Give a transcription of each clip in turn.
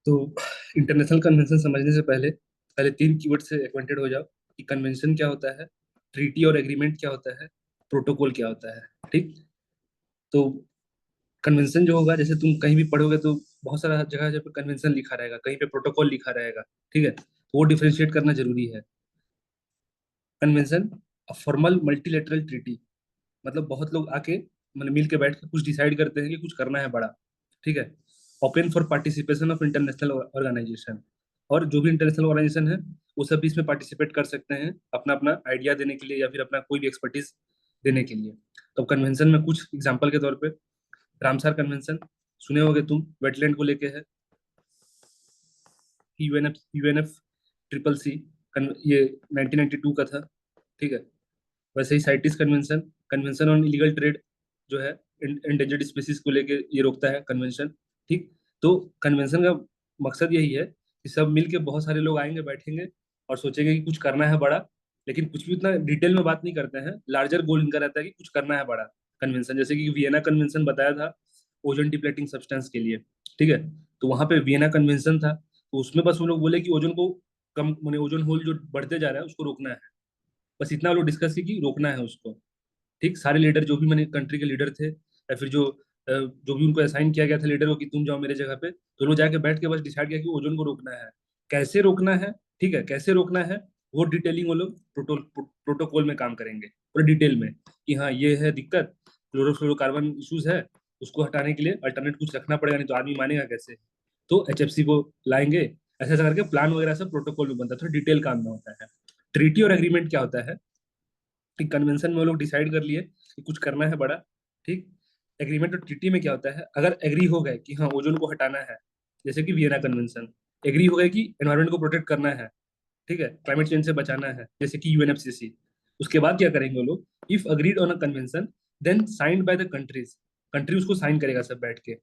तो international convention समझने से पहले पहले तीन कीवर्ड से एक्वेंटेड हो जाओ कि कन्वेंशन क्या होता है, ट्रीटी और एग्रीमेंट क्या होता है, प्रोटोकॉल क्या होता है। ठीक। तो कन्वेंशन जो होगा, जैसे तुम कहीं भी पढ़ोगे तो बहुत सारा जगह जब कन्वेंशन लिखा रहेगा, कहीं पे प्रोटोकॉल लिखा रहेगा। ठीक है, तो वो डिफरेंशिएट करना जरूरी है। कन्वेंशन फॉर्मल मल्टीलेटरल ट्रीटी, मतलब बहुत लोग आके मतलब मिल के बैठ के कुछ डिसाइड करते हैं कि कुछ करना है बड़ा। ठीक है। Open for participation of international organisation, और जो भी इंटरनेशनल ऑर्गेनाइजेशन है वो सब भी इसमें पार्टिसिपेट कर सकते हैं अपना अपना आइडिया देने के लिए या फिर अपना कोई भी एक्सपर्टीज देने के लिए। तो कन्वेंशन में कुछ एग्जांपल के तौर पे रामसार कन्वेंशन सुने होगे तुम, वेटलैंड को लेके है। यूएनएफ ट्रिपल सी ये 1992 का था। ठीक है। वैसे ही CITES convention, convention on illegal trade जो है एंडेंजर्ड स्पीसीज को लेके ये रोकता है कन्वेंशन। ठीक। तो कन्वेंशन का मकसद यही है कि सब मिलके बहुत सारे लोग आएंगे, बैठेंगे और सोचेंगे कि कुछ करना है बड़ा, लेकिन कुछ भी उतना डिटेल में बात नहीं करते हैं। लार्जर गोल इनका रहता है कि कुछ करना है बड़ा। कन्वेंशन जैसे कि वियना कन्वेंशन बताया था ओजोन डिप्लेटिंग सब्सटेंस के लिए। ठीक है। तो वहां पे वियना कन्वेंशन था, तो उसमें बस वो लोग बोले कि ओजोन को कम, माने ओजोन होल जो बढ़ते जा रहा है उसको रोकना है। बस इतना लोग डिस्कस की कि रोकना है उसको। ठीक। सारे लीडर जो भी मैंने कंट्री के लीडर थे या फिर जो भी उनको असाइन किया गया था लीडर को कि तुम जाओ मेरे जगह पे, तो लोग जाके बैठ के बस डिसाइड किया कि ओजोन को रोकना है। कैसे रोकना है, ठीक है, कैसे रोकना है वो डिटेलिंग वो लोग प्रोटोकॉल में काम करेंगे पूरे डिटेल में कि हाँ ये है दिक्कत, क्लोरोफ्लोरोकार्बन इशूज है, उसको हटाने के लिए अल्टरनेट कुछ रखना पड़ेगा, नहीं तो आदमी मानेगा कैसे। तो एचएफसी को लाएंगे। ऐसा ऐसा करके प्लान वगैरह सब प्रोटोकॉल में बनता है, थोड़ा डिटेल काम में होता है। ट्रीटी और एग्रीमेंट क्या होता है कि कन्वेंशन में वो लोग डिसाइड कर लिए कि कुछ करना है बड़ा। ठीक। एग्रीमेंट और ट्रीटी में क्या होता है, अगर एग्री हो गए कि हाँ ओजोन को हटाना है, जैसे कि वियना कन्वेंशन, एग्री हो गए कि एनवायरमेंट को प्रोटेक्ट करना है, ठीक है, क्लाइमेट चेंज से बचाना है, जैसे कि यूएनएफसीसी। उसके बाद क्या करेंगे वो लोग, if agreed on a convention then signed by the countries, country उसको साइन करेगा सब बैठ के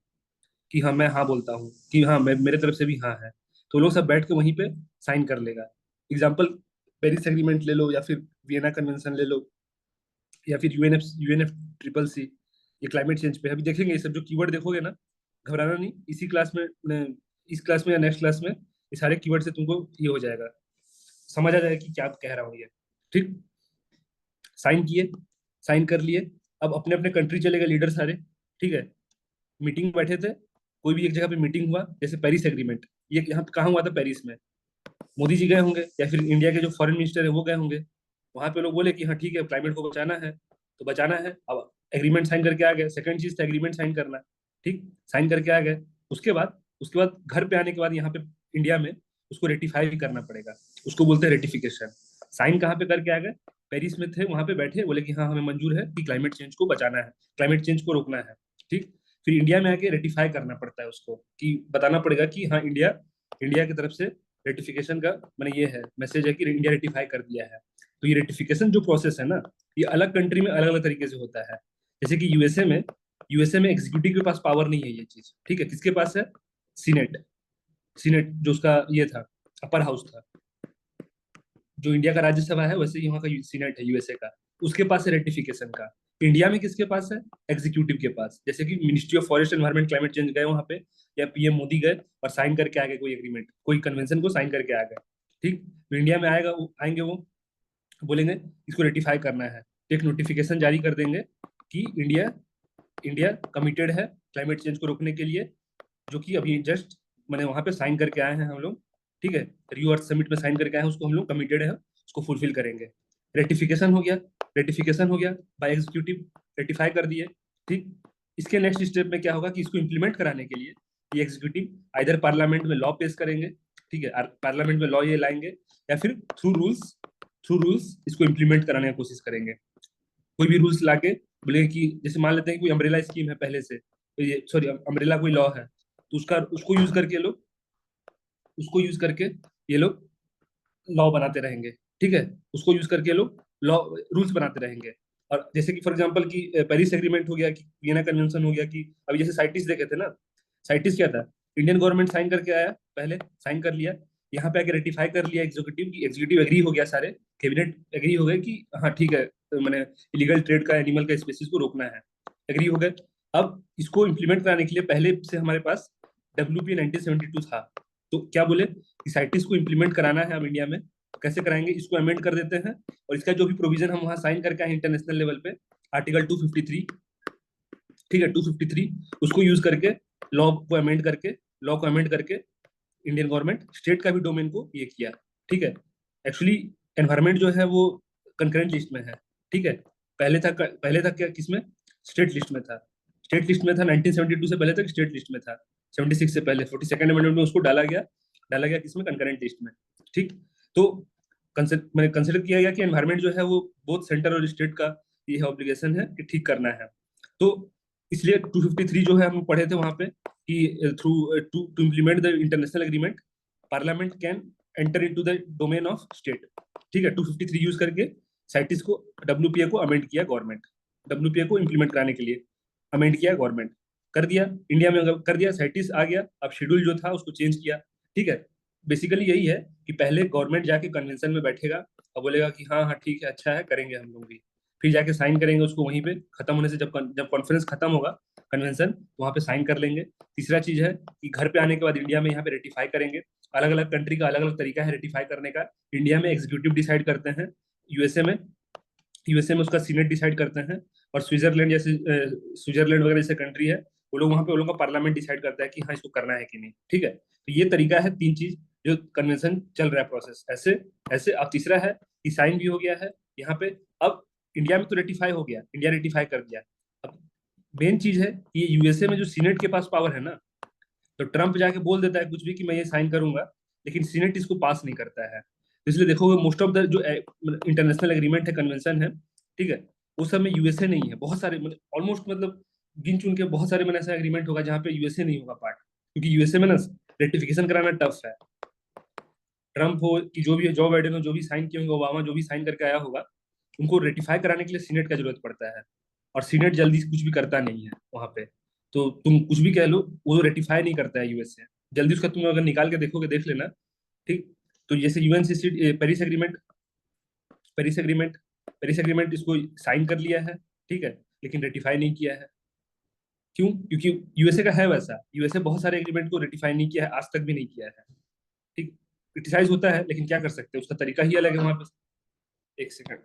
कि हाँ मैं हाँ बोलता हूँ कि हाँ मेरे तरफ से भी हाँ है। तो लोग सब बैठ के वहीं पे साइन कर लेगा। एग्जाम्पल, पेरिस एग्रीमेंट ले लो या फिर वियना कन्वेंशन ले लो या फिर यूएनएफ ट्रिपल सी। ये क्लाइमेट चेंज पे अभी देखेंगे, ये सब जो कीवर्ड देखोगे ना, घबराना नहीं, इसी क्लास में इस क्लास में या नेक्स्ट क्लास में ये सारे कीवर्ड से तुमको ये हो जाएगा, समझ आ जाएगा कि क्या कह रहा हूँ ये। ठीक। साइन किए, साइन कर लिए। अब अपने अपने कंट्री चले गए लीडर सारे। ठीक है। मीटिंग बैठे थे, कोई भी एक जगह पे मीटिंग हुआ, जैसे पेरिस एग्रीमेंट, ये यहाँ पे कहाँ हुआ था, पेरिस में। मोदी जी गए होंगे या फिर इंडिया के जो फॉरेन मिनिस्टर है वो गए होंगे। वहां पे लोग बोले कि हाँ ठीक है क्लाइमेट को बचाना है, तो बचाना है। अब एग्रीमेंट साइन करके आ गए, सेकंड चीज था एग्रीमेंट साइन करना। ठीक। साइन करके आ गए। उसके बाद घर पे आने के बाद यहाँ पे इंडिया में उसको रेटिफाई भी करना पड़ेगा, उसको बोलते हैं रेटिफिकेशन। साइन कहाँ पे करके आ गए, पेरिस में थे, वहां पे बैठे बोले कि हाँ हमें मंजूर है कि क्लाइमेट चेंज को बचाना है, क्लाइमेट चेंज को रोकना है। ठीक। फिर इंडिया में आके रेटिफाई करना पड़ता है उसको, कि बताना पड़ेगा कि हाँ इंडिया इंडिया की तरफ से रेटिफिकेशन का मैंने ये है मैसेज है कि इंडिया रेटिफाई कर दिया है। तो ये रेटिफिकेशन जो प्रोसेस है ना, ये अलग कंट्री में अलग अलग तरीके से होता है। जैसे कि यूएसए में एग्जीक्यूटिव के पास पावर नहीं है ये चीज, ठीक है, किसके पास है, सीनेट। सीनेट जो उसका ये था, अपर हाउस था, जो इंडिया का राज्यसभा है वैसे ही वहाँ का सीनेट है यूएसए का, उसके पास है रेटिफिकेशन का। इंडिया में किसके पास है, एग्जीक्यूटिव के पास, जैसे कि ministry of forest environment climate change गए वहाँ पे, या पीएम मोदी गए और साइन करके आ गए कोई एग्रीमेंट, कोई कन्वेंशन को साइन करके आ गए। ठीक। तो इंडिया में आएंगे वो बोलेंगे इसको रेटिफाई करना है, तो एक नोटिफिकेशन जारी कर देंगे कि इंडिया इंडिया कमिटेड है क्लाइमेट चेंज को रोकने के लिए, जो कि अभी जस्ट मैंने वहां पे साइन करके आए हैं हम लोग। ठीक है। रियो अर्थ समिट में साइन करके आए हैं, उसको हम लोग कमिटेड है, उसको फुलफिल करेंगे। रेटिफिकेशन हो गया, रेटिफिकेशन हो गया बाय एग्जीक्यूटिव, रेटिफाई कर दिए। ठीक। इसके नेक्स्ट स्टेप में क्या होगा कि इसको इम्प्लीमेंट कराने के लिए ये एग्जीक्यूटिव आइधर पार्लियामेंट में लॉ पेश करेंगे, ठीक है, पार्लियामेंट में लॉ ये लाएंगे, या फिर थ्रू रूल्स इसको इम्प्लीमेंट कराने की कोशिश करेंगे। कोई भी रूल्स लाके बोले कि जैसे मान लेते हैं कि कोई अम्ब्रेला स्कीम है पहले से, तो ये सॉरी अम्ब्रेला कोई लॉ है, तो उसका उसको यूज करके ये लोग लॉ बनाते रहेंगे। ठीक है। उसको यूज करके लोग लॉ रूल्स बनाते रहेंगे। और जैसे कि फॉर एग्जांपल कि पेरिस एग्रीमेंट हो गया, कि वियना कन्वेंशन हो गया, कि अभी जैसे साइटिस देखे थे ना, साइटिस क्या था, इंडियन गवर्नमेंट साइन करके आया, पहले साइन कर लिया, यहाँ पे आके रेटिफाई कर लिया एग्जीक्यूटिव, की एग्जीक्यूटिव एग्री हो गया, सारे कैबिनेट एग्री हो गए कि हाँ ठीक है, तो मैंने इलीगल ट्रेड का एनिमल का स्पीसीज को रोकना है, एग्री हो गए। अब इसको इम्प्लीमेंट कराने के लिए पहले से हमारे पास WP 1972 था, तो क्या बोले कि साइटिस को इम्प्लीमेंट कराना है अब इंडिया में, तो कैसे कराएंगे, इसको अमेंड कर देते हैं, और इसका जो भी प्रोविजन हम वहां साइन करके आए इंटरनेशनल लेवल पे, आर्टिकल 253, ठीक है 253, उसको यूज करके लॉ को अमेंड करके इंडियन गवर्नमेंट स्टेट का भी डोमेन को ये किया, ठीक है। एक्चुअली एनवायरमेंट जो है वो कंकरेंट लिस्ट में है, ठीक है। पहले था क्या, किसमें, स्टेट लिस्ट में था, स्टेट लिस्ट में था 1972 से पहले तक स्टेट लिस्ट में था, 76 से पहले 42nd अमेंडमेंट में उसको डाला गया किसमें, कंकरेंट लिस्ट में, ठीक। तो मैंने कंसिडर किया गया कि एनवायरमेंट जो है वो बोथ सेंटर और स्टेट का ये है, ऑब्लिगेशन है कि ठीक करना है। तो इसलिए 253 जो है हम पढ़े थे वहां पे कि through to to implement the international agreement, parliament can enter into the domain of state, ठीक है। 253 यूज करके साइटिस को, डब्ल्यूपीए को अमेंड किया गवर्नमेंट, डब्ल्यूपीए को इम्प्लीमेंट कराने के लिए अमेंड किया गवर्नमेंट, कर दिया इंडिया में, कर दिया, साइटिस आ गया। अब शेड्यूल जो था उसको चेंज किया, ठीक है। बेसिकली यही है कि पहले गवर्नमेंट जाके कन्वेंशन में बैठेगा और बोलेगा कि हाँ हाँ ठीक है, अच्छा है, करेंगे हम लोग भी, फिर जाके साइन करेंगे उसको वहीं पे, खत्म होने से जब जब कॉन्फ्रेंस खत्म होगा कन्वेंशन, वहां पे साइन कर लेंगे। तीसरा चीज है कि घर पे आने के बाद इंडिया में यहाँ पे रेटिफाई करेंगे। अलग अलग कंट्री का अलग अलग तरीका है रेटिफाई करने का। इंडिया में एग्जीक्यूटिव डिसाइड करते हैं, यूएसए में यूएसए में उसका सीनेट डिसाइड करते हैं, और स्विट्जरलैंड वगैरह जैसे कंट्री है, वो लोग वहाँ पे, वो लोग का पार्लियामेंट डिसाइड करता है कि हाँ इसको करना है कि नहीं, ठीक है। तो ये तरीका है, तीन चीज जो कन्वेंशन चल रहा है प्रोसेस ऐसे ऐसे। अब तीसरा है कि साइन भी हो गया है यहाँ पे, अब इंडिया में तो रेटिफाई हो गया, इंडिया रेटिफाई कर दिया। अब मेन चीज है कि ये यूएसए में जो सीनेट के पास पावर है ना, तो ट्रम्प जाके बोल देता है कुछ भी कि मैं ये साइन करूंगा, लेकिन सीनेट इसको पास नहीं करता है। तो इसलिए देखोगे मोस्ट ऑफ द जो इंटरनेशनल एग्रीमेंट है, कन्वेंशन है, ठीक है, वो सब में यूएसए नहीं है। बहुत सारे मतलब ऑलमोस्ट मतलब गिन चुन के बहुत सारे में ऐसा एग्रीमेंट होगा जहाँ पे यूएसए नहीं होगा पार्ट, क्योंकि यूएसए में ना रेटिफिकेशन कराना टफ है। ट्रम्प हो कि जो भी है, जो बाइडेन हो, जो भी साइन किए होंगे, ओबामा जो भी साइन करके आया होगा, उनको रेटिफाई कराने के लिए सीनेट का जरूरत पड़ता है, और सीनेट जल्दी से कुछ भी करता नहीं है वहां पे। तो तुम कुछ भी कह लो, वो रेटिफाई नहीं करता है यूएसए जल्दी उसका, तुम अगर निकाल के देखोगे, देख लेना, ठीक। तो जैसे यूएनसीसी पेरिस एग्रीमेंट पेरिस एग्रीमेंट इसको साइन कर लिया है, ठीक है, लेकिन रेटिफाई नहीं किया है। क्यों? क्योंकि यूएसए का है वैसा, यूएसए बहुत सारे एग्रीमेंट को रेटिफाई नहीं किया है, आज तक भी नहीं किया है, ठीक। क्रिटिसाइज होता है, लेकिन क्या कर सकते हैं, उसका तरीका ही अलग है वहां पे। एक सेकंड।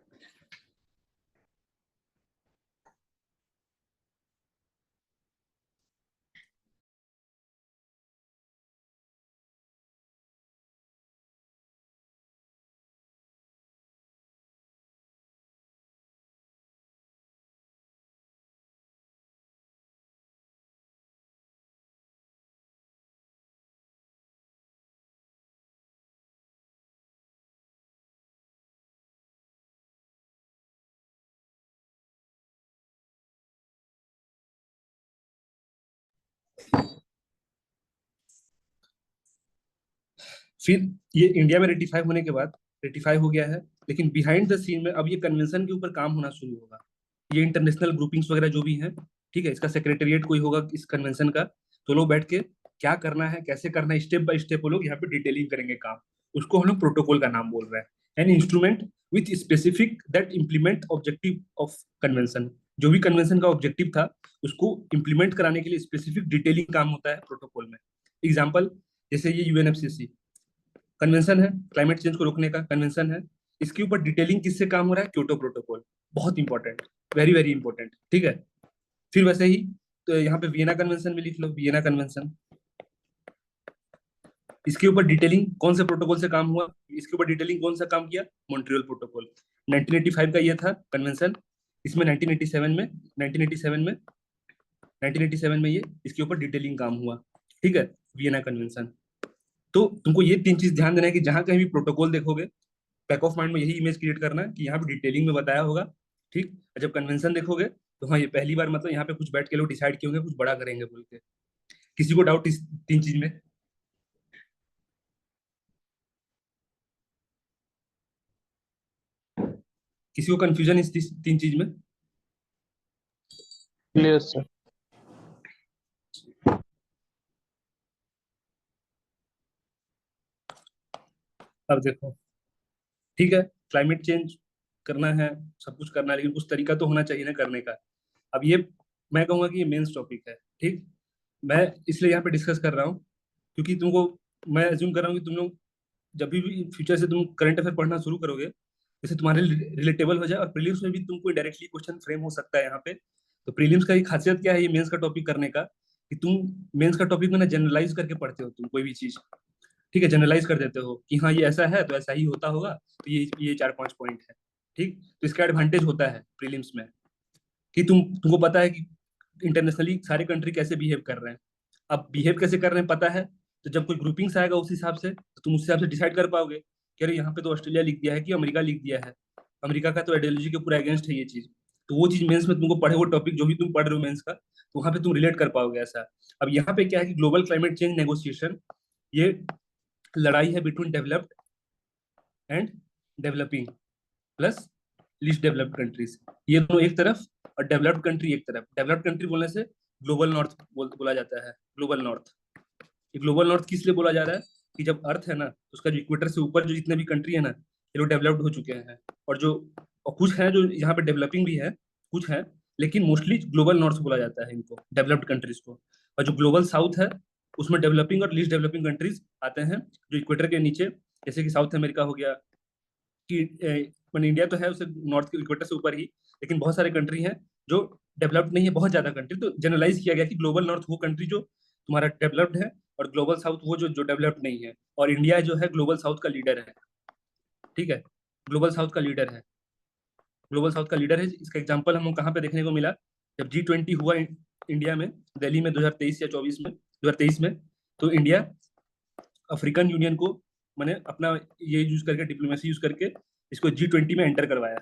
फिर ये इंडिया में रेटिफाई होने के बाद, रेटिफाई हो गया है, लेकिन बिहाइंड द सीन में अब ये कन्वेंशन के ऊपर काम होना शुरू होगा। ये इंटरनेशनल ग्रुपिंग्स वगैरह जो भी हैं, ठीक है, इसका सेक्रेटेरिएट कोई होगा इस कन्वेंशन का, तो लोग बैठ के क्या करना है, कैसे करना है, स्टेप बाय स्टेप वो लोग यहाँ पे डिटेलिंग करेंगे काम। उसको हम लोग प्रोटोकॉल का नाम बोल रहे हैं। An instrument with specific that implement objective of convention. जो भी कन्वेंशन का ऑब्जेक्टिव था, उसको इम्प्लीमेंट कराने के लिए स्पेसिफिक डिटेलिंग काम होता है प्रोटोकॉल में। एग्जाम्पल, जैसे ये यूएनएफसीसी कन्वेंशन है, क्लाइमेट चेंज को रोकने का कन्वेंशन है, इसके ऊपर डिटेलिंग किससे काम हो रहा है, क्योटो प्रोटोकॉल। बहुत इंपॉर्टेंट, वेरी वेरी इंपॉर्टेंट, ठीक है। फिर वैसे ही तो यहाँ पे वियना कन्वेंशन में लिख लो, वियना कन्वेंशन, इसके ऊपर डिटेलिंग कौन से प्रोटोकॉल से काम हुआ, इसके ऊपर डिटेलिंग कौन सा काम किया, मॉन्ट्रियल प्रोटोकॉल। 1985 का ये था कन्वेंशन, इसमें 1987 में ये इसके ऊपर डिटेलिंग काम हुआ, ठीक है, वियना कन्वेंशन। तो तुमको ये तीन चीज ध्यान देना है कि जहां कहीं भी प्रोटोकॉल देखोगे, बैक ऑफ माइंड में यही इमेज क्रिएट करना है कि यहाँ पे डिटेलिंग में बताया होगा, ठीक। और जब कन्वेंशन देखोगे, तो हाँ ये पहली बार मतलब यहाँ पे कुछ बैठ के लोग डिसाइड किए होंगे कुछ बड़ा करेंगे बोल के। किसी को डाउट इस तीन चीज में? किसी को कंफ्यूजन इस तीन चीज में? Clear sir. अब देखो, ठीक है, क्लाइमेट चेंज करना है, सब कुछ करना है, लेकिन कुछ तरीका तो होना चाहिए ना करने का। अब ये मैं कहूंगा कि ये मेंस टॉपिक है, ठीक। मैं इसलिए यहाँ पे डिस्कस कर रहा हूँ क्योंकि तुमको मैं एज्यूम कर रहा हूँ कि तुम लोग जब भी फ्यूचर से तुम करंट अफेयर पढ़ना शुरू करोगे, जैसे तुम्हारे रिलेटेबल हो जाए, और प्रीलिम्स में भी तुमको डायरेक्टली क्वेश्चन फ्रेम हो सकता है यहाँ पे। तो प्रीलिम्स का एक खासियत क्या है ये मेंस का टॉपिक करने का, कि तुम मेंस का टॉपिक में ना जनरलाइज करके पढ़ते हो तुम कोई भी चीज। ठीक है, जनरलाइज कर देते हो कि हाँ ये ऐसा है तो ऐसा ही होता होगा, तो ये 4-5 पॉइंट है। ठीक, तो इसका एडवांटेज होता है प्रीलिम्स में कि तुमको पता है कि इंटरनेशनली सारे कंट्री कैसे बिहेव कर रहे हैं। अब बिहेव कैसे कर रहे हैं पता है, तो जब कोई ग्रुपिंग्स आएगा उस हिसाब से, तो तुम उस हिसाब से डिसाइड कर पाओगे कि अरे यहाँ पे तो ऑस्ट्रेलिया लिख दिया है कि अमेरिका लिख दिया है, अमेरिका का तो आइडियोलॉजी के पूरा अगेंस्ट है ये चीज। तो वो चीज मेंस में तुमको पढ़े, वो टॉपिक जो भी तुम पढ़ रहे हो मेंस का, तो वहां पे तुम रिलेट कर पाओगे ऐसा। अब यहाँ पे क्या है कि ग्लोबल क्लाइमेट चेंज नेगोशिएशन, ये लड़ाई है between developed and developing plus least developed countries, ये दोनों एक तरफ और डेवलप्ड कंट्री एक तरफ। डेवलप्ड कंट्री बोलने से ग्लोबल नॉर्थ बोला जाता है, ग्लोबल नॉर्थ। ये ग्लोबल नॉर्थ किस लिए बोला जा रहा है कि जब अर्थ है ना, तो उसका जो इक्वेटर से ऊपर जो जितने भी कंट्री है ना, ये लोग डेवलप्ड हो चुके हैं। और जो और कुछ हैं जो यहाँ पे डेवलपिंग भी है, कुछ हैं, लेकिन मोस्टली ग्लोबल नॉर्थ बोला जाता है इनको, डेवलप्ड कंट्रीज को। और जो ग्लोबल साउथ है, उसमें डेवलपिंग और लीस्ट डेवलपिंग कंट्रीज आते हैं, जो इक्वेटर के नीचे, जैसे कि साउथ अमेरिका हो गया, कि मैंने इंडिया तो है उसे नॉर्थ के इक्वेटर से ऊपर ही, लेकिन बहुत सारे कंट्री हैं जो डेवलप्ड नहीं है, बहुत ज्यादा कंट्री। तो जनरलाइज किया गया कि ग्लोबल नॉर्थ वो कंट्री जो तुम्हारा डेवलप्ड है, और ग्लोबल साउथ वो जो जो डेवलप्ड नहीं है। और इंडिया जो है ग्लोबल साउथ का लीडर है। ठीक है, ग्लोबल साउथ का लीडर है, ग्लोबल साउथ का लीडर है। इसका एग्जाम्पल हमको कहाँ पे देखने को मिला, जब G20 हुआ इंडिया में, दिल्ली में 2023 या 24 में, 2023 में। तो इंडिया अफ्रीकन यूनियन को मैंने अपना ये यूज करके, डिप्लोमेसी यूज करके इसको G20 में एंटर करवाया,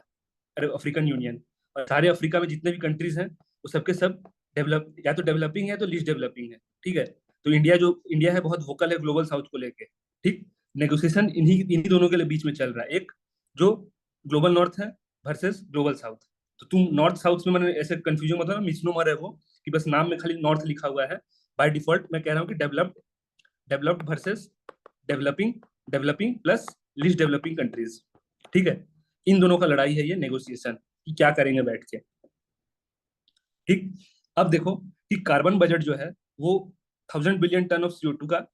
अरे अफ्रीकन यूनियन। और सारे अफ्रीका में जितने भी कंट्रीज हैं, वो सबके सब डेवलप, या तो डेवलपिंग है तो लीस्ट डेवलपिंग है। ठीक है, तो इंडिया है बहुत वोकल है ग्लोबल साउथ को लेके। ठीक, नेगोशिएशन इन्हीं इन्हीं दोनों के लिए बीच में चल रहा है, एक जो ग्लोबल नॉर्थ है वर्सेस ग्लोबल साउथ। तो तुम नॉर्थ साउथ में, मैंने ऐसे कंफ्यूजन मतलब मिसनोमर है वो, कि बस नाम में खाली नॉर्थ लिखा हुआ है। बाय डिफॉल्ट मैं कह रहा हूँ कि developed, developed versus developing, developing plus least developing countries. ठीक है, इन दोनों का लड़ाई है ये नेगोशिएशन, कि क्या करेंगे बैठ के। ठीक, अब देखो कि कार्बन बजट जो है वो 1000 बिलियन टन ऑफ CO2 का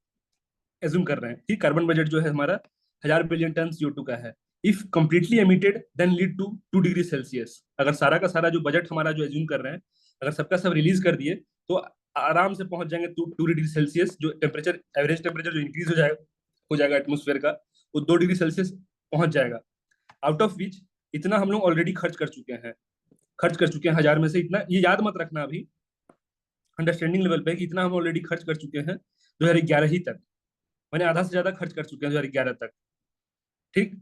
एज्यूम कर रहे हैं। ठीक, कार्बन बजट जो है हमारा 1000 बिलियन टन CO2 का है। If completely emitted then lead to 2 degree Celsius. अगर सारा का सारा जो बजट हमारा जो एज्यूम कर रहे हैं, अगर सबका सब रिलीज कर दिए, तो आराम से पहुंच जाएंगे 2 डिग्री सेल्सियस, जो टेम्परेचर, एवरेज टेम्परेचर जो इंक्रीज हो जाएगा एटमोस्फेयर का, वो 2 डिग्री सेल्सियस पहुंच जाएगा। आउट ऑफ विच इतना हम लोग ऑलरेडी खर्च कर चुके हैं 1000 में से इतना, ये याद मत रखना अभी, अंडरस्टैंडिंग लेवल पे, कि इतना हम ऑलरेडी खर्च कर चुके हैं 2011 ही तक। मैंने आधा से ज्यादा खर्च कर चुके हैं 2011 तक। ठीक,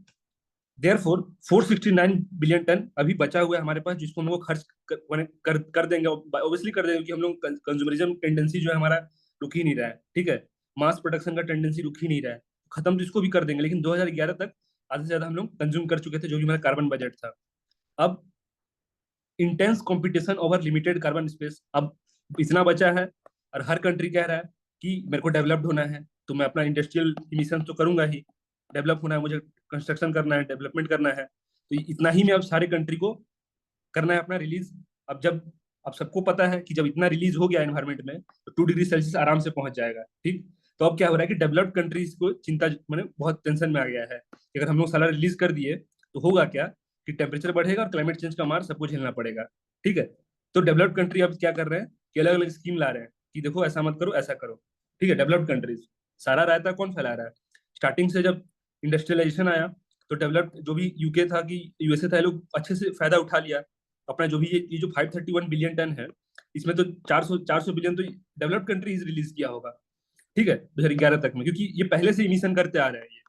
देयरफॉर 469 बिलियन टन अभी बचा हुआ है हमारे पास, जिसको हम लोग खर्च कर देंगे, ऑब्वियसली कर देंगे, क्योंकि हम लोग कंज्यूमरिज्म टेंडेंसी जो है हमारा रुक ही नहीं रहा है। ठीक है, मास प्रोडक्शन का टेंडेंसी रुक ही नहीं रहा है, खत्म तो इसको भी कर देंगे, लेकिन 2011 तक आधे से ज्यादा हम लोग कंज्यूम कर चुके थे, जो कि हमारा कार्बन बजट था। अब intense competition over limited carbon space, अब इतना बचा है, और हर कंट्री कह रहा है कि मेरे को डेवलप्ड होना है, तो मैं अपना इंडस्ट्रियल इमिशन तो करूंगा ही, डेवलप होना है मुझे, कंस्ट्रक्शन करना है, डेवलपमेंट करना है, तो इतना ही में अब सारे कंट्री को करना है अपना रिलीज। अब जब, अब सबको पता है कि जब इतना रिलीज हो गया एनवायरमेंट में, तो 2 डिग्री सेल्सियस आराम से पहुंच जाएगा। ठीक, तो अब क्या हो रहा है कि डेवलप्ड कंट्रीज को चिंता, मैंने बहुत टेंशन में आ गया है कि अगर हम लोग सारा रिलीज कर दिए तो होगा क्या, कि टेम्परेचर बढ़ेगा और क्लाइमेट चेंज का मार सबको झेलना पड़ेगा। ठीक है, तो डेवलप्ड कंट्री अब क्या कर रहे हैं कि अलग अलग स्कीम ला रहे हैं कि देखो ऐसा मत करो, ऐसा करो। ठीक है, डेवलप्ड कंट्रीज, सारा रायता कौन फैला रहा है? स्टार्टिंग से जब इंडस्ट्रियलाइजेशन आया, तो डेवलप्ड जो भी यूके था कि USA था, ये लोग अच्छे से फायदा उठा लिया अपना। जो भी ये जो 531 बिलियन टन है, इसमें तो 400 बिलियन तो डेवलप्ड कंट्रीज रिलीज किया होगा। ठीक है, 2011 तक में, क्योंकि ये पहले से इमिशन करते आ रहे हैं, ये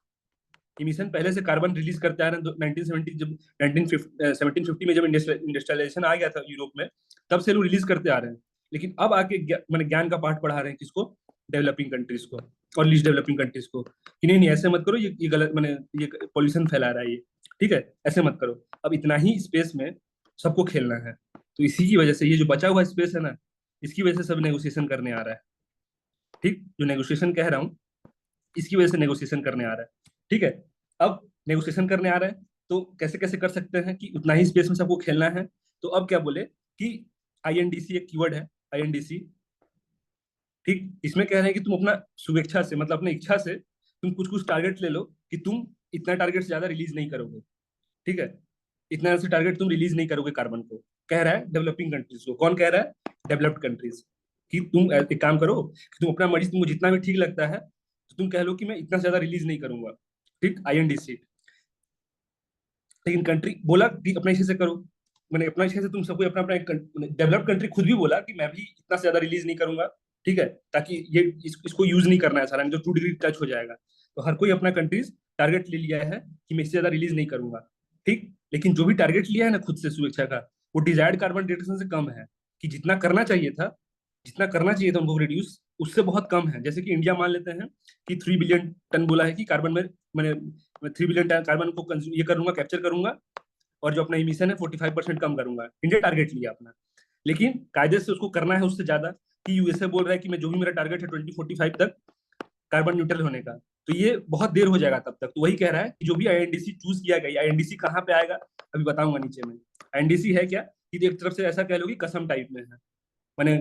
इमिशन पहले से कार्बन रिलीज करते आ रहे हैं। 1970, जब 1750 में जब इंडस्ट्रियलाइजेशन आ गया था यूरोप में, तब से लोग रिलीज करते आ रहे हैं। लेकिन अब आके मैंने ज्ञान का पाठ पढ़ा रहे हैं किसको? डेवलपिंग कंट्रीज को और लीस्ट डेवलपिंग कंट्रीज को, कि नहीं नहीं ऐसे मत करो, ये गलत, मैंने ये पॉल्यूशन फैला रहा है ये। ठीक है, ऐसे मत करो। अब इतना ही स्पेस में सबको खेलना है, तो इसी की वजह से ये जो बचा हुआ स्पेस है ना, इसकी वजह से सब नेगोशिएशन करने आ रहा है। ठीक, जो नेगोशिएशन कह रहा हूँ, इसकी वजह से नेगोशिएशन करने आ रहा है। ठीक है, अब नेगोशिएशन करने आ रहा है, तो कैसे कैसे कर सकते हैं कि उतना ही स्पेस में सबको खेलना है। तो अब क्या बोले कि INDC एक कीवर्ड है, INDC। ठीक, इसमें कह रहे हैं कि तुम अपना स्वेच्छा से, मतलब अपनी इच्छा से तुम कुछ कुछ टारगेट ले लो कि तुम इतना टारगेट से ज्यादा रिलीज नहीं करोगे, ठीक है, इतना से टारगेट तुम रिलीज नहीं करोगे कार्बन को। कह रहा है डेवलपिंग कंट्रीज को। कौन कह रहा है? Developed countries. कि तुम एक काम करो कि तुम अपना मर्जी, तुमको जितना भी ठीक लगता है तो तुम कह लो कि मैं इतना से ज्यादा रिलीज नहीं करूंगा, ठीक, आईएनडीसी। लेकिन कंट्री बोला कि अपने हिस्से से करो, मैंने अपना हिस्से से तुम सबको अपना अपना, डेवलप्ड कंट्री खुद भी बोला कि मैं भी इतना से ज्यादा रिलीज नहीं करूंगा, ठीक है, ताकि ये इसको यूज नहीं करना है सारा, नहीं तो 2 डिग्री टच हो जाएगा। तो हर कोई अपना कंट्रीज टारगेट ले लिया है कि मैं इससे ज्यादा रिलीज नहीं करूंगा, ठीक। लेकिन जो भी टारगेट लिया है ना खुद से सुरक्षा का, वो डिजायर्ड कार्बन रिडक्शन से कम है। कि जितना करना चाहिए था उनको रिड्यूस, उससे बहुत कम है। जैसे कि इंडिया मान लेते हैं कि 3 बिलियन टन बोला है कि कार्बन में, मैंने मैं 3 बिलियन टन कार्बन को ये करूंगा, कैप्चर करूंगा, और जो अपना इमिशन है 45% कम करूंगा। इंडिया टारगेट लिया अपना, लेकिन कायदे से उसको करना है उससे ज्यादा। कि यूएसए बोल रहा है कि मैं जो भी मेरा टारगेट है 2045 तक कार्बन न्यूट्रल होने का, तो ये बहुत देर हो जाएगा तब तक। तो वही कह रहा है कि जो भी आईएनडीसी चूज किया गया, आईएनडीसी कहाँ पे आएगा अभी बताऊंगा नीचे में। आईएनडीसी है क्या कि एक तरफ से ऐसा कह लो कि कसम टाइप में है, मैंने,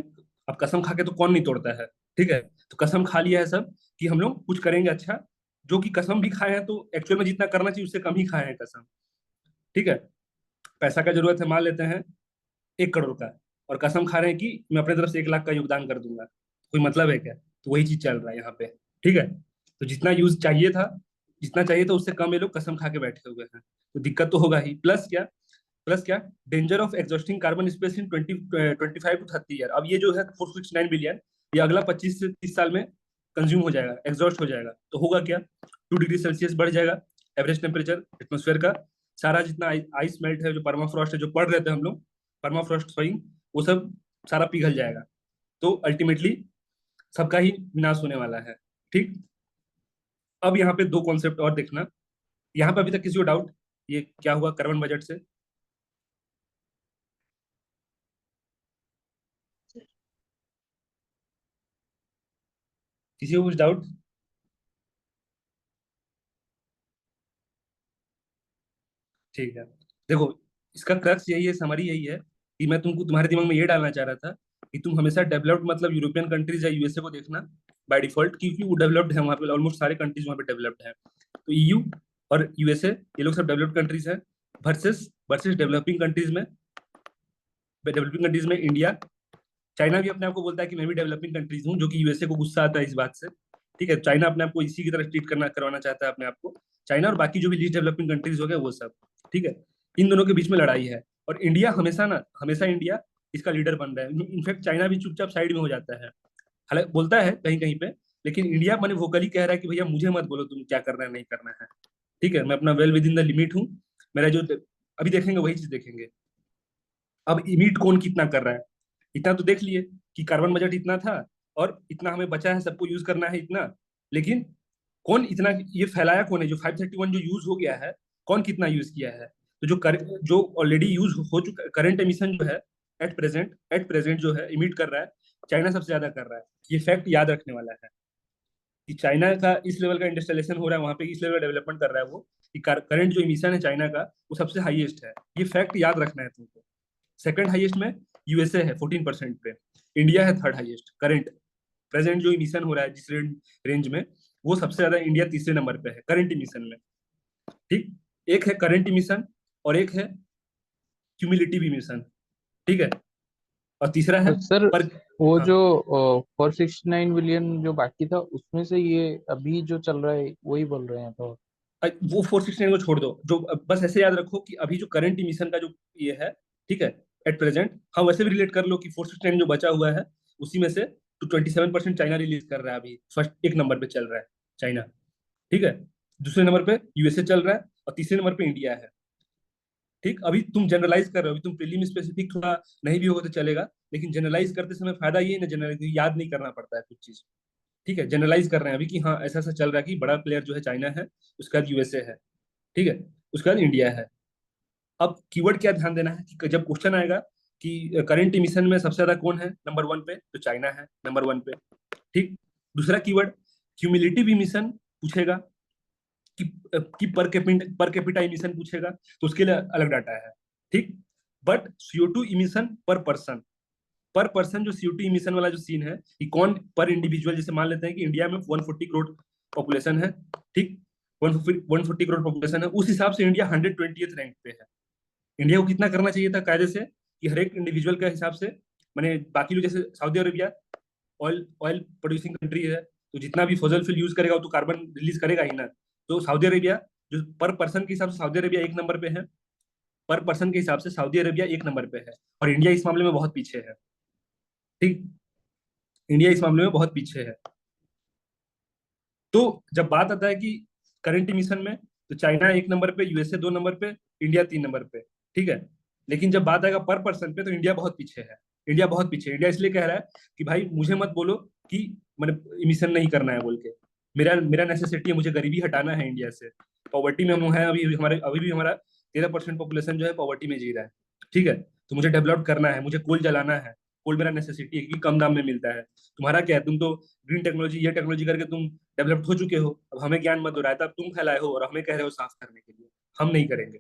अब कसम खा के तो कौन नहीं तोड़ता है, ठीक है। तो कसम खा लिया है सब कि हम लोग कुछ करेंगे अच्छा, जो कि कसम भी खाए हैं तो एक्चुअल में जितना करना चाहिए उससे कम ही खाए हैं कसम, ठीक है। पैसा का जरूरत है मान लेते हैं 1 करोड़ का, और कसम खा रहे हैं कि मैं अपने तरफ से 1 लाख का योगदान कर दूंगा। कोई मतलब है क्या? तो वही चीज चल रहा है यहाँ पे, ठीक है। तो जितना चाहिए था उससे कम ये लोग कसम खा के बैठे हुए हैं, तो दिक्कत तो होगा ही। प्लस क्या, danger of exhausting carbon space in 25 to 30 year. अब ये जो है 469 बिलियन, ये अगला 25 से 30 साल में कंज्यूम हो जाएगा, एग्जॉस्ट हो जाएगा। तो होगा क्या? 2 डिग्री सेल्सियस बढ़ जाएगा एवरेज टेम्परेचर एटमोस्फेयर का। सारा जितना आइस मेल्ट है, जो परमाफ्रॉस्ट है, जो पढ़ रहे थे हम लोग, परमाफ्रॉस्ट स्वइंग, वो सब सारा पिघल जाएगा। तो अल्टीमेटली सबका ही विनाश होने वाला है, ठीक। अब यहाँ पे 2 कॉन्सेप्ट और देखना। यहाँ पे अभी तक किसी को डाउट ये क्या हुआ कार्बन बजट से? किसी को कुछ डाउट? ठीक है, देखो, इसका क्रक्स यही है, समरी यही है कि मैं तुमको तुम्हारे दिमाग में ये डालना चाह रहा था कि तुम हमेशा डेवलप्ड मतलब यूरोपियन कंट्रीज या यूएसए को देखना बाय डिफॉल्ट, क्योंकि वो डेवलप्ड है, वहाँ पे ऑलमोस्ट सारे कंट्रीज वहाँ पे डेवलप्ड है। तो ईयू और यूएसए, ये लोग सब डेवलप्ड कंट्रीज हैं। वर्सेस वर्सेस डेवलपिंग कंट्रीज में इंडिया, चाइना भी अपने आप को बोलता है कि मैं भी डेवलपिंग कंट्रीज हूँ, जो कि यूएसए को गुस्सा आता है इस बात से, ठीक है। चाइना अपने आप को इसी की तरह ट्रीट करना करवाना चाहता है अपने आप को, चाइना और बाकी जो भी लीस्ट डेवलपिंग कंट्रीज हो गए वो सब, ठीक है। इन दोनों के बीच में लड़ाई है, और इंडिया हमेशा इंडिया इसका लीडर बन रहा है। इनफैक्ट चाइना भी चुपचाप साइड में हो जाता है, हालांकि बोलता है कहीं कहीं पे, लेकिन इंडिया मैंने वोकली कह रहा है कि भैया मुझे मत बोलो तुम क्या करना है नहीं करना है, ठीक है, मैं अपना well with in the limit हूँ। मेरा जो अभी देखेंगे वही चीज देखेंगे। अब इमिट कौन कितना कर रहा है, इतना तो देख लिए कि कार्बन बजट इतना था और इतना हमें बचा है, सबको यूज करना है इतना। लेकिन कौन इतना ये फैलाया, कौन है? जो 531 जो यूज हो गया है, कौन कितना यूज किया है? तो जो ऑलरेडी यूज हो चुका करंट एमिशन जो है, एट प्रेजेंट जो है इमिट कर रहा है, चाइना सबसे ज्यादा कर रहा है। ये फैक्ट याद रखने वाला है कि चाइना का इस लेवल का इंडस्ट्रियलाइजेशन हो रहा है वहां पे, इस लेवल का डेवलपमेंट कर रहा है वो, कि करंट जो इमिशन है चाइना का वो सबसे हाईएस्ट है। ये फैक्ट याद रखना है तुमको। सेकंड हाईएस्ट में यूएसए है 14% पे, इंडिया है थर्ड हाईएस्ट करंट। प्रेजेंट जो इमिशन हो रहा है जिस रेंज में, वो सबसे ज्यादा इंडिया तीसरे नंबर पे है करंट इमिशन में, ठीक। एक है करंट इमिशन, और एक है क्यूमुलेटिव इमिशन, ठीक है, और तीसरा है सर, पर। वो हाँ, जो 469 बिलियन जो बाकी था उसमें से ये अभी जो चल रहा है वही बोल रहे हैं तो? वो 469 को छोड़ दो, जो बस ऐसे याद रखो कि अभी जो करंट इमिशन का जो ये है, ठीक है, एट प्रेजेंट। हाँ, वैसे भी रिलेट कर लो कि 469 जो बचा हुआ है उसी में से तो 27% चाइना रिलीज कर रहा है अभी, फर्स्ट एक नंबर पे चल रहा है चाइना, ठीक है। दूसरे नंबर पे यूएसए चल रहा है, और तीसरे नंबर पे इंडिया है, ठीक। अभी तुम जनरलाइज कर रहे हो, अभी तुम प्रीलिम स्पेसिफिक थोड़ा नहीं भी होगा तो चलेगा, लेकिन जनरलाइज करते समय फायदा ये है ना, जनरलाइज याद नहीं करना पड़ता है कुछ चीज, ठीक है। जनरलाइज कर रहे हैं अभी कि हाँ ऐसा ऐसा चल रहा है कि बड़ा प्लेयर जो है चाइना है, उसके बाद यूएसए है, ठीक है, उसके बाद इंडिया है। अब कीवर्ड क्या ध्यान देना है कि जब क्वेश्चन आएगा कि करंट इमिशन में सबसे ज्यादा कौन है नंबर वन पे, तो चाइना है नंबर वन पे, ठीक। दूसरा कीवर्ड क्यूमुलेटिव इमिशन पूछेगा कि पर कैपिटा इमिशन पूछेगा, तो उसके लिए अलग डाटा है, ठीक। बट CO2 इमिशन पर पर्सन जो CO2 इमिशन वाला जो सीन है कि कौन पर इंडिविजुअल, जैसे मान लेते हैं कि इंडिया में 140 करोड़ पॉपुलेशन है, ठीक, 140 करोड़ पॉपुलेशन है, उस हिसाब से इंडिया 120th रैंक पे है। इंडिया को कितना करना चाहिए था कायदे से कि हर एक इंडिविजुअल के हिसाब से, मैंने बाकी लोग जैसे Saudi Arabia oil oil producing country है, तो जितना भी फॉसिल फ्यूल यूज करेगा वो तो कार्बन रिलीज करेगा ही ना। तो सऊदी अरेबिया जो पर पर्सन के हिसाब से सऊदी अरेबिया एक नंबर पे है, पर पर्सन के हिसाब से सऊदी अरेबिया एक नंबर पे है, और इंडिया इस मामले में बहुत पीछे है, ठीक, इंडिया इस मामले में बहुत पीछे है। तो जब बात आता है कि करंट इमिशन में, तो चाइना एक नंबर पे, यूएसए दो नंबर पे, इंडिया तीन नंबर पे, ठीक है। लेकिन जब बात आएगा पर पर्सन पे, तो इंडिया बहुत पीछे है। इंडिया बहुत पीछे है। इंडिया इसलिए कह रहा है कि भाई मुझे मत बोलो कि मैंने इमिशन नहीं करना है बोल के, मेरा मेरा नेसेसिटी है, मुझे गरीबी हटाना है इंडिया से। पॉवर्टी में हम हैं अभी भी हमारा 13% पॉपुलेशन जो है पॉवर्टी में जी रहा है, ठीक है। तो मुझे डेवलप करना है, मुझे कोल जलाना है, कोल मेरा नेसेसिटी है क्योंकि कम दाम में मिलता है। तुम्हारा क्या है, तुम तो ग्रीन टेक्नोलॉजी ये टेक्नोलॉजी करके तुम डेवलप्ड हो चुके हो, अब हमें ज्ञान मत दो, रायता तुम फैलाए हो और हमें कह रहे हो साफ करने के लिए, हम नहीं करेंगे,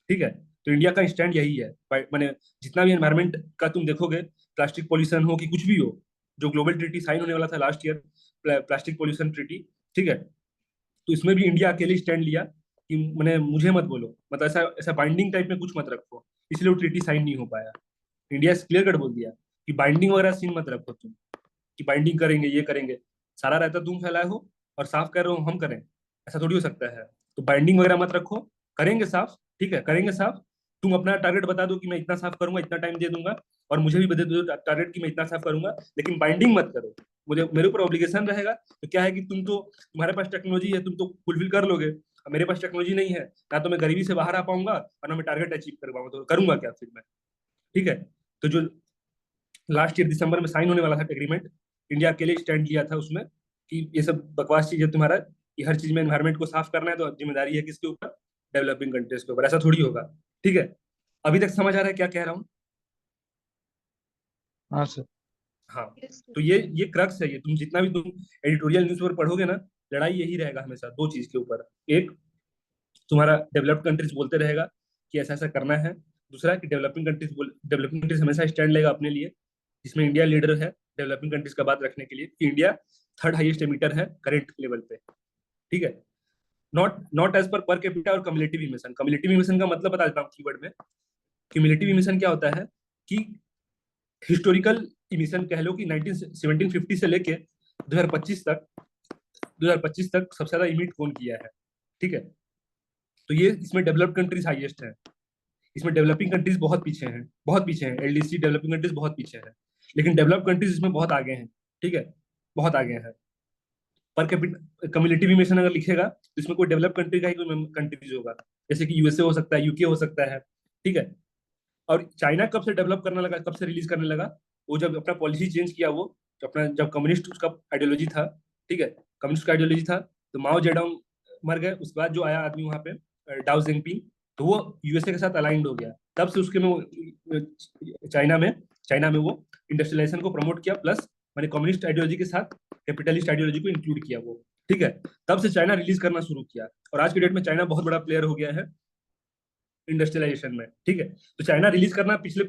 ठीक है। तो इंडिया का स्टैंड यही है। मैंने जितना भी एनवायरमेंट का तुम देखोगे, प्लास्टिक पॉल्यूशन हो कि कुछ भी हो, जो ग्लोबल ट्रीटी साइन होने वाला था last year, plastic pollution treaty, ठीक है, तो इसमें भी इंडिया अकेले स्टैंड लिया कि मैंने मुझे मत बोलो, मतलब ऐसा ऐसा बाइंडिंग टाइप में कुछ मत रखो, इसलिए वो ट्रीटी साइन नहीं हो पाया। इंडिया क्लियर कट बोल दिया कि बाइंडिंग वगैरह सीन मत रखो तुम, कि बाइंडिंग करेंगे ये करेंगे, सारा रहता तुम फैलाए हो और साफ कर रहे हो हम करें, ऐसा थोड़ी हो सकता है। तो बाइंडिंग वगैरह मत रखो, करेंगे साफ, ठीक है, करेंगे साफ। तुम अपना टारगेट बता दो कि मैं इतना साफ करूंगा, इतना टाइम दे दूंगा, और मुझे भी बता दो टारगेट कि मैं इतना साफ करूंगा, लेकिन बाइंडिंग मत करो। मुझे मेरे ऊपर ऑब्लिगेशन रहेगा, तो क्या है कि तुम्हारे पास टेक्नोलॉजी है, तुम तो फुलफिल कर लोगे, और मेरे पास टेक्नोलॉजी नहीं है, ना तो मैं गरीबी से बाहर आ पाऊंगा और ना मैं टारगेट अचीव कर पाऊंगा, तो करूंगा क्या फिर मैं, ठीक है। तो जो लास्ट ईयर दिसंबर में साइन होने वाला था एग्रीमेंट, इंडिया अकेले स्टैंड लिया था उसमें कि ये सब बकवास चीज है तुम्हारा, कि हर चीज में एनवायरमेंट को साफ करना है, तो जिम्मेदारी है किसके ऊपर, डेवलपिंग कंट्रीज के ऊपर, ऐसा थोड़ी होगा, ठीक है। अभी तक समझ आ रहा है क्या कह रहा हूँ? हाँ सर। हाँ। तो ये क्रक्स है, ये तुम जितना भी तुम एडिटोरियल न्यूज़पेपर पढ़ोगे ना, लड़ाई यही रहेगा हमेशा दो चीज के ऊपर। एक, तुम्हारा डेवलप्ड कंट्रीज बोलते रहेगा कि ऐसा ऐसा करना है, दूसरा कि डेवलपिंग कंट्रीज हमेशा स्टैंड लेगा अपने लिए, जिसमें इंडिया लीडर है डेवलपिंग कंट्रीज का बात रखने के लिए, कि इंडिया थर्ड हाईएस्ट एमिटर है करेंट लेवल पे, ठीक है। Not not as per capita और कम्युलेटिव इमिशन। कम्युलेटिव इमिशन का मतलब बता देता हूँ कीवर्ड में। क्यूमुलेटिव इमिशन क्या होता है कि हिस्टोरिकल इमिशन कह लो कि 1750 से लेके 2025 तक, 2025 तक सबसे ज्यादा इमिट कौन किया है, ठीक है। तो ये इसमें डेवलप्ड कंट्रीज हाईएस्ट है, इसमें डेवलपिंग कंट्रीज बहुत पीछे हैं, बहुत पीछे हैं, एलडीसी डेवलपिंग कंट्रीज बहुत पीछे हैं, लेकिन डेवलप्ड कंट्रीज इसमें बहुत आगे हैं, ठीक है, बहुत आगे हैं। पर कम्युनिटी मिशन अगर लिखेगा तो इसमें कोई डेवलप कंट्री का ही कोई कंट्रीज होगा, जैसे कि यूएसए हो सकता है, यूके हो सकता है, ठीक है। और चाइना कब से डेवलप करने लगा, कब से रिलीज करने लगा, वो जब अपना पॉलिसी चेंज किया, वो तो अपना जब कम्युनिस्ट उसका आइडियोलॉजी था, ठीक है, कम्युनिस्ट का आइडियोलॉजी था, तो माओ जेडोंग मर गए, उसके बाद जो आया आदमी वहां पे डाउ जेंगपिंग, तो वो यूएसए के साथ अलाइंड हो गया, तब से उसके में चाइना में वो इंडस्ट्रियलाइजेशन को प्रमोट किया, प्लस मैंने कम्युनिस्ट आइडियोलॉजी के साथ कैपिटलिस्ट आइडियोलॉजी को इंक्लूड किया वो, ठीक है। तब से चाइना रिलीज करना शुरू किया, और आज के डेट में चाइना बहुत बड़ा प्लेयर हो गया है इंडस्ट्रियलाइजेशन में, ठीक है। तो चाइना रिलीज करना पिछले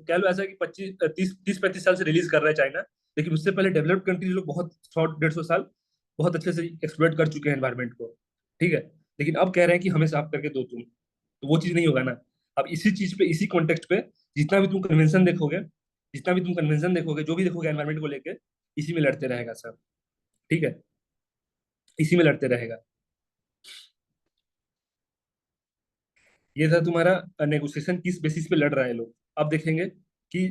कह लो ऐसा कि 25 30 35 साल से रिलीज कर रहा है चाइना, लेकिन उससे पहले डेवलप्ड कंट्रीज लोग बहुत 100 150 साल बहुत अच्छे से एक्सप्लोइट कर चुके हैं एनवायरमेंट को, ठीक है। लेकिन अब कह रहे हैं कि हमें साफ करके दो तुम, तो वो चीज नहीं होगा ना। अब इसी चीज पे, इसी कॉन्टेक्स्ट पे जितना भी तुम कन्वेंशन देखोगे, जितना भी तुम कन्वेंशन देखोगे, जो भी देखोगे एनवायरमेंट को लेके, इसी में लड़ते रहेगा सब, ठीक है, इसी में लड़ते रहेगा। ये था तुम्हारा नेगोशिएशन किस बेसिस पे लड़ रहा है लोग। अब देखेंगे कि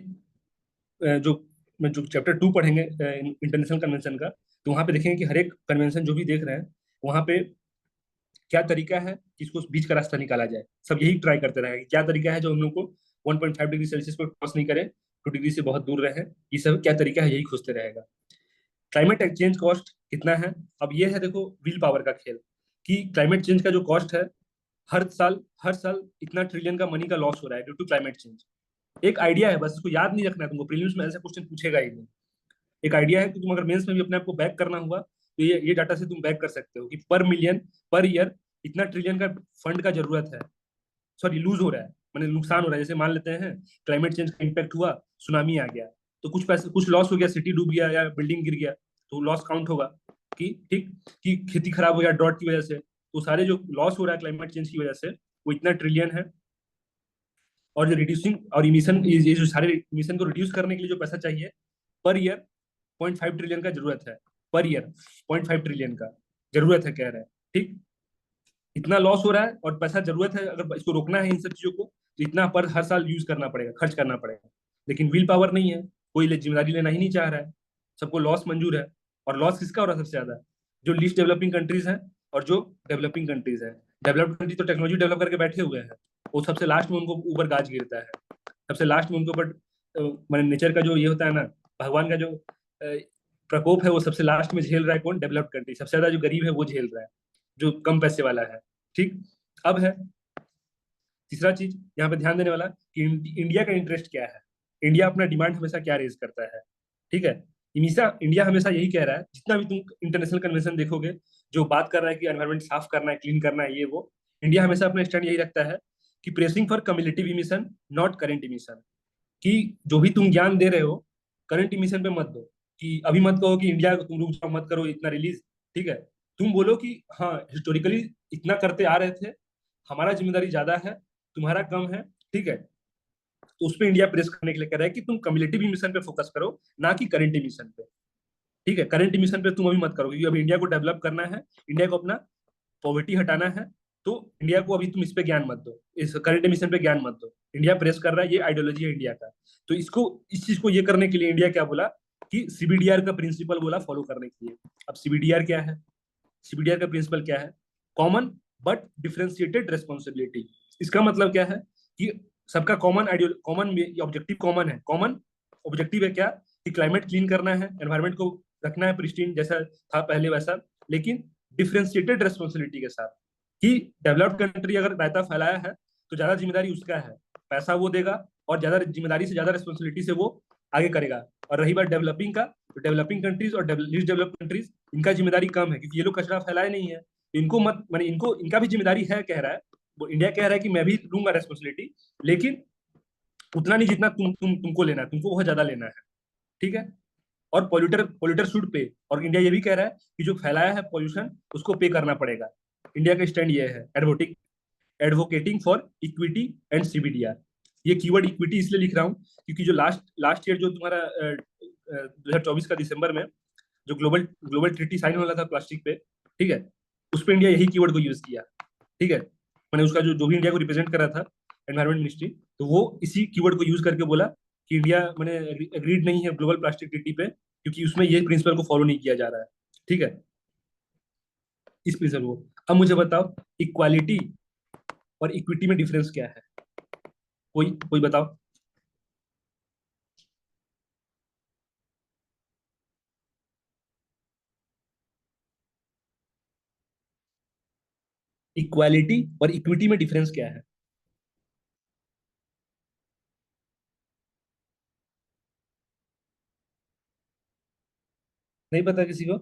जो जो चैप्टर 2 पढ़ेंगे इंटरनेशनल कन्वेंशन का, तो वहां पे देखेंगे कि हर एक कन्वेंशन जो भी देख रहे हैं, वहां पे क्या तरीका है कि इसको बीच का रास्ता निकाला जाए। सब यही ट्राई करते रहेंगे कि क्या तरीका है जो हम लोग को 1.5 डिग्री सेल्सियस को क्रॉस नहीं करे, 2 डिग्री से बहुत दूर रहे, ये सब क्या तरीका है, यही खोजते रहेगा। क्लाइमेट चेंज कॉस्ट कितना है। अब ये है देखो विल पावर का खेल, कि क्लाइमेट चेंज का जो कॉस्ट है, हर साल इतना ट्रिलियन का मनी का लॉस हो रहा है ड्यू टू क्लाइमेट चेंज। एक आइडिया है, बस इसको याद नहीं रखना है तुमको, प्रीलिम्स में ऐसा क्वेश्चन पूछेगा ही नहीं। एक आइडिया है कि तुम अगर मेंस में भी अपने आप को बैक करना हुआ, तो ये डाटा से तुम बैक कर सकते हो कि पर मिलियन पर ईयर इतना ट्रिलियन का फंड का जरूरत है, सॉरी लूज हो रहा है, मैंने नुकसान हो रहा है। जैसे मान लेते हैं क्लाइमेट चेंज का इम्पैक्ट हुआ, सुनामी आ गया, तो कुछ पैसे कुछ लॉस हो गया, सिटी डूब गया या बिल्डिंग गिर गया, तो लॉस काउंट होगा, कि ठीक, कि खेती खराब हो गया ड्रॉट की वजह से, तो सारे जो लॉस हो रहा है क्लाइमेट चेंज की वजह से वो इतना ट्रिलियन है। और जो रिड्यूसिंग और इमिशन, ये जो सारे इमिशन को रिड्यूस करने के लिए जो पैसा चाहिए पर ईयर 0.5 ट्रिलियन का जरूरत है। पर ईयर 0.5 ट्रिलियन का जरूरत है कह रहे हैं। ठीक, इतना लॉस हो रहा है और पैसा जरूरत है, अगर इसको रोकना है इन सब चीजों को तो इतना पर हर साल यूज करना पड़ेगा, खर्च करना पड़ेगा। लेकिन विल पावर नहीं है, कोई जिम्मेदारी लेना ही नहीं चाह रहा है, सबको लॉस मंजूर है। और लॉस किसका हो रहा है सबसे ज्यादा? जो लीस्ट डेवलपिंग कंट्रीज हैं और जो डेवलपिंग कंट्रीज हैं। डेवलप्ड कंट्री तो टेक्नोलॉजी डेवलप करके बैठे हुए हैं, वो सबसे लास्ट में उनको ऊपर गाज गिरता है, सबसे लास्ट में उनके ऊपर मैंने नेचर का जो ये होता है ना, भगवान का जो प्रकोप है वो सबसे लास्ट में झेल रहा है कौन? Developed country. सबसे ज्यादा जो गरीब है वो झेल रहा है, जो कम पैसे वाला है। ठीक, अब है तीसरा चीज यहाँ पे ध्यान देने वाला कि इंडिया का इंटरेस्ट क्या है, इंडिया अपना डिमांड हमेशा क्या रेज करता है। ठीक है, हमेशा इंडिया हमेशा यही कह रहा है, जितना भी तुम इंटरनेशनल कन्वेंशन देखोगे जो बात कर रहा है कि एनवायरमेंट साफ करना है, क्लीन करना है, ये वो, इंडिया हमेशा अपना स्टैंड यही रखता है कि pressing for cumulative emission not current emission. कि जो भी तुम ज्ञान दे रहे हो करंट इमिशन पे मत दो, कि अभी मत कहो कि इंडिया तुम रुक जाओ, मत करो इतना रिलीज। ठीक है, तुम बोलो कि हाँ हिस्टोरिकली इतना करते आ रहे थे, हमारा जिम्मेदारी ज्यादा है, तुम्हारा कम है। ठीक है, तो उस पर इंडिया प्रेस करने के लिए कह रहा है कि तुम कम्युलेटिव इमिशन पे फोकस करो, ना कि करंट इमिशन पे। ठीक है, करंट इमिशन पे तुम अभी मत करो, क्योंकि अभी इंडिया को डेवलप करना है, इंडिया को अपना पॉवर्टी हटाना है। तो इंडिया को अभी तुम इस पे ज्ञान मत दो, इस करंट एमिशन पे ज्ञान मत दो। इंडिया प्रेस कर रहा है, ये आइडियोलॉजी है इंडिया का। तो इसको, इस चीज को ये करने के लिए इंडिया क्या बोला कि सीबीडीआर का प्रिंसिपल बोला फॉलो करने के लिए। अब सीबीडीआर क्या है? सीबीडीआर का प्रिंसिपल क्या है? Common but differentiated responsibility. इसका मतलब क्या है कि सबका common audio, common objective common है। कॉमन ऑब्जेक्टिव है क्या? कि क्लाइमेट क्लीन करना है, एनवायरमेंट को रखना है प्रिस्टीन जैसा था पहले वैसा, लेकिन डिफरेंशिएटेड रेस्पॉन्सिबिलिटी के साथ। कि डेवलप्ड कंट्री अगर रायता फैलाया है तो ज्यादा जिम्मेदारी उसका है, पैसा वो देगा और ज्यादा जिम्मेदारी से ज्यादा रिस्पॉन्सिबिलिटी से वो आगे करेगा। और रही बात डेवलपिंग का, तो डेवलपिंग कंट्रीज और लीस्ट डेवलप्ड कंट्रीज, इनका जिम्मेदारी कम है, क्योंकि ये लोग कचरा फैलाए नहीं है। इनको मत, माने इनको, इनका भी जिम्मेदारी है कह रहा है वो। इंडिया कह रहा है कि मैं भी लूंगा रेस्पॉन्सिबिलिटी, लेकिन उतना नहीं जितना तुमको लेना है, तुमको बहुत ज्यादा लेना है। ठीक है, और पॉल्यूटर पॉल्यूटर शुड पे। और इंडिया ये भी कह रहा है कि जो फैलाया है पॉल्यूशन उसको पे करना पड़ेगा। इंडिया का स्टैंड ये है, एडवोकेटिंग फॉर इक्विटी एंड सीबीडीआर। ये कीवर्ड इक्विटी इसलिए लिख रहा हूँ क्योंकि जो लास्ट लास्ट ईयर जो तुम्हारा 2024 का दिसंबर में जो ग्लोबल ग्लोबल ट्रीटी साइन होना था प्लास्टिक पे, ठीक है, उस पर इंडिया यही कीवर्ड को यूज किया। ठीक है, मैंने उसका जो भी इंडिया को रिप्रेजेंट कर रहा था एनवायरमेंट मिनिस्ट्री, तो वो इसी कीवर्ड को यूज करके बोला कि इंडिया मैंने एग्रीड नहीं है ग्लोबल प्लास्टिक ट्रीटी पे, क्योंकि उसमें ये प्रिंसिपल को फॉलो नहीं किया जा रहा है। ठीक है, इस प्रिंसिपल को। अब मुझे बताओ इक्वालिटी और इक्विटी में डिफरेंस क्या है? कोई कोई बताओ। इक्वालिटी और इक्विटी में डिफरेंस क्या है? नहीं पता किसी को?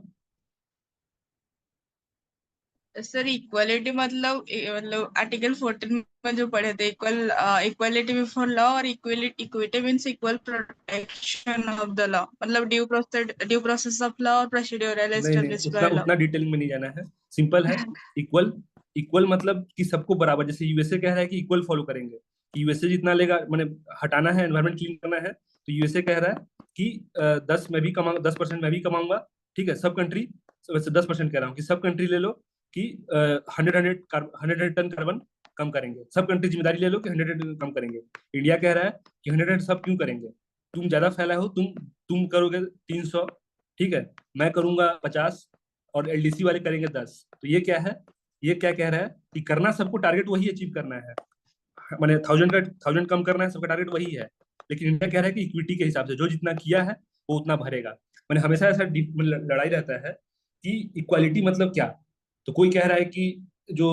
सर इक्वालिटी मतलब मतलब आर्टिकल 14 में जो पढ़े थे, इक्वालिटी बिफोर लॉ और equity means equal protection of the law, मतलब ड्यू प्रोसेस ऑफ लॉ और प्रोसीड्यूरल नहीं नहीं, एस्टेब्लिश्ड उतना बाय लॉ। उतना डिटेलिंग में नहीं जाना है, सिंपल है। इक्वल, इक्वल मतलब कि सबको बराबर। जैसे यूएसए कह रहा है कि इक्वल फॉलो करेंगे, कि यूएसए जितना लेगा, मैंने हटाना है, एनवायरमेंट क्लीन करना है, तो यूएसए कह रहा है कि 10 मैं भी कमाऊंगा, 10% मैं भी कमाऊंगा। ठीक है, सब कंट्री, वैसे 10% कह रहा हूँ कि सब कंट्री ले लो कि 100 टन कार्बन कम करेंगे। सब कंट्री जिम्मेदारी ले लो कि 100 टन कम करेंगे। इंडिया कह रहा है कि 100 सब क्यों करेंगे, तुम ज्यादा फैला हो, तुम करोगे 300, ठीक है, मैं करूंगा 50 और एलडीसी वाले करेंगे 10। तो ये क्या है, ये क्या कह रहा है कि करना सबको, टारगेट वही अचीव करना है, मैंने 1000 कम करना है, सबका टारगेट वही है। लेकिन इंडिया कह रहा है कि इक्विटी के हिसाब से जो जितना किया है वो उतना भरेगा। मैंने हमेशा ऐसा लड़ाई रहता है कि इक्वालिटी मतलब क्या। तो कोई कह रहा है कि जो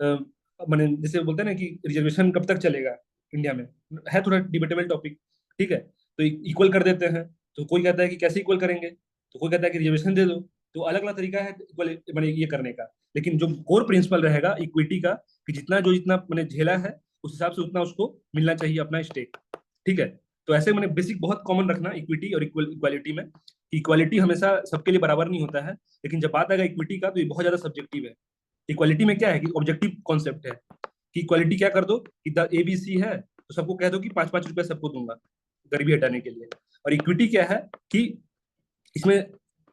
मैंने जैसे बोलते हैं ना कि रिजर्वेशन कब तक चलेगा इंडिया में, है थोड़ा डिबेटेबल टॉपिक। ठीक है, तो इक्वल कर देते हैं। तो कोई कहता है कि कैसे इक्वल करेंगे, तो कोई कहता है कि रिजर्वेशन दे दो। तो अलग अलग तरीका है इक्वल मैंने ये करने का। लेकिन जो कोर प्रिंसिपल रहेगा इक्विटी का, कि जितना जो जितना मैंने झेला है उस हिसाब से उतना उसको मिलना चाहिए अपना स्टेक। ठीक है, तो ऐसे मैंने बेसिक बहुत कॉमन रखना इक्विटी और इक्वलिटी में, इक्वालिटी हमेशा सबके लिए बराबर नहीं होता है, लेकिन जब बात आएगा इक्विटी का तो ये बहुत ज्यादा सब्जेक्टिव है। इक्वालिटी में क्या है कि ऑब्जेक्टिव कॉन्सेप्ट है कि इक्वालिटी क्या कर दो कि द ABC है तो सबको कह दो कि 5-5 रुपए सबको दूंगा गरीबी हटाने के लिए। और इक्विटी क्या है कि इसमें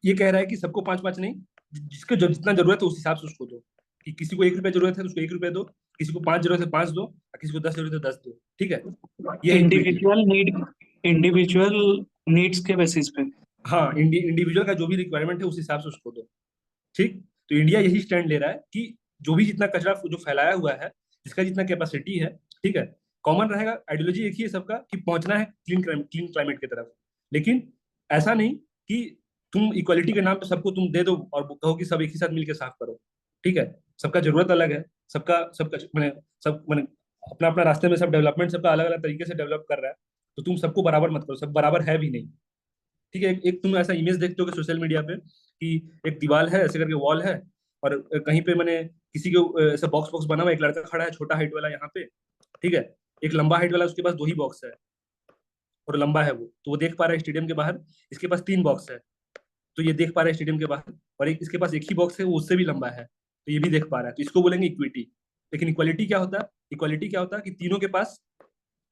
ये कह रहा है कि सबको 5-5 नहीं, जिसको जब जितना जरूरत है उस हिसाब से उसको दो, कि किसी को 1 रुपए जरूरत है तो उसको 1 रुपए दो, किसी को 5 जरूरत है 5 दो, और किसी को 10 जरूरत है 10 दो। ठीक है, ये इक्विटी है। इंडिविजुअल नीड्स के बेसिस पे। हाँ, इंडिविजुअल का जो भी रिक्वायरमेंट है उस हिसाब से उसको दो। ठीक, तो इंडिया यही स्टैंड ले रहा है कि जो भी जितना कचरा जो फैलाया हुआ है, जिसका जितना कैपेसिटी है, ठीक है, कॉमन रहेगा। आइडियोलॉजी एक ही है सबका कि पहुंचना है क्लीन क्लाइमेट की तरफ। लेकिन ऐसा नहीं कि तुम इक्वालिटी के नाम पे सबको तुम दे दो और कहो कि सब एक ही साथ मिलकर साफ करो। ठीक है, सबका जरूरत अलग है, सबका सबका मैंने सब मैंने अपना अपना रास्ते में सब डेवलपमेंट सबका अलग अलग तरीके से डेवलप कर रहा है, तो तुम सबको बराबर मत करो, सब बराबर है भी नहीं। ठीक है, एक तुम ऐसा इमेज देखते हो कि सोशल मीडिया पे कि एक दीवार है ऐसे करके वॉल है, और कहीं पे मैंने किसी के ऐसा बॉक्स बॉक्स बना हुआ, एक लड़का खड़ा है छोटा हाइट वाला यहाँ पे। ठीक है, एक लंबा हाइट वाला उसके पास 2 ही बॉक्स है और लंबा है वो, तो वो देख पा रहा है स्टेडियम के बाहर इसके पास 3 बॉक्स है, तो ये देख पा रहा है स्टेडियम के बाहर। और एक इसके पास एक ही बॉक्स है वो उससे भी लंबा है, तो ये भी देख पा रहा है, तो इसको बोलेंगे इक्विटी। लेकिन इक्वालिटी क्या होता है? इक्वालिटी क्या होता है कि तीनों के पास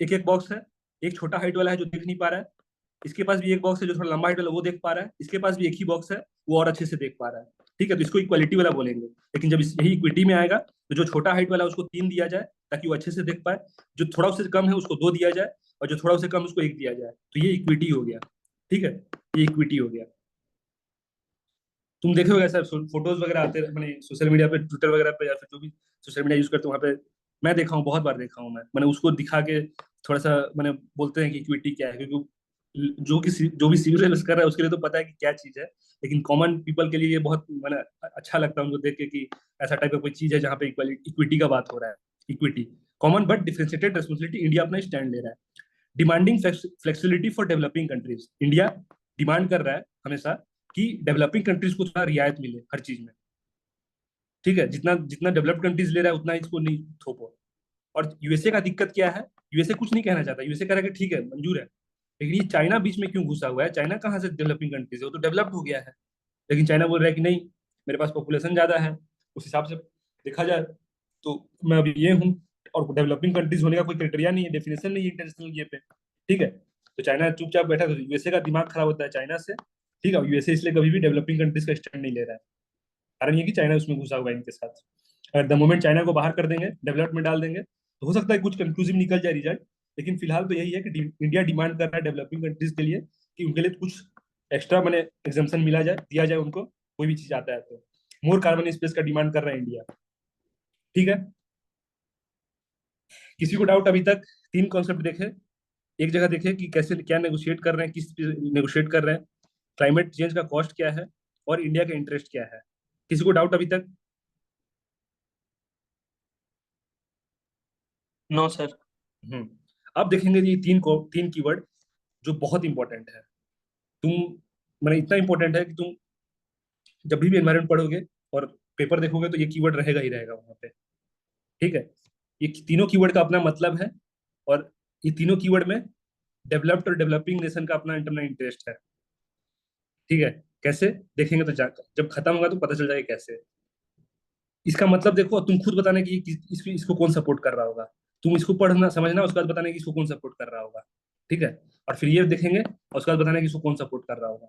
एक एक बॉक्स है, एक छोटा हाइट वाला है जो देख नहीं पा रहा है, इसके पास भी एक बॉक्स है जो थोड़ा लंबा हाइट वाला वो देख पा रहा है, इसके पास भी एक ही बॉक्स है वो और अच्छे से देख पा रहा है। ठीक है, तो इसको इक्वालिटी वाला बोलेंगे। लेकिन जब यही इक्विटी में आएगा तो जो छोटा हाइट वाला है उसको 3 दिया जाए ताकि वो अच्छे से देख पाए, जो थोड़ा उससे कम है उसको 2 दिया जाए, और जो थोड़ा उससे कम है उसको 1 दिया जाए, तो ये इक्विटी हो गया। ठीक है, ये इक्विटी हो गया। तुम देखे होगे सर, फोटोज वगैरह आते हैं मैंने सोशल मीडिया पे, ट्विटर वगैरह पे, या फिर जो भी सोशल मीडिया यूज करते हैं वहाँ पे मैं देखा हूँ, बहुत बार देखा हूँ मैंने उसको दिखा के थोड़ा सा मैंने बोलते हैं कि इक्विटी क्या है, क्योंकि जो भी सिविल सर्विस कर रहा है उसके लिए तो पता है कि क्या चीज है, लेकिन कॉमन पीपल के लिए ये बहुत मैंने अच्छा लगता है उनको देख के कि ऐसा टाइप का कोई चीज है जहाँ पे इक्विटी का बात हो रहा है। Equity common but differentiated responsibility, India अपना स्टैंड ले रहा है। Demanding flexibility for developing countries, India demand कर रहा है हमेशा कि डेवलपिंग कंट्रीज को थोड़ा रियायत मिले हर चीज में। ठीक है, जितना जितना डेवलप्ड कंट्रीज ले रहा है उतना इसको नहीं थोपो। और यूएसए का दिक्कत क्या है? यूएसए कुछ नहीं कहना चाहता, यूएसए कह रहा है कि ठीक है मंजूर है, लेकिन ये चाइना बीच में क्यों घुसा हुआ है? चाइना कहाँ से डेवलपिंग कंट्रीज है, वो तो डेवलप्ड हो गया है। लेकिन चाइना बोल रहा है कि नहीं, मेरे पास पॉपुलेशन ज्यादा है, उस हिसाब से देखा जाए तो मैं अभी ये हूँ, और डेवलपिंग कंट्रीज होने का कोई क्राइटेरिया नहीं है, डेफिनेशन नहीं है इंटरनेशनल ये पे। ठीक है, तो चाइना चुपचाप बैठा, तो यूएसए का दिमाग खराब होता है चाइना से। ठीक है, यूएसए इसलिए कभी भी डेवलपिंग कंट्रीज का स्टैंड नहीं ले रहा है, कारण ये कि चाइना उसमें घुसा हुआ है इनके साथ। अगर द मोमेंट चाइना को बाहर कर देंगे, डेवलप में डाल देंगे, तो हो सकता है कुछ कंक्लूसिव निकल जाए रिजल्ट। लेकिन फिलहाल तो यही है कि इंडिया डिमांड कर रहा है डेवलपिंग कंट्रीज के लिए कि उनके लिए कुछ एक्स्ट्रा मैंने एग्जाम्पशन मिला जाए, दिया जाए उनको, कोई भी चीज आता है तो। मोर कार्बन स्पेस का डिमांड कर रहा है इंडिया। ठीक है, किसी को डाउट अभी तक? 3 कॉन्सेप्ट देखे, एक जगह देखे कि कैसे क्या नेगोशिएट कर रहे हैं, किस नेगोशिएट कर रहे हैं, क्लाइमेट चेंज का कॉस्ट क्या है, और इंडिया का इंटरेस्ट क्या है। किसी को डाउट अभी तक? No sir. अब देखेंगे ये 3 कीवर्ड जो बहुत इंपॉर्टेंट है। तुम मैंने इतना इंपॉर्टेंट है कि तुम जब भी एनवायरमेंट पढ़ोगे और पेपर देखोगे तो ये कीवर्ड रहेगा ही रहेगा वहां पे। ठीक है, ये तीनों कीवर्ड का अपना मतलब है, और ये तीनों कीवर्ड में डेवलप्ड और डेवलपिंग नेशन का अपना इंटरनल इंटरेस्ट है। ठीक है, कैसे देखेंगे तो जब खत्म होगा तो पता चल जाएगा कैसे। इसका मतलब देखो, तुम खुद बताने की इसको कौन सपोर्ट कर रहा होगा, तुम इसको पढ़ना समझना, उसके बाद बताने की इसको कौन सपोर्ट कर रहा होगा। ठीक है, और फिर ये देखेंगे और उसके बाद बताने की इसको कौन सपोर्ट कर रहा होगा।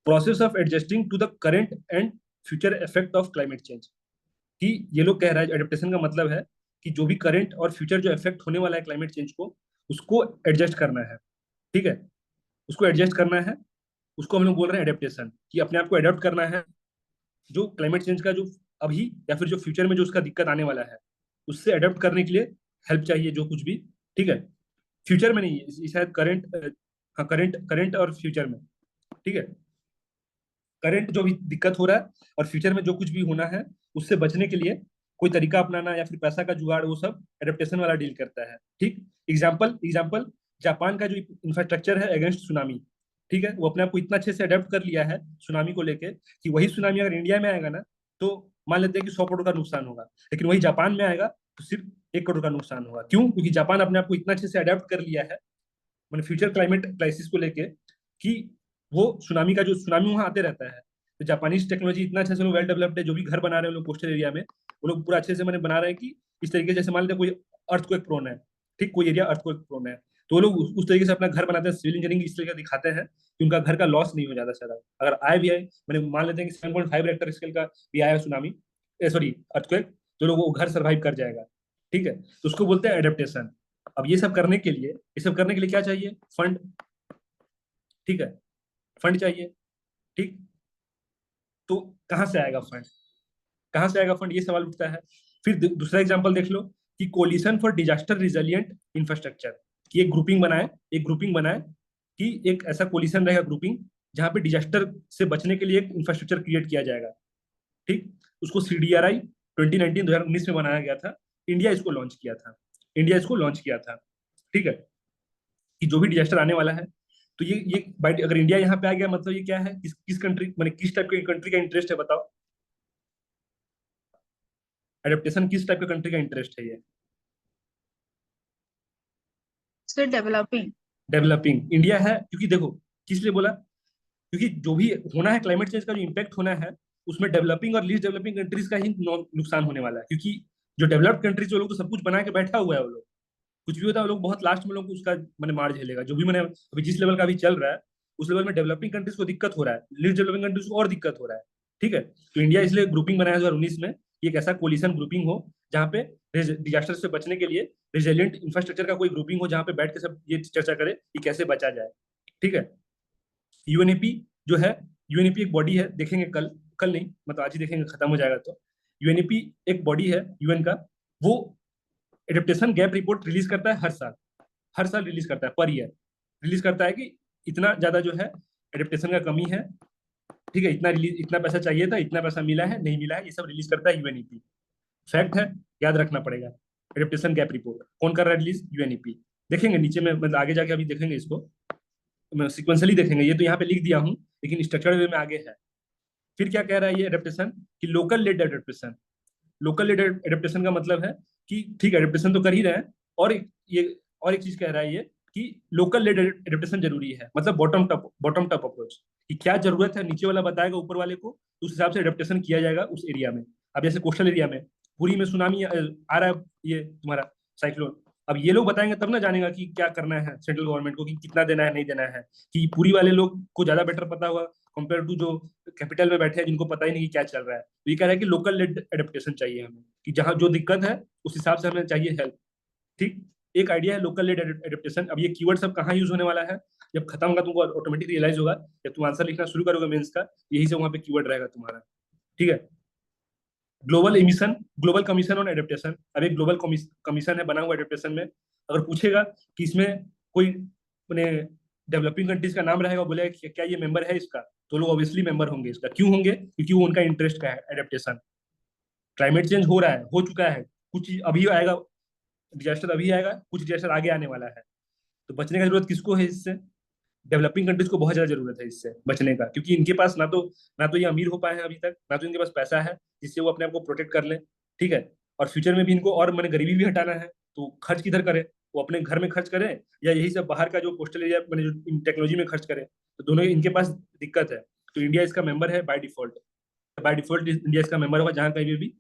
Process of adjusting to the current and future effect of climate change, कि ये लोग कह रहा है एडेप्टेशन का मतलब है कि जो भी करंट और फ्यूचर जो इफेक्ट होने वाला है क्लाइमेट चेंज को, उसको एडजस्ट करना है। ठीक है, उसको एडजस्ट करना है, उसको हम लोग बोल रहे हैं एडेप्टेशन, कि अपने आप को एडॉप्ट करना है जो क्लाइमेट चेंज का जो अभी या फिर जो फ्यूचर में जो उसका दिक्कत आने वाला है उससे अडॉप्ट करने के लिए हेल्प चाहिए जो कुछ भी। ठीक है, फ्यूचर में नहीं, शायद करंट, हाँ करंट करंट और फ्यूचर में। ठीक है, करंट जो भी दिक्कत हो रहा है और फ्यूचर में जो कुछ भी होना है उससे बचने के लिए कोई तरीका अपनाना या फिर पैसा का जुगाड़, वो सब एडेप्टेशन वाला डील करता है। ठीक, एग्जाम्पल एग्जाम्पल जापान का जो इंफ्रास्ट्रक्चर है अगेंस्ट सुनामी, ठीक है, वो अपने आप को इतना अच्छे से अडेप्ट कर लिया है सुनामी को लेके कि वही सुनामी अगर इंडिया में आएगा ना तो मान लेते हैं कि 100 करोड़ का नुकसान होगा, लेकिन वही जापान में आएगा तो सिर्फ 1 करोड़ का नुकसान होगा। क्यों? क्योंकि जापान अपने आप को इतना अच्छे से अडेप्ट कर लिया है मैंने फ्यूचर क्लाइमेट क्राइसिस को लेके कि वो सुनामी का जो सुनामी वहां आते रहता है। तो जापानीज टेक्नोलॉजी इतना अच्छा से लोग वेल डेवलप्ड है, जो भी घर बना रहे हैं लोग कोस्टल एरिया में, वो लोग पूरा अच्छे से मैंने बना रहे हैं कि इस तरीके से, जैसे मान लेते कोई अर्थक्वेक प्रोन है, ठीक, कोई एरिया अर्थक्वेक प्रोन है, तो वो लोग उस तरीके से अपना घर बनाते हैं, सिविल इंजीनियरिंग इस तरीके से दिखाते हैं कि उनका घर का लॉस नहीं हो जाता ज्यादा। अगर आए भी आए, मैंने मान लेते हैं कि 7.5 रेक्टर स्केल का भी आया सुनामी, सॉरी अर्थक्वेक, तो लोग वो घर सर्वाइव कर जाएगा। ठीक है, तो उसको बोलते हैं एडेप्टेशन। अब ये सब करने के लिए क्या चाहिए? फंड। ठीक है, फंड चाहिए। ठीक, तो कहाँ से आएगा फंड? कहाँ से आएगा फंड, ये सवाल उठता है। फिर दूसरा एग्जांपल देख लो कि coalition for disaster resilient infrastructure की एक ग्रुपिंग बनाए कि एक ऐसा कोलिशन रहेगा, ग्रुपिंग, जहाँ पे डिजास्टर से बचने के लिए एक इंफ्रास्ट्रक्चर क्रिएट किया जाएगा। ठीक, उसको CDRI 2019 में बनाया गया था। इंडिया इसको लॉन्च किया था। ठीक है, कि जो भी डिजास्टर आने वाला है, तो ये अगर इंडिया यहाँ पे आ गया, मतलब ये क्या है, किस कंट्री, माने किस टाइप के कंट्री का इंटरेस्ट है, बताओ। एडेप्टेशन किस टाइप के कंट्री का इंटरेस्ट है? ये सर डेवलपिंग। डेवलपिंग इंडिया है, क्योंकि देखो, किस लिए बोला, क्योंकि जो भी होना है, क्लाइमेट चेंज का जो इम्पैक्ट होना है, उसमें डेवलपिंग और लीस्ट डेवलपिंग कंट्रीज का ही नुकसान होने वाला है। क्योंकि जो डेवलप्ड कंट्रीज, वो लोग तो सब कुछ बना के बैठा हुआ है, वो लोग कुछ भी होता है वो लोग बहुत लास्ट में लोग उसका मैंने मार झेलेगा। जो भी मैंने अभी जिस लेवल का भी चल रहा है, उस लेवल में डेवलपिंग कंट्रीज को दिक्कत हो रहा है, लीस्ट डेवलपिंग कंट्रीज को और दिक्कत हो रहा है। ठीक है, तो इंडिया इसलिए ग्रुपिंग बनाया 2019 में कि एक ऐसा कोलिशन ग्रुपिंग हो जहाँ पे डिजास्टर से बचने के लिए रेजिलियंट इंफ्रास्ट्रक्चर का कोई ग्रुपिंग हो, जहाँ पे बैठ के सब ये चर्चा करे कि कैसे बचा जाए। ठीक है, यूएनईपी जो है, यूएनईपी एक बॉडी है, देखेंगे कल, कल नहीं मतलब आज ही देखेंगे, खत्म हो जाएगा तो। यूएनईपी एक बॉडी है यूएन का, वो एडेप्टेशन गैप रिपोर्ट रिलीज करता है हर साल रिलीज करता है, पर ईयर रिलीज करता है कि इतना ज्यादा जो है एडेप्टेशन का कमी है। ठीक है, इतना पैसा चाहिए था, इतना पैसा मिला है, नहीं मिला है, ये सब रिलीज करता है यूएनईपी। फैक्ट है, याद रखना पड़ेगा। एडेप्टेशन गैप रिपोर्ट कौन कर रहा है रिलीज? यूएनईपी। देखेंगे नीचे में, मतलब आगे जाके अभी देखेंगे इसको, सिक्वेंसली देखेंगे। ये तो यहाँ पे लिख दिया हूँ, लेकिन स्ट्रक्चर्ड वे में आगे है। फिर क्या कह रहा है ये एडेप्टेशन, कि local led adaptation. Local led adaptation का मतलब है कि ठीक है, एडेप्टेशन तो कर ही रहे हैं, ये और एक चीज कह रहा है ये, कि लोकल लेड एडेप्टेशन जरूरी है, मतलब बॉटम टॉप अप्रोच, कि क्या जरूरत है नीचे वाला बताएगा ऊपर वाले को, तो उस हिसाब से एडेप्टेशन किया जाएगा उस एरिया में। अब जैसे कोस्टल एरिया में पूरी में सुनामी आ रहा है, ये तुम्हारा साइक्लोन, अब ये लोग बताएंगे तब ना जानेगा कि क्या करना है सेंट्रल गवर्नमेंट को, कि कितना देना है नहीं देना है, कि पूरी वाले लोग को ज्यादा बेटर पता होगा कंपेयर टू जो कैपिटल में बैठे हैं, जिनको पता ही नहीं कि क्या चल रहा है। तो ये कह रहा है कि लोकल लेड एडेप्टेशन चाहिए हमें, कि जहाँ जो दिक्कत है उस हिसाब से हमें चाहिए हेल्प। ठीक, एक आइडिया है लोकल लेड एडेप्टेशन। अब ये कीवर्ड सब कहाँ यूज होने वाला है, जब खत्म होगा तुमको ऑटोमेटिक रियलाइज होगा, जब तुम आंसर लिखना शुरू करोगे मेंस का, यही से वहां पे कीवर्ड रहेगा तुम्हारा। ठीक है, ग्लोबल कमीशन ऑन एडेप्टेशन। अब एक ग्लोबल कमीशन है बना हुआ एडेप्टेशन में। अगर पूछेगा कि इसमें कोई अपने डेवलपिंग कंट्रीज का नाम रहेगा, बोलेगा कि क्या ये मेंबर है इसका, तो लोग ऑब्वियसली मेंबर होंगे इसका। क्यों होंगे? क्योंकि वो उनका इंटरेस्ट का है एडेप्टेशन। क्लाइमेट चेंज हो रहा है, हो चुका है, कुछ अभी आएगा, डिजास्टर अभी आएगा, कुछ डिजास्टर आगे आने वाला है। तो बचने का जरूरत किसको है इससे? डेवलपिंग कंट्रीज को बहुत ज्यादा जरूरत है इससे बचने का, क्योंकि इनके पास ना तो ये अमीर हो पाए हैं अभी तक, ना तो इनके पास पैसा है जिससे वो अपने आप को प्रोटेक्ट कर ले। ठीक है, और फ्यूचर में भी इनको और मैंने गरीबी भी हटाना है, तो खर्च किधर करें? वो अपने घर में खर्च करें, या यही सब बाहर का जो कोस्टल एरिया मैंने जो टेक्नोलॉजी में खर्च करें, तो दोनों इनके पास दिक्कत है। तो इंडिया इसका मेंबर है बाय डिफॉल्ट इंडिया इसका मेंबर होगा जहाँ कहीं भी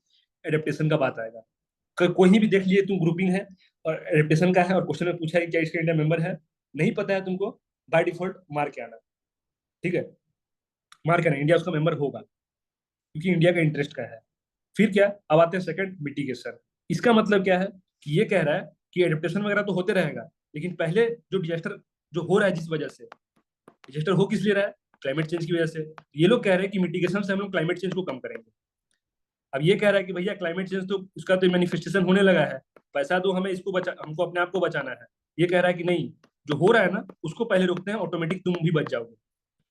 एडेप्टेशन का बात आएगा। कोई भी देख लिए तुम, ग्रुपिंग है और एडेप्टेशन का है, और क्वेश्चन में पूछा है कि क्या इसका इंडिया मेंबर है, नहीं पता है तुमको, बाय डिफॉल्ट मार के आना। ठीक है, मार के आना, इंडिया उसका मेंबर होगा, क्योंकि इंडिया का इंटरेस्ट का है। फिर क्या, अब आते हैं सेकंड, मिटिगेशन। इसका मतलब क्या है, कि ये कह रहा है कि एडेप्टेशन वगैरह तो होते रहेगा, लेकिन पहले जो डिजास्टर जो हो रहा है, जिस वजह से डिजास्टर हो किस लिए रहा है, क्लाइमेट चेंज की वजह से, ये लोग कह रहे हैं कि मिटिगेशन से हम लोग क्लाइमेट चेंज को कम करेंगे। अब ये कह रहा है कि भैया क्लाइमेट चेंज तो उसका तो मैनिफेस्टेशन होने लगा है, पैसा दो हमें, हमको अपने आप को बचाना है। ये कह रहा है कि नहीं, जो हो रहा है ना उसको पहले रोकते हैं, ऑटोमेटिक तुम भी बच जाओगे।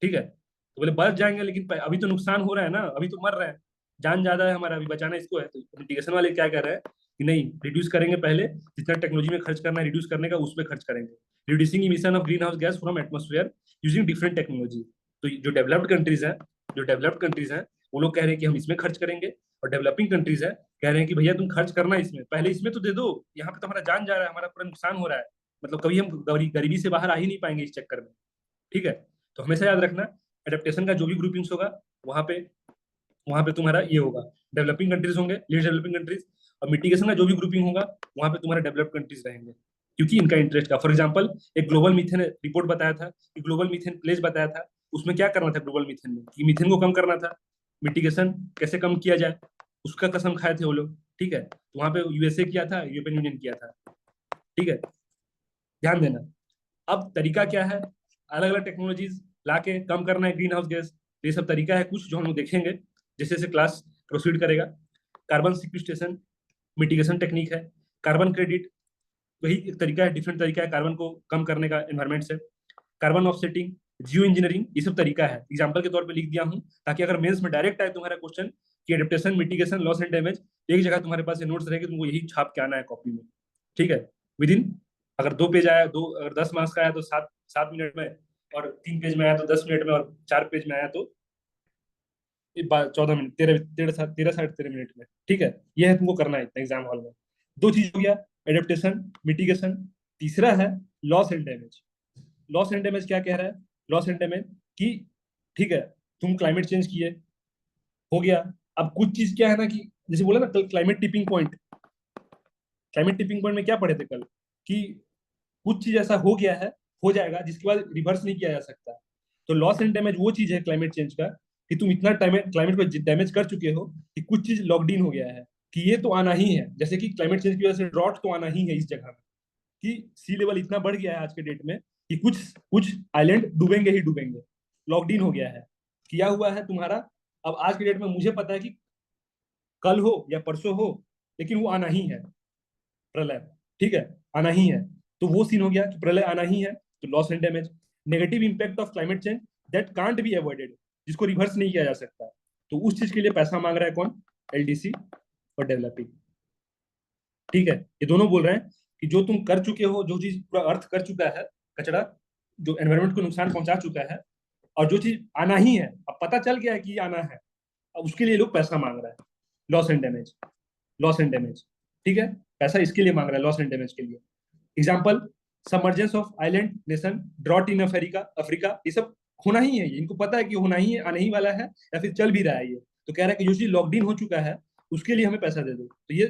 ठीक है, तो बोले बच जाएंगे, लेकिन अभी तो नुकसान हो रहा है ना, अभी तो मर रहे हैं, जान ज्यादा है हमारा, अभी बचाना इसको है। तो मिटिगेशन वाले क्या कह रहे हैं कि नहीं, रिड्यूस करेंगे, पहले जितना टेक्नोलॉजी में खर्च करना है रिड्यूस करने का, उस पर खर्च करेंगे। Reducing emission of greenhouse gas from atmosphere using different technology. तो जो डेवलप्ड कंट्रीज हैं वो लोग कह रहे हैं कि हम इसमें खर्च करेंगे, और डेवलपिंग कंट्रीज है कह रहे हैं कि भैया तुम खर्च करना इसमें, पहले इसमें तो दे दो, यहाँ पे तो हमारा जान जा रहा है, हमारा पूरा नुकसान हो रहा है, मतलब कभी हम गरीबी से बाहर आ ही नहीं पाएंगे इस चक्कर में। ठीक है, तो हमेशा याद रखना, एडेप्टेशन का जो भी ग्रुपिंग्स होगा वहां पे तुम्हारा ये होगा, डेवलपिंग कंट्रीज होंगे, लीस्ट डेवलपिंग कंट्रीज, और मिटिगेशन का जो भी ग्रुपिंग होगा वहां पे तुम्हारे डेवलप्ड कंट्रीज रहेंगे, क्योंकि इनका इंटरेस्ट का। फॉर एग्जांपल, एक ग्लोबल मीथेन रिपोर्ट बताया था, कि ग्लोबल मीथेन प्लेज बताया था, उसमें क्या करना था ग्लोबल मीथेन में, कि मीथेन को कम करना था, मिटिगेशन कैसे कम किया जाए उसका कसम खाए थे वो लोग, ठीक है। तो वहां पे यूएसए किया था, यूरोपियन यूनियन किया था, ठीक है, ध्यान देना। अब तरीका क्या है, अलग अलग टेक्नोलॉजीज लाके कम करना है ग्रीन हाउस गैस, ये सब तरीका है कुछ जो हम लोग देखेंगे जैसे जैसे क्लास प्रोसीड करेगा। कार्बन सिक्विस्टेशन मिटिगेशन टेक्निक है, कार्बन क्रेडिट वही एक तरीका है, डिफरेंट तरीका है कार्बन को कम करने का एनवायरमेंट से, कार्बन ऑफसेटिंग, जियो इंजीनियरिंग, ये सब तरीका है, एग्जाम्पल के तौर पे लिख दिया हूँ, ताकि अगर मेंस में डायरेक्ट आए तुम्हारा क्वेश्चन कि adaptation mitigation loss and damage, एक जगह तुम्हारे पास नोट्स रहेगी, तुमको यही छाप के आना है कॉपी में, ठीक है। विद इन, अगर 2 पेज आया, दो अगर 10 मार्क्स का आया तो 7 7 मिनट में, और 3 पेज में आया तो 10 मिनट में, और 4 पेज में आया तो 14 मिनट, 13 13 13 13 मिनट में, ठीक है। यह है तुमको करना है इतना एग्जाम हॉल में। दो चीज हो गया, एडेप्टेशन मिटिगेशन। तीसरा है loss and damage. Loss and damage क्या कह रहा है, लॉस एंड डैमेज कि ठीक है, तुम क्लाइमेट चेंज किए, हो गया। अब कुछ चीज क्या है ना, कि जैसे बोला ना कल climate tipping point, climate tipping point में क्या पढ़े थे कल, कि कुछ चीज ऐसा हो गया है, हो जाएगा, जिसके बाद रिवर्स नहीं किया जा सकता। तो लॉस एंड डैमेज वो चीज है क्लाइमेट चेंज का, कि तुम इतना क्लाइमेट को डैमेज कर चुके हो कि कुछ चीज लॉकड इन हो गया है, कि ये तो आना ही है। जैसे कि क्लाइमेट चेंज की वजह से ड्रॉट तो आना ही है इस जगह में, कि सी लेवल इतना बढ़ गया है आज के डेट में कि कुछ कुछ आइलैंड डूबेंगे ही डूबेंगे, लॉकड इन हो गया है, किया हुआ है तुम्हारा। अब आज के डेट में मुझे पता है कि कल हो या परसों हो, लेकिन वो आना ही है, प्रलय, ठीक है, आना ही है। तो वो सीन हो गया कि प्रलय आना ही है, तो loss and damage. Negative impact of climate change that can't be avoided, जिसको रिवर्स नहीं किया जा सकता, तो उस चीज के लिए पैसा मांग रहा है कौन, एलडीसी और डेवलपिंग, ठीक है। ये दोनों बोल रहे हैं कि जो तुम कर चुके हो, जो चीज पूरा अर्थ कर चुका है, कचरा जो एनवायरमेंट को नुकसान पहुंचा चुका है, और जो चीज आना ही है, अब पता चल गया है कि आना है, अब उसके लिए लोग पैसा मांग रहा है, loss and damage, loss and damage, ठीक है। पैसा इसके लिए मांग रहा है, लॉस एंड डैमेज के लिए। Example, submergence of island nation, drought in Africa, Africa, ये सब होना ही है, इनको पता है कि होना ही है, आने ही वाला है, या फिर चल भी रहा है ये। तो कह रहा है कि जो चीज लॉकड इन हो चुका है उसके लिए हमें पैसा दे दो। तो ये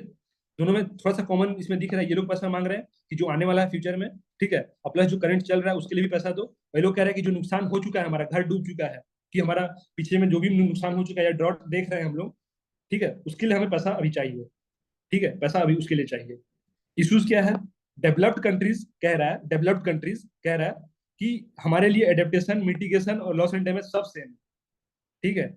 दोनों में थोड़ा सा कॉमन इसमें दिख रहा है, ये लोग पैसा मांग रहे हैं कि जो आने वाला है फ्यूचर में, ठीक है, और प्लस जो करंट चल रहा है उसके लिए भी पैसा दो। वही लोग कह रहे हैं कि जो नुकसान हो चुका है, हमारा घर डूब चुका है, कि हमारा पीछे में जो भी नुकसान हो चुका है या ड्रॉट देख रहे हैं हम लोग, ठीक है, उसके लिए हमें पैसा अभी चाहिए, ठीक है, पैसा अभी उसके लिए चाहिए। इश्यूज क्या है, डेवलप्ड कंट्रीज कह रहा है, डेवलप्ड कंट्रीज कह रहा है कि हमारे लिए एडेप्टेशन मिटिगेशन और लॉस एंड डैमेज सब सेम है, ठीक है।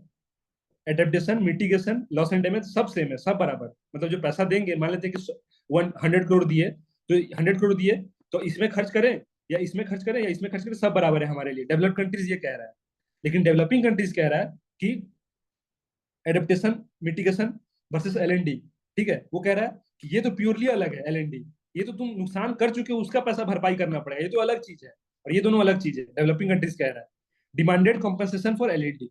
Adaptation mitigation loss and damage सब सेम है, सब बराबर, मतलब जो पैसा देंगे, मान लेते हैं कि 100 करोड़ दिए, तो 100 करोड़ दिए, तो इसमें खर्च करें या इसमें खर्च करें या इसमें खर्च करें, सब बराबर है हमारे लिए। डेवलप्ड कंट्रीज ये कह रहा है। लेकिन डेवलपिंग कंट्रीज कह रहा है कि एडेप्टेशन मिटिगेशन वर्सेस एलएनडी, ठीक है, वो कह रहा है कि ये तो प्योरली अलग है, एलएनडी, ये तो तुम नुकसान कर चुके हो, उसका पैसा भरपाई करना पड़ेगा, ये तो अलग चीज है, और ये दोनों अलग चीज है। डेवलपिंग कंट्रीज कह रहा है डिमांडेड कॉम्पेंसेशन फॉर एलएनडी,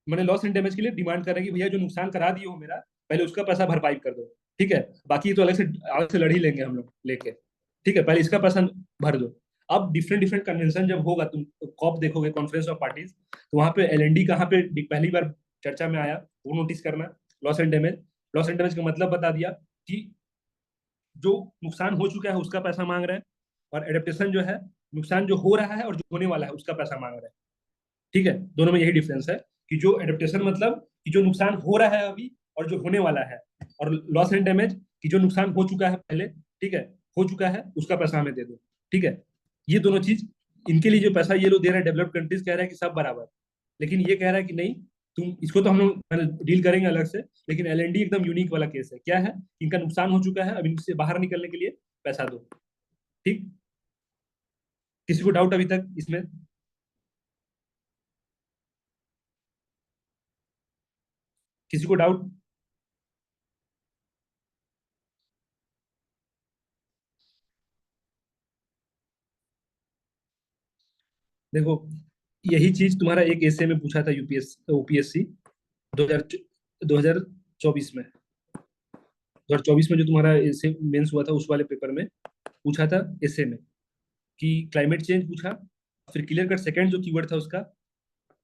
मैंने लॉस एंड डैमेज के लिए डिमांड कर रहे हैं कि भैया जो नुकसान करा दिए हो मेरा, पहले उसका पैसा भरपाई कर दो, ठीक है, बाकी तो अलग से लड़ ही लेंगे हम लोग लेके, ठीक है, पहले इसका पैसा भर दो। अब डिफरेंट डिफरेंट कन्वेंशन जब होगा, तुम कॉप देखोगे, कॉन्फ्रेंस ऑफ पार्टीज, तो वहां पे एलएनडी कहाँ पे पहली बार चर्चा में आया, वो नोटिस करना। Loss and damage, loss and damage का मतलब बता दिया कि जो नुकसान हो चुका है उसका पैसा मांग रहे हैं, और एडेप्टेशन जो है नुकसान जो हो रहा है और जो होने वाला है उसका पैसा मांग रहे हैं, ठीक है। दोनों में यही डिफरेंस है कि जो एडेप्टेशन मतलब कि जो नुकसान हो रहा है अभी और जो होने वाला है, और लॉस एंड डैमेज कि जो नुकसान हो चुका है पहले, ठीक है, हो चुका है, उसका पैसा हमें दे दो, ठीक है। ये दोनों चीज, इनके लिए जो पैसा ये लोग दे रहे हैं, डेवलप्ड कंट्रीज कह रहे हैं कि सब बराबर, लेकिन ये कह रहा है कि नहीं, तुम इसको तो हम लोग डील करेंगे अलग से, लेकिन एलएनडी एकदम यूनिक वाला केस है। क्या है, इनका नुकसान हो चुका है, अब इनसे बाहर निकलने के लिए पैसा दो, ठीक। किसी को डाउट अभी तक इसमें? किसी को डाउट? देखो, यही चीज तुम्हारा एक एसए में पूछा था, यूपीएस ओपीएससी 2000 2024 में, 2024 में जो तुम्हारा एसए मेंस हुआ था, उस वाले पेपर में पूछा था एसए में, कि क्लाइमेट चेंज पूछा, फिर क्लियर कट सेकंड जो कीवर्ड था उसका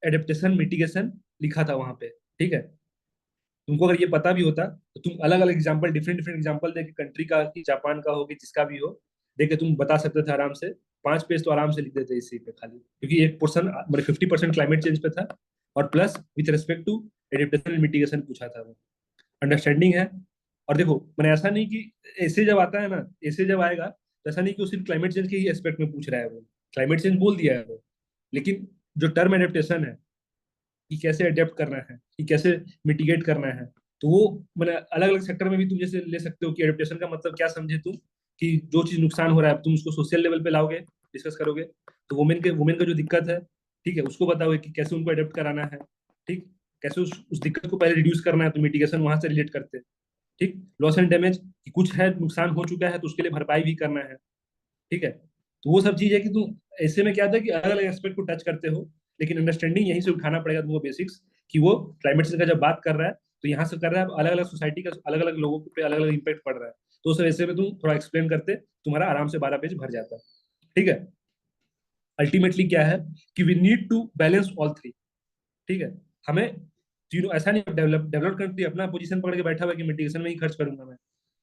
एडेप्टेशन मिटिगेशन लिखा था वहां पे, ठीक है। तुमको अगर ये पता भी होता तो तुम अलग अलग एग्जांपल, डिफरेंट डिफरेंट एग्जांपल दे के, कंट्री का कि जापान का हो कि जिसका भी हो, दे के तुम बता सकते थे आराम से। 5 पेज तो आराम से लिख देते इसी पे खाली, क्योंकि एक पोर्सन मतलब 50% क्लाइमेट चेंज पे था, और plus with respect to adaptation and mitigation पूछा था वो। अंडरस्टैंडिंग है। और देखो मैंने ऐसा नहीं कि ऐसे जब आता है ना, ऐसे जब आएगा तो ऐसा नहीं कि वो सिर्फ क्लाइमेट चेंज के ही एस्पेक्ट में पूछ रहा है वो, क्लाइमेट चेंज बोल दिया है वो, लेकिन जो टर्म एडेप्टेशन है कि कैसे अडेप्ट करना है, कि कैसे मिटिगेट करना है, तो वो मैंने अलग अलग सेक्टर में भी तुम जैसे ले सकते हो कि एडेप्टेशन का मतलब क्या समझे तुम, कि जो चीज नुकसान हो रहा है तुम उसको सोशल लेवल पे लाओगे, डिस्कस करोगे। तो वुमेन का जो दिक्कत है, ठीक है, उसको बताओगे कि कैसे उनको अडेप्ट कराना है, ठीक, कैसे उस दिक्कत को पहले रिड्यूस करना है, तो मिटिगेशन वहां से रिलेट करते हैं, ठीक। लॉस एंड डैमेज कि कुछ है, नुकसान हो चुका है तो उसके लिए भरपाई भी करना है, ठीक है। तो वो सब चीज है कि तुम ऐसे में क्या था कि अलग अलग एस्पेक्ट को टच करते हो, लेकिन अंडरस्टैंडिंग यहीं से उठाना पड़ेगा तुमको बेसिक्स, कि वो क्लाइमेट चेंज का जब बात कर रहा है तो यहाँ से कर रहा है अलग अलग सोसाइटी का, अलग अलग लोगों पे अलग अलग इम्पैक्ट पड़ रहा है, तो उस ऐसे में तुम थोड़ा एक्सप्लेन करते तुम्हारा आराम से 12 पेज भर जाता, ठीक है। अल्टीमेटली क्या है कि we need to balance all three, ठीक है। हमें तीनों, ऐसा नहीं डेवलप कंट्री अपना पोजीशन पकड़ के बैठा हुआ है कि मिटिगेशन में ही खर्च करूंगा मैं,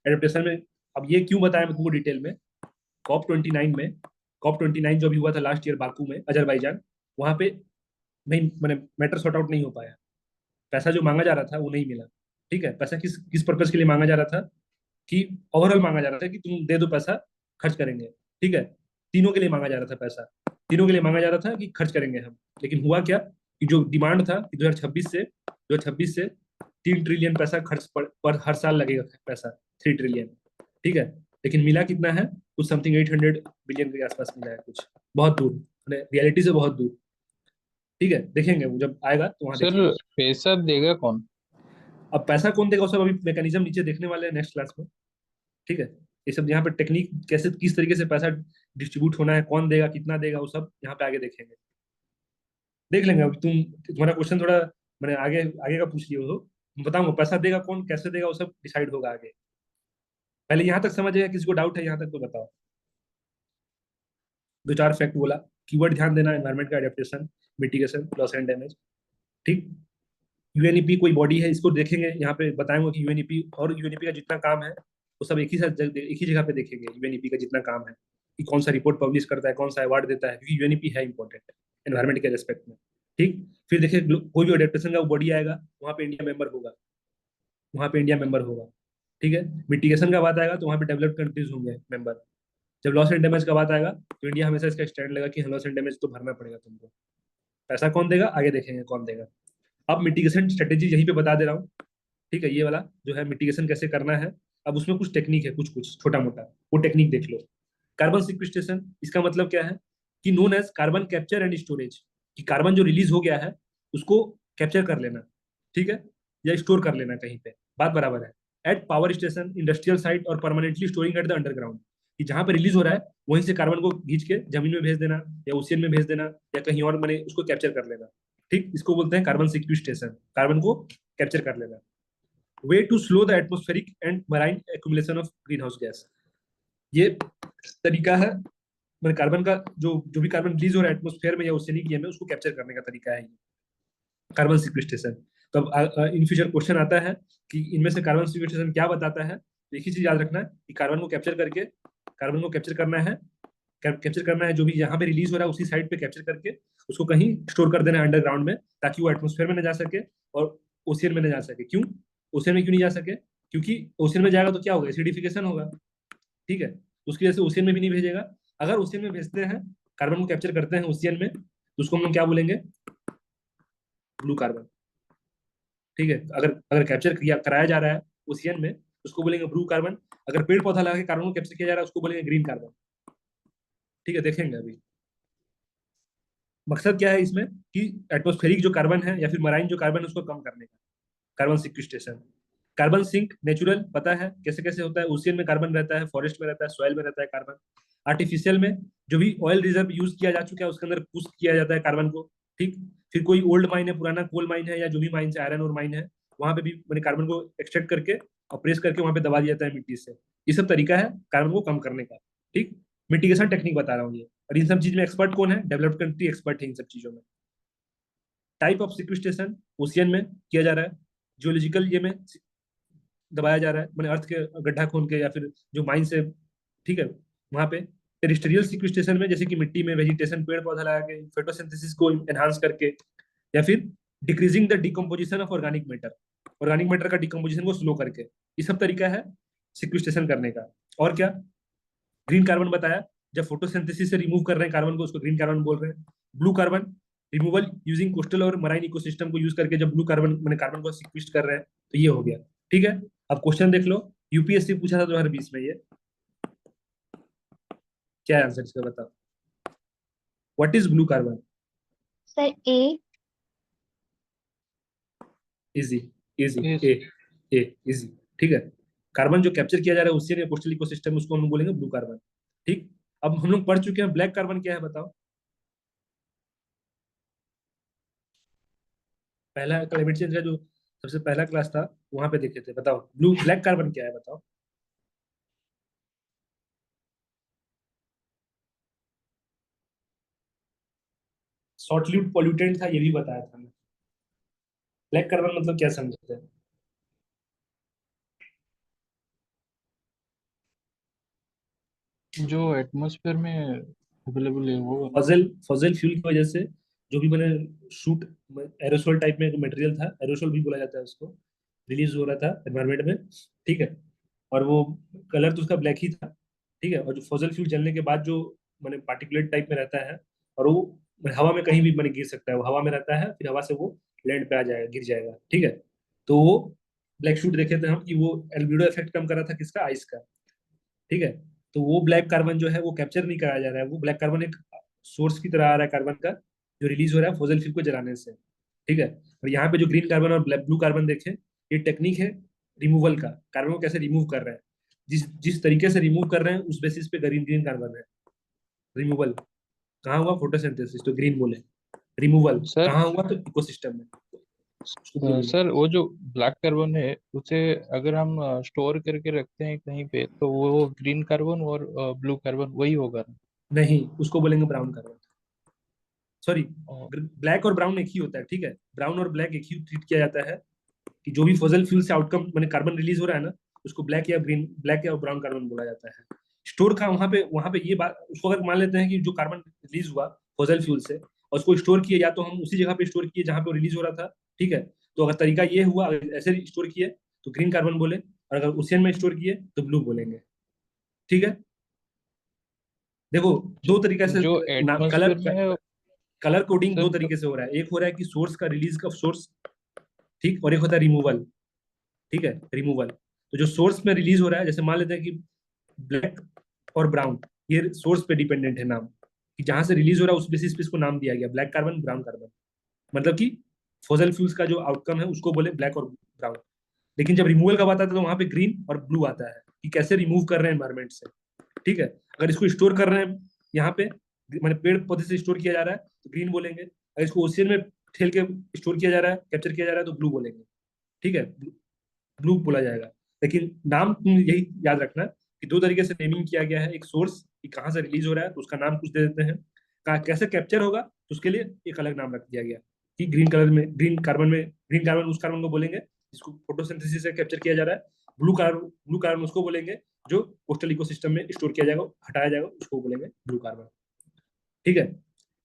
एडेप्टेशन में। अब ये क्यों बताया मैं तुमको डिटेल में, कॉप 29 जो भी हुआ था लास्ट ईयर बाकू में, अजरबैजान, वहां पे नहीं, मैंने मैटर सॉर्ट आउट नहीं हो पाया, पैसा जो मांगा जा रहा था वो नहीं मिला, ठीक है। पैसा किस किस पर्पज के लिए मांगा जा रहा था, कि ओवरऑल मांगा जा रहा था कि तुम दे दो पैसा, खर्च करेंगे, ठीक है। तीनों के लिए मांगा जा रहा था पैसा, तीनों के लिए मांगा जा रहा था कि खर्च करेंगे हम, लेकिन हुआ क्या कि जो डिमांड था कि 2026 से 3 ट्रिलियन पैसा खर्च पर हर साल लगेगा पैसा, 3 ट्रिलियन, ठीक है। लेकिन मिला कितना है, कुछ समथिंग 800 बिलियन के आसपास मिला है, कुछ बहुत दूर, रियलिटी से बहुत दूर, ठीक है। देखेंगे वो जब आएगा तो वहां सर देखेंगे। पैसा देगा कौन? अब पैसा कौन देगा, सब अभी मैकेनिज्म नीचे देखने वाले हैं नेक्स्ट क्लास में, ठीक है। ये सब यहाँ पे टेक्निक कैसे, किस तरीके से पैसा डिस्ट्रीब्यूट होना है, कौन देगा, कितना देगा, वो सब यहाँ पे आगे देखेंगे, देख लेंगे। अभी तुम्हारा क्वेश्चन थोड़ा मैंने आगे आगे का पूछ लिया हो, बताऊंगा पैसा देगा कौन, कैसे देगा, वो सब डिसाइड होगा आगे। पहले यहाँ तक समझिएगा, किसी को डाउट है यहाँ तक तो बताओ। 2-4 फैक्ट बोला, कीवर्ड ध्यान देना, एनवायरमेंट का adaptation, mitigation, loss and damage, ठीक। यूएनईपी कोई बॉडी है, इसको देखेंगे यहाँ पे, बताएंगे कि यूएनईपी और यूएनईपी का जितना काम है वो सब एक ही जगह पे देखेंगे, यूएनईपी का जितना काम है, कि कौन सा रिपोर्ट पब्लिश करता है, कौन सा अवार्ड देता है, क्योंकि यूएनईपी है इंपॉर्टेंट एनवायरमेंट के रेस्पेक्ट में, ठीक। फिर देखिए कोई भी एडेप्टेशन का बॉडी आएगा, वहाँ पे इंडिया मेंबर होगा, वहाँ पे इंडिया मेंबर होगा, ठीक है। मिटिगेशन का बात आएगा तो वहाँ पे डेवलप्ड कंट्रीज होंगे मेंबर। जब लॉस एंड डैमेज का बात आएगा तो इंडिया हमेशा इसका स्टैंड लेगा कि लॉस एंड डैमेज तो भरना पड़ेगा तुमको। पैसा कौन देगा आगे देखेंगे कौन देगा। अब मिटिगेशन स्ट्रेटेजी यहीं पे बता दे रहा हूँ, ठीक है। ये वाला जो है मिटिगेशन कैसे करना है, अब उसमें कुछ टेक्निक है, कुछ कुछ छोटा मोटा, वो टेक्निक देख लो। कार्बन सिक्विस्टेशन, इसका मतलब क्या है कि known as carbon capture and storage, कि कार्बन जो रिलीज हो गया है उसको कैप्चर कर लेना, ठीक है, या स्टोर कर लेना कहीं पे, बात बराबर है। At power station, industrial site और permanently storing at the underground, कि जहां पे रिलीज हो रहा है वहीं से कार्बन को खींच के जमीन में भेज देना, या ओशियन में भेज देना, या कहीं और मैंने उसको कैप्चर कर लेना, ठीक। इसको बोलते हैं कार्बन सिक्विस्टेशन, कार्बन को कैप्चर कर लेना। Way to slow the atmospheric and marine accumulation of greenhouse gas, ये तरीका है, मैंने कार्बन का जो जो भी कार्बन रिलीज हो रहा है एटमोस्फेयर में या ओशियनिक में, उसको कैप्चर करने का तरीका है ये कार्बन सिक्विस्टेशन। तो अब इन फ्यूचर क्वेश्चन आता है कि इनमें से कार्बन सिक्विस्टेशन क्या बताता है, तो एक ही चीज याद रखना है कि कार्बन को कैप्चर करके, कार्बन को कैप्चर करना है, कैप्चर करना है जो भी यहाँ पे रिलीज हो रहा है उसी साइड पे कैप्चर करके उसको कहीं स्टोर कर देना है अंडरग्राउंड में, ताकि वो एटमोस्फेयर में न जा सके और ओशियन में न जा सके। क्यों ओशियन में क्यों नहीं जा सके, क्योंकि ओशियन में जाएगा तो क्या होगा, एसिडिफिकेशन होगा, ठीक है। तो उसकी वजह से ओशियन में भी नहीं भेजेगा। अगर ओशियन में भेजते हैं, कार्बन को कैप्चर करते हैं ओशियन में, तो उसको हम लोग क्या बोलेंगे, ब्लू कार्बन, ठीक है। अगर अगर कैप्चर किया कराया जा रहा है ओशियन में, उसको बोलेंगे ब्लू कार्बन। अगर पेड़ पौधा लगा के कार्बन को कैप्चर किया जा रहा है उसको बोलेंगे ग्रीन कार्बन, ठीक है। देखेंगे अभी मकसद क्या है इसमें, कि एटमोस्फेरिक जो कार्बन है या फिर मराइन जो कार्बन है उसको कम करने का, carbon sequestration. Carbon sink natural पता है कैसे कैसे होता है, ओशियन में कार्बन रहता है, फॉरेस्ट में रहता है, सॉइल में रहता है कार्बन। आर्टिफिशियल में जो भी ऑयल रिजर्व यूज किया जा चुका है उसके अंदर पुश किया जाता है कार्बन को, ठीक। फिर कोई ओल्ड माइन है, पुराना कोल माइन है, या जो भी माइन है, आयरन और माइन है, वहां पे भी मैंने कार्बन को एक्सट्रैक्ट करके और प्रेस करके वहां पे दबा दिया जाता है मिट्टी से। ये सब तरीका है कार्बन को कम करने का, ठीक। मिटिगेशन टेक्निक बता रहा हूँ ये, और इन सब चीज में एक्सपर्ट कौन है? डेवलप्ड कंट्री एक्सपर्ट है इन सब चीजों में। टाइप ऑफ सिक्वेस्टेशन ओशियन में किया जा रहा है, जियोलॉजिकल ये में दबाया जा रहा है, मैंने अर्थ के गड्ढा खोद के या फिर जो माइन से, ठीक है, वहां पे। टेरिस्ट्रियल सिक्वेस्टेशन में जैसे कि मिट्टी में वेजिटेशन, पेड़ पौधा लगा के फोटोसिंथेसिस को एनहांस करके, या फिर decreasing the decomposition of organic matter, organic matter का डिकम्पोजिशन को स्लो करके, ये सब तरीका है सिक्वेस्टेशन करने का। और क्या? ग्रीन कार्बन बताया, जब फोटोसिंथेसिस से रिमूव कर रहे हैं कार्बन को, उसको ग्रीन कार्बन बोल रहे हैं। Blue carbon, removal using coastal और मराइन इकोसिस्टम को यूज करके जब ब्लू कार्बन मैंने कार्बन को सिक्वेस्ट कर रहे हैं, तो ये हो गया। ठीक है, अब क्वेश्चन देख लो, यूपीएससी पूछा था 2020 में, ये क्या है आंसर इसका बताओ। What is blue carbon? Sir A. Easy, easy, Yes. A easy. ठीक है, कार्बन जो कैप्चर किया जा रहा है उससे कोस्टल इकोसिस्टम, उसको हम बोलेंगे ब्लू कार्बन। ठीक, अब हम लोग पढ़ चुके हैं ब्लैक कार्बन क्या है बताओ। पहला क्लाइमेट चेंज का जो सबसे पहला क्लास था वहां पे देखे थे, बताओ ब्लैक कार्बन क्या है बताओ। शॉर्ट लिव्ड पॉल्यूटेंट था, ये भी बताया था मैं। ब्लैक कार्बन मतलब क्या समझते हैं? जो एटमॉस्फेयर में अवेलेबल है वो। फॉसिल फॉसिल फ्यूल की वजह से जो भी मैंने शूट, एरोसोल टाइप में मटेरियल था, एरोसोल भी बोला जाता है उसको, रिलीज हो रहा था एनवायरमेंट में। ठीक है, और वो कलर तो उसका ब्लैक ही था। ठीक है, और जो फॉसिल फ्यूल जलने के बाद जो मैंने पार्टिकुलेट टाइप में रहता है, और वो हवा में कहीं भी मैंने गिर सकता है, वो हवा में रहता है, फिर हवा से वो लैंड पे आ जाएगा, गिर जाएगा। ठीक है, तो वो ब्लैक शूट देखे थे हम कि वो एल्बिडो इफेक्ट कम कर रहा था, किसका? आइस का। ठीक है, तो वो ब्लैक कार्बन जो है वो कैप्चर नहीं कराया जा रहा है, वो ब्लैक कार्बन एक सोर्स की तरह आ रहा है कार्बन का, जो रिलीज हो रहा है फॉसिल फ्यूल को जलाने से। ठीक है, और यहाँ पे जो ग्रीन कार्बन और ब्लू कार्बन देखें, ये टेक्निक है रिमूवल का, कार्बन को कैसे रिमूव कर रहे हैं, जिस जिस तरीके से रिमूव कर रहे हैं उस बेसिस पे ग्रीन ग्रीन कार्बन है। रिमूवल कहाँ हुआ? फोटोसिंथेसिस, तो ग्रीन बोले। रिमूवल सर कहाँ हुआ? तो इकोसिस्टम में, उसको ब्लू बोले। सर वो जो ब्लैक कार्बन है उसे अगर हम स्टोर करके रखते हैं कहीं पे तो वो ग्रीन कार्बन और ब्लू कार्बन वही होगा ना? नहीं, उसको बोलेंगे ब्राउन कार्बन। सॉरी, और ब्लैक और ब्राउन एक ही होता है। ठीक है, ब्राउन और ब्लैक एक ही ट्रीट किया जाता है, कि जो भी फॉसिल फ्यूल से आउटकम मैंने कार्बन रिलीज हो रहा है ना, उसको ब्लैक या ब्राउन कार्बन बोला जाता है। स्टोर का वहां पे ये बात, उसको अगर मान लेते हैं कि जो कार्बन रिलीज हुआ फॉसिल फ्यूल से, और उसको स्टोर किए, या तो हम उसी जगह पे स्टोर किए जहां पे वो रिलीज हो रहा था। ठीक है, तो अगर तरीका ये हुआ, अगर ऐसे स्टोर किए तो ग्रीन कार्बन बोले, और अगर ओशियन में स्टोर किए तो ब्लू बोलेंगे। ठीक है, देखो दो तरीका से जो कलर एटमॉस्फेयर में है कलर कोडिंग दो सर तरीके से हो रहा है। एक हो रहा है कि सोर्स का रिलीज का सोर्स, ठीक, और एक होता है रिमूवल। ठीक है, रिमूवल, तो जो सोर्स में रिलीज हो रहा है, जैसे मान लेते हैं कि ब्लैक और ब्राउन, ये सोर्स पे डिपेंडेंट है नाम, कि जहां से रिलीज हो रहा है उस बेसिस पे इसको नाम दिया गया ब्लैक कार्बन, ब्राउन कार्बन। मतलब कि फॉसिल फ्यूल्स का जो आउटकम है उसको बोले ब्लैक और ब्राउन। लेकिन जब रिमूवल का बात आता है तो वहां पे ग्रीन और ब्लू आता है, कि कैसे रिमूव कर रहे हैं एनवायरमेंट से। ठीक है, अगर इसको स्टोर कर रहे हैं यहाँ पे, मैंने पेड़ पौधे से स्टोर किया जा रहा है तो ग्रीन बोलेंगे, अगर इसको ओशियन में ठेल के स्टोर किया जा रहा है, कैप्चर किया जा रहा है, तो ब्लू बोलेंगे। ठीक है, ब्लू बोला जाएगा। लेकिन नाम तुम यही याद रखना कि दो तरीके से नेमिंग किया गया है, एक सोर्स कि कहाँ से रिलीज हो रहा है तो उसका नाम कुछ दे देते हैं, कैसे कैप्चर होगा तो उसके लिए एक अलग नाम रख दिया गया, कि ग्रीन कार्बन उस कार्बन को बोलेंगे जिसको फोटोसिंथेसिस से कैप्चर किया जा रहा है, ब्लू कार्बन उसको बोलेंगे जो कोस्टल इकोसिस्टम में स्टोर किया जाएगा, हटाया जाएगा, उसको बोलेंगे ब्लू कार्बन। ठीक है,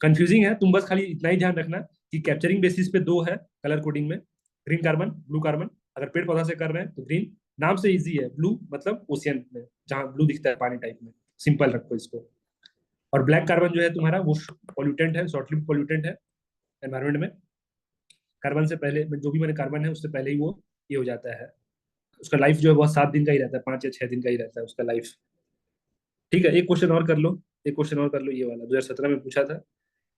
कंफ्यूजिंग है, तुम बस खाली इतना ही ध्यान रखना कि कैप्चरिंग बेसिस पे दो है कलर कोडिंग में, ग्रीन कार्बन, ब्लू कार्बन। अगर पेड़ पौधा से कर रहे हैं तो ग्रीन, नाम से इजी है, ब्लू मतलब ओशियन में जहाँ ब्लू दिखता है पानी टाइप में, सिंपल रखो इसको। और ब्लैक कार्बन जो है तुम्हारा वो पॉल्यूटेंट है, शॉर्ट लिव्ड पॉल्यूटेंट है एनवायरमेंट में। कार्बन से पहले जो भी मैंने कार्बन है उससे पहले ही वो ये हो जाता है, उसका लाइफ जो है बहुत 7 दिन का ही रहता है, 5 या 6 दिन का ही रहता है उसका लाइफ। ठीक है, एक क्वेश्चन और कर लो, एक क्वेश्चन और कर लो, ये वाला 2017 में पूछा था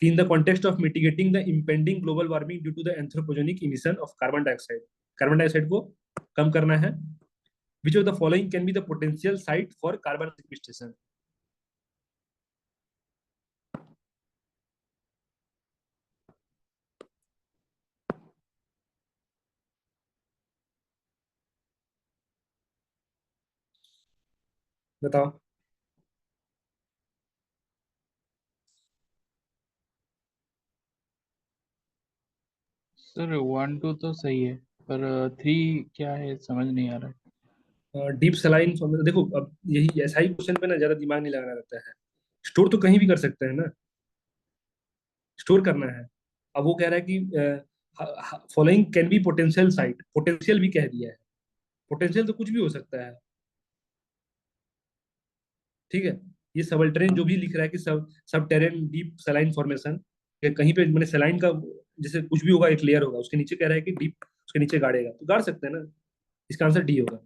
कि in the context of mitigating the impending global warming due to the anthropogenic emission of carbon dioxide को कम करना है, which of the following can be the potential site for carbon sequestration? बताओ। सर 1 2 तो सही है, पर 3 क्या है समझ नहीं आ रहा है। डीप सलाइन फॉर्मेशन, देखो अब यही ऐसा ही क्वेश्चन पे ना ज्यादा दिमाग नहीं लगाना रहता है। स्टोर तो कहीं भी कर सकते हैं ना, स्टोर करना है। अब वो कह रहा है कि following can B potential site, potential भी कह दिया है। पोटेंशियल तो कुछ भी हो सकता है, ठीक है। ये सबल्टरेन जो भी लिख रहा है कि सब टेरेन डीप सलाइन फॉर्मेशन, कहीं पे मैंने सलाइन का जैसे कुछ भी होगा एक लेयर होगा उसके नीचे, कह रहा है कि डीप उसके नीचे गाड़ेगा, तो गाड़ सकते हैं ना। इसका आंसर डी होगा।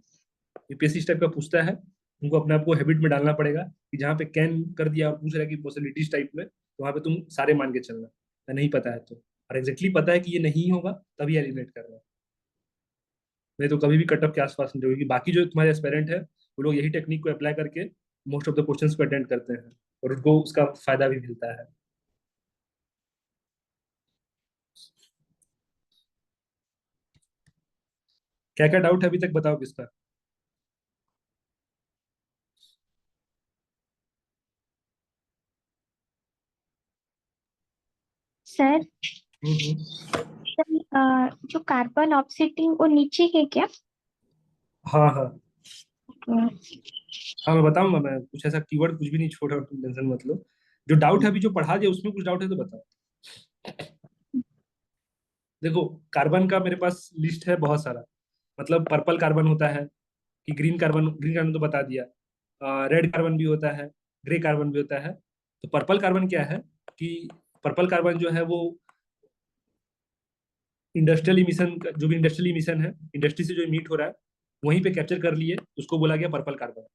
यूपीएससी इस टाइप का पूछता है, तुमको अपने आप को हैबिट में डालना पड़ेगा कि जहाँ पे कैन कर दिया और पूछ रहा है कि पॉसिबिलिटीज टाइप में, तो वहाँ पे तुम सारे मान के चलना, या नहीं पता है तो। और एग्जैक्टली पता है कि ये नहीं होगा तभी एलिमिनेट कर रहा है, नहीं तो कभी भी कट ऑफ के आसपास नहीं होगी। बाकी जो तुम्हारे एस्पेरेंट है वो लोग यही टेक्निक को अप्लाई करके मोस्ट ऑफ द क्वेश्चंस को अटेंड करते हैं, और उनको उसका फायदा भी मिलता है। क्या क्या डाउट है अभी तक, बताओ किसका। सर हम्म। जो कार्बन ऑक्सीटिंग वो नीचे है क्या? हाँ हाँ हम्म, हाँ, मैं बताऊंगा। मैं कुछ ऐसा कीवर्ड कुछ भी नहीं छोड़ रहा हूँ, तुम टेंशन मत लो। जो डाउट है अभी जो पढ़ा दिया उसमें कुछ डाउट है तो बताओ। देखो, कार्बन का मेरे पास लिस्ट है बहुत सारा। मतलब पर्पल कार्बन होता है कि ग्रीन कार्बन तो बता दिया। रेड कार्बन भी होता है, ग्रे कार्बन भी होता है। तो पर्पल कार्बन क्या है कि पर्पल कार्बन जो है वो इंडस्ट्रियल इमिशन, जो भी इंडस्ट्रियल इमिशन है, इंडस्ट्री से जो इमिट हो रहा है वहीं पे कैप्चर कर लिए, उसको बोला गया पर्पल कार्बन।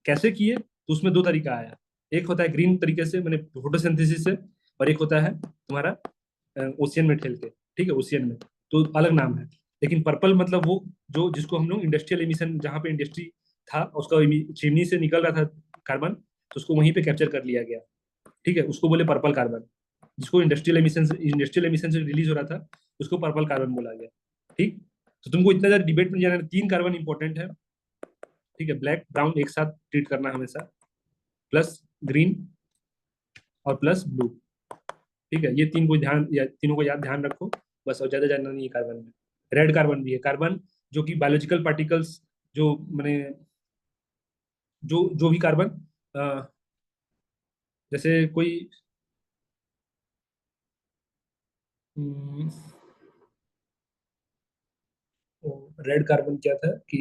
कैसे किए, तो उसमें दो तरीका आया। एक होता है ग्रीन तरीके से, मैंने फोटोसिंथेसिस से, और एक होता है तुम्हारा ओशियन में ठेल के, ठीक है, ओशियन में, तो अलग नाम है। लेकिन पर्पल मतलब वो जो जिसको हम लोग इंडस्ट्रियल एमिशन, जहाँ पे इंडस्ट्री था उसका चिमनी से निकल रहा था कार्बन, तो उसको वहीं पे कैप्चर कर लिया गया, ठीक है, उसको बोले पर्पल कार्बन। जिसको इंडस्ट्रियल एमिशन से रिलीज हो रहा था उसको पर्पल कार्बन बोला गया, ठीक। तो तुमको इतना ज्यादा डिबेट में जाना है, तीन कार्बन इंपॉर्टेंट है, ठीक है। ब्लैक ब्राउन एक साथ ट्रीट करना हमेशा, प्लस ग्रीन और प्लस ब्लू, ठीक है। ये तीन को ध्यान, या तीनों को याद ध्यान रखो बस, और ज्यादा जानना नहीं है कार्बन में। रेड कार्बन भी है, कार्बन जो कि बायोलॉजिकल पार्टिकल्स, जो मैंने जो जो भी कार्बन, जैसे कोई रेड कार्बन क्या था कि,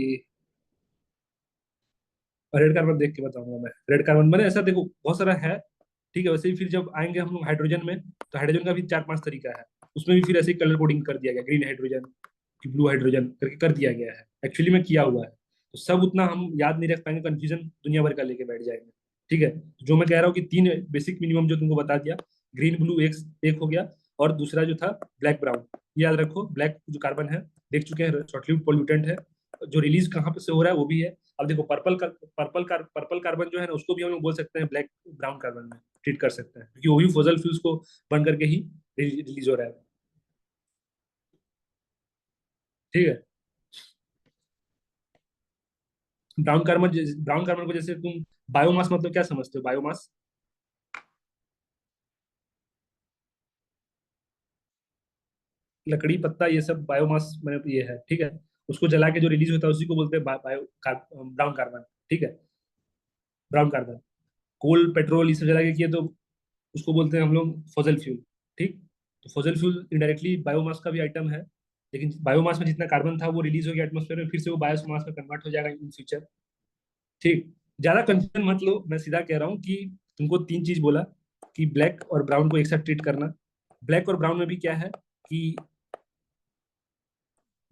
रेड कार्बन देख के बताऊंगा मैं। रेड कार्बन मैंने ऐसा देखो बहुत सारा है, ठीक है। वैसे ही फिर जब आएंगे हम लोग हाइड्रोजन में, तो हाइड्रोजन का भी चार पांच तरीका है। उसमें भी फिर ऐसे ही कलर कोडिंग कर दिया गया, ग्रीन हाइड्रोजन कि ब्लू हाइड्रोजन करके कर दिया गया है, एक्चुअली में किया हुआ है। तो सब उतना हम याद नहीं रख पाएंगे, कंफ्यूजन दुनिया भर का लेके बैठ जाएंगे, ठीक है। तो जो मैं कह रहा हूँ कि तीन बेसिक मिनिमम जो तुमको बता दिया, ग्रीन ब्लू एक एक हो गया, और दूसरा जो था ब्लैक ब्राउन, याद रखो। ब्लैक जो कार्बन है देख चुके हैं, शॉर्ट लिव्ड पॉल्यूटेंट है, जो रिलीज कहाँ पे से हो रहा है वो भी है। अब देखो पर्पल कार्बन जो है ना, उसको भी हम लोग बोल सकते हैं ब्लैक ब्राउन कार्बन में ट्रीट कर सकते हैं, क्योंकि वो भी फॉसिल फ्यूल्स को बर्न करके ही रिलीज हो रहा है, ठीक है। ब्राउन कार्बन को जैसे तुम बायोमास मतलब क्या समझते हो, बायोमास? लकड़ी पत्ता ये सब बायोमास में ये है, ठीक है। उसको जला के जो रिलीज होता है उसी को बोलते हैं ब्राउन कार्बन, ठीक है। ब्राउन कार्बन, कोल पेट्रोल ये सब जला के किए तो उसको बोलते हैं हम लोग फॉसिल फ्यूल, ठीक। तो फॉसिल फ्यूल इनडायरेक्टली बायोमास का भी आइटम है, लेकिन बायोमास में जितना कार्बन था वो रिलीज हो गया एटमोस्फेयर में, फिर से वो बायोमास में कन्वर्ट हो जाएगा इन फ्यूचर, ठीक। ज्यादा कंफ्यूजन मत लो, मैं सीधा कह रहा हूँ कि तुमको तीन चीज बोला कि ब्लैक और ब्राउन को एक साथ ट्रीट करना। ब्लैक और ब्राउन में भी क्या है कि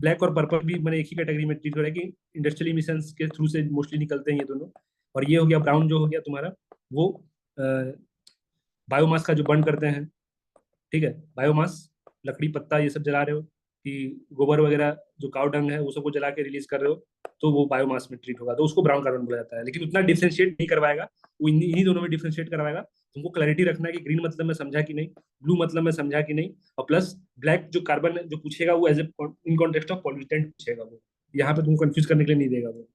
ब्लैक और पर्पल भी मैंने एक ही कैटेगरी में ट्रीट हो रहा है कि इंडस्ट्रियल इमिशंस के थ्रू से मोस्टली निकलते हैं ये दोनों। और ये हो गया ब्राउन, जो हो गया तुम्हारा वो बायोमास का जो बर्न करते हैं, ठीक है। बायोमास, लकड़ी पत्ता ये सब जला रहे हो, कि गोबर वगैरह जो काव डंग है वो सबको जला के रिलीज कर रहे हो, तो वो बायोमास में ट्रीट होगा, तो उसको ब्राउन कार्बन बोला जाता है। लेकिन उतना डिफ्रेंशिएट नहीं करवाएगा वो, इन्हीं दोनों में डिफ्रेंशिएट करवाएगा। तुमको क्लैरिटी रखना है कि ग्रीन मतलब में समझा कि नहीं, ब्लू मतलब में समझा कि नहीं, और प्लस ब्लैक जो कार्बन जो पूछेगा वो as a in context of pollutant पूछेगा वो, यहाँ पे तुमको कंफ्यूज करने के लिए नहीं देगा वो,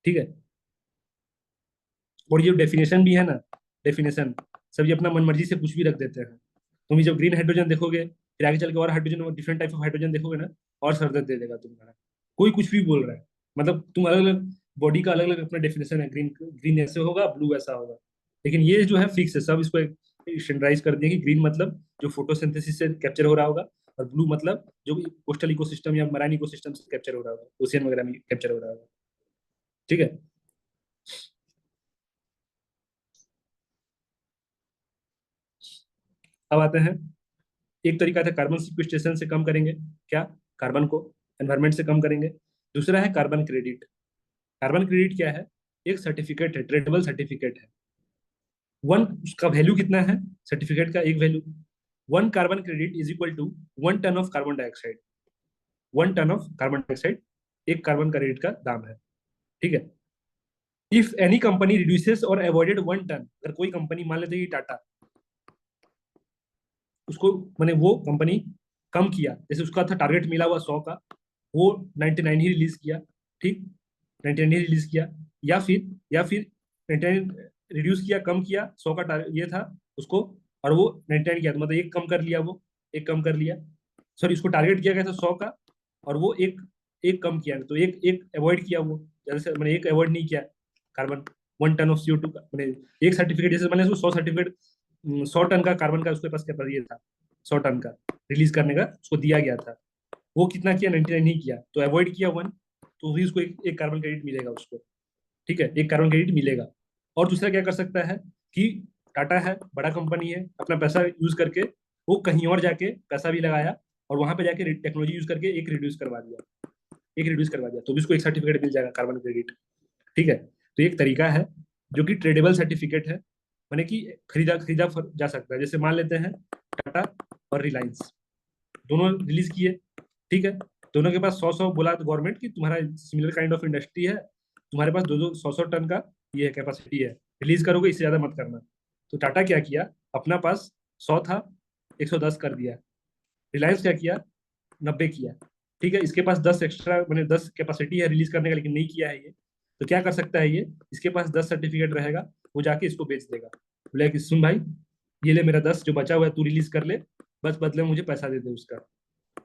ठीक है। और ये डेफिनेशन भी है ना, डेफिनेशन सब ये अपना मन मर्जी से कुछ भी रख देते हैं। तुम ये जब ग्रीन हाइड्रोजन देखोगे फिर आगे चल के और hydrogen, different type of hydrogen देखोगे ना, और सर दर्द दे देगा तुम्हारा। कोई कुछ भी बोल रहा है, मतलब तुम अलग अलग बॉडी का अलग अलग अपना डेफिनेशन है, ग्रीन ग्रीन ऐसे होगा, ब्लू ऐसा होगा, लेकिन ये जो है फिक्स है सब। इसको स्टैंडर्डाइज कर दिया कि ग्रीन मतलब जो फोटोसिंथेसिस से कैप्चर हो रहा होगा, और ब्लू मतलब जो कोस्टल इकोसिस्टम या मराइन इकोसिस्टम से कैप्चर हो रहा होगा, ओशियन वगैरह में कैप्चर हो रहा होगा। ठीक है। अब आते हैं, एक तरीका था कार्बन सिक्वेस्ट्रेशन से कम करेंगे, क्या, कार्बन को एनवायरमेंट से कम करेंगे। दूसरा है कार्बन क्रेडिट। कार्बन क्रेडिट क्या है, एक सर्टिफिकेट है, ट्रेडेबल सर्टिफिकेट है। वन, उसका वैल्यू कितना है, सर्टिफिकेट का एक value, 1 carbon credit is equal to 1 ton of carbon dioxide. 1 ton of carbon dioxide एक कार्बन क्रेडिट का दाम है। ठीक है। इफ एनी कंपनी रिड्यूसेस और अवॉइडेड 1 टन, अगर कोई कंपनी मान लेते हैं कि टाटा, उसको मैंने वो कंपनी कम किया, जैसे उसका था टारगेट मिला हुआ 100 का, वो 99 ही रिलीज किया, ठीक, 99 ही रिलीज किया, या फिर 99 रिड्यूस किया, कम किया, 100 का ये था उसको, और वो 99 किया, तो मतलब एक कम कर लिया, वो एक कम कर लिया, सॉरी उसको टारगेट किया गया था 100 का, और वो एक एक कम किया, तो एक एक अवॉइड किया, वो जैसे मैंने एक अवॉइड नहीं किया कार्बन, 1 टन ऑफ CO2 का, मैंने एक सर्टिफिकेट, जैसे मैंने उसको 100 सर्टिफिकेट, 100 टन का कार्बन का उसके पास क्या ये था, 100 टन का रिलीज करने का उसको दिया गया था, वो कितना किया, 99 ही किया, तो अवॉइड किया 1, तो भी उसको एक कार्बन क्रेडिट मिलेगा उसको। ठीक है, एक कार्बन क्रेडिट मिलेगा। और दूसरा क्या कर सकता है कि टाटा है, बड़ा कंपनी है, अपना पैसा यूज करके वो कहीं और जाके पैसा भी लगाया, और वहां पे जाके टेक्नोलॉजी यूज करके एक रिड्यूस करवा दिया, तो भी उसको एक सर्टिफिकेट मिल जाएगा कार्बन क्रेडिट। ठीक है, तो एक तरीका है जो कि ट्रेडेबल सर्टिफिकेट है, माने कि खरीदा खरीदा जा सकता है। जैसे मान लेते हैं टाटा और रिलायंस दोनों रिलीज किए, ठीक है, दोनों के पास 100 बोला तो गवर्नमेंट की तुम्हारा सिमिलर काइंड ऑफ इंडस्ट्री है, तुम्हारे पास 200 टन का ये कैपेसिटी है, रिलीज करोगे, इससे ज्यादा मत करना। तो टाटा क्या किया, अपना पास 100 था, 110 कर दिया। रिलायंस क्या किया, 90 किया। ठीक है, इसके पास 10 एक्स्ट्रा, मैंने 10 कैपेसिटी है रिलीज करने का, लेकिन नहीं किया है ये, तो क्या कर सकता है ये, इसके पास 10 सर्टिफिकेट रहेगा, वो जाके इसको बेच देगा, बोले कि सुन भाई, ये ले मेरा 10 जो बचा हुआ है तू रिलीज कर ले, बस बदले में मुझे पैसा दे दे उसका।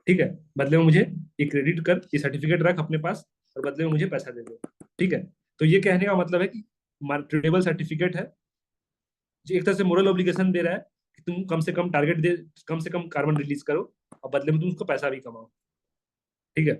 ठीक है, बदले में मुझे ये क्रेडिट कर, ये सर्टिफिकेट रख अपने पास, और बदले में मुझे पैसा दे दे। ठीक है, तो ये कहने का मतलब है कि ट्रेडेबल सर्टिफिकेट है, जो एक तरह से मोरल ऑब्लिगेशन दे रहा है कि तुम कम से कम टारगेट दे, कम से कम कार्बन रिलीज करो, और बदले में तुम उसको पैसा भी कमाओ। ठीक है,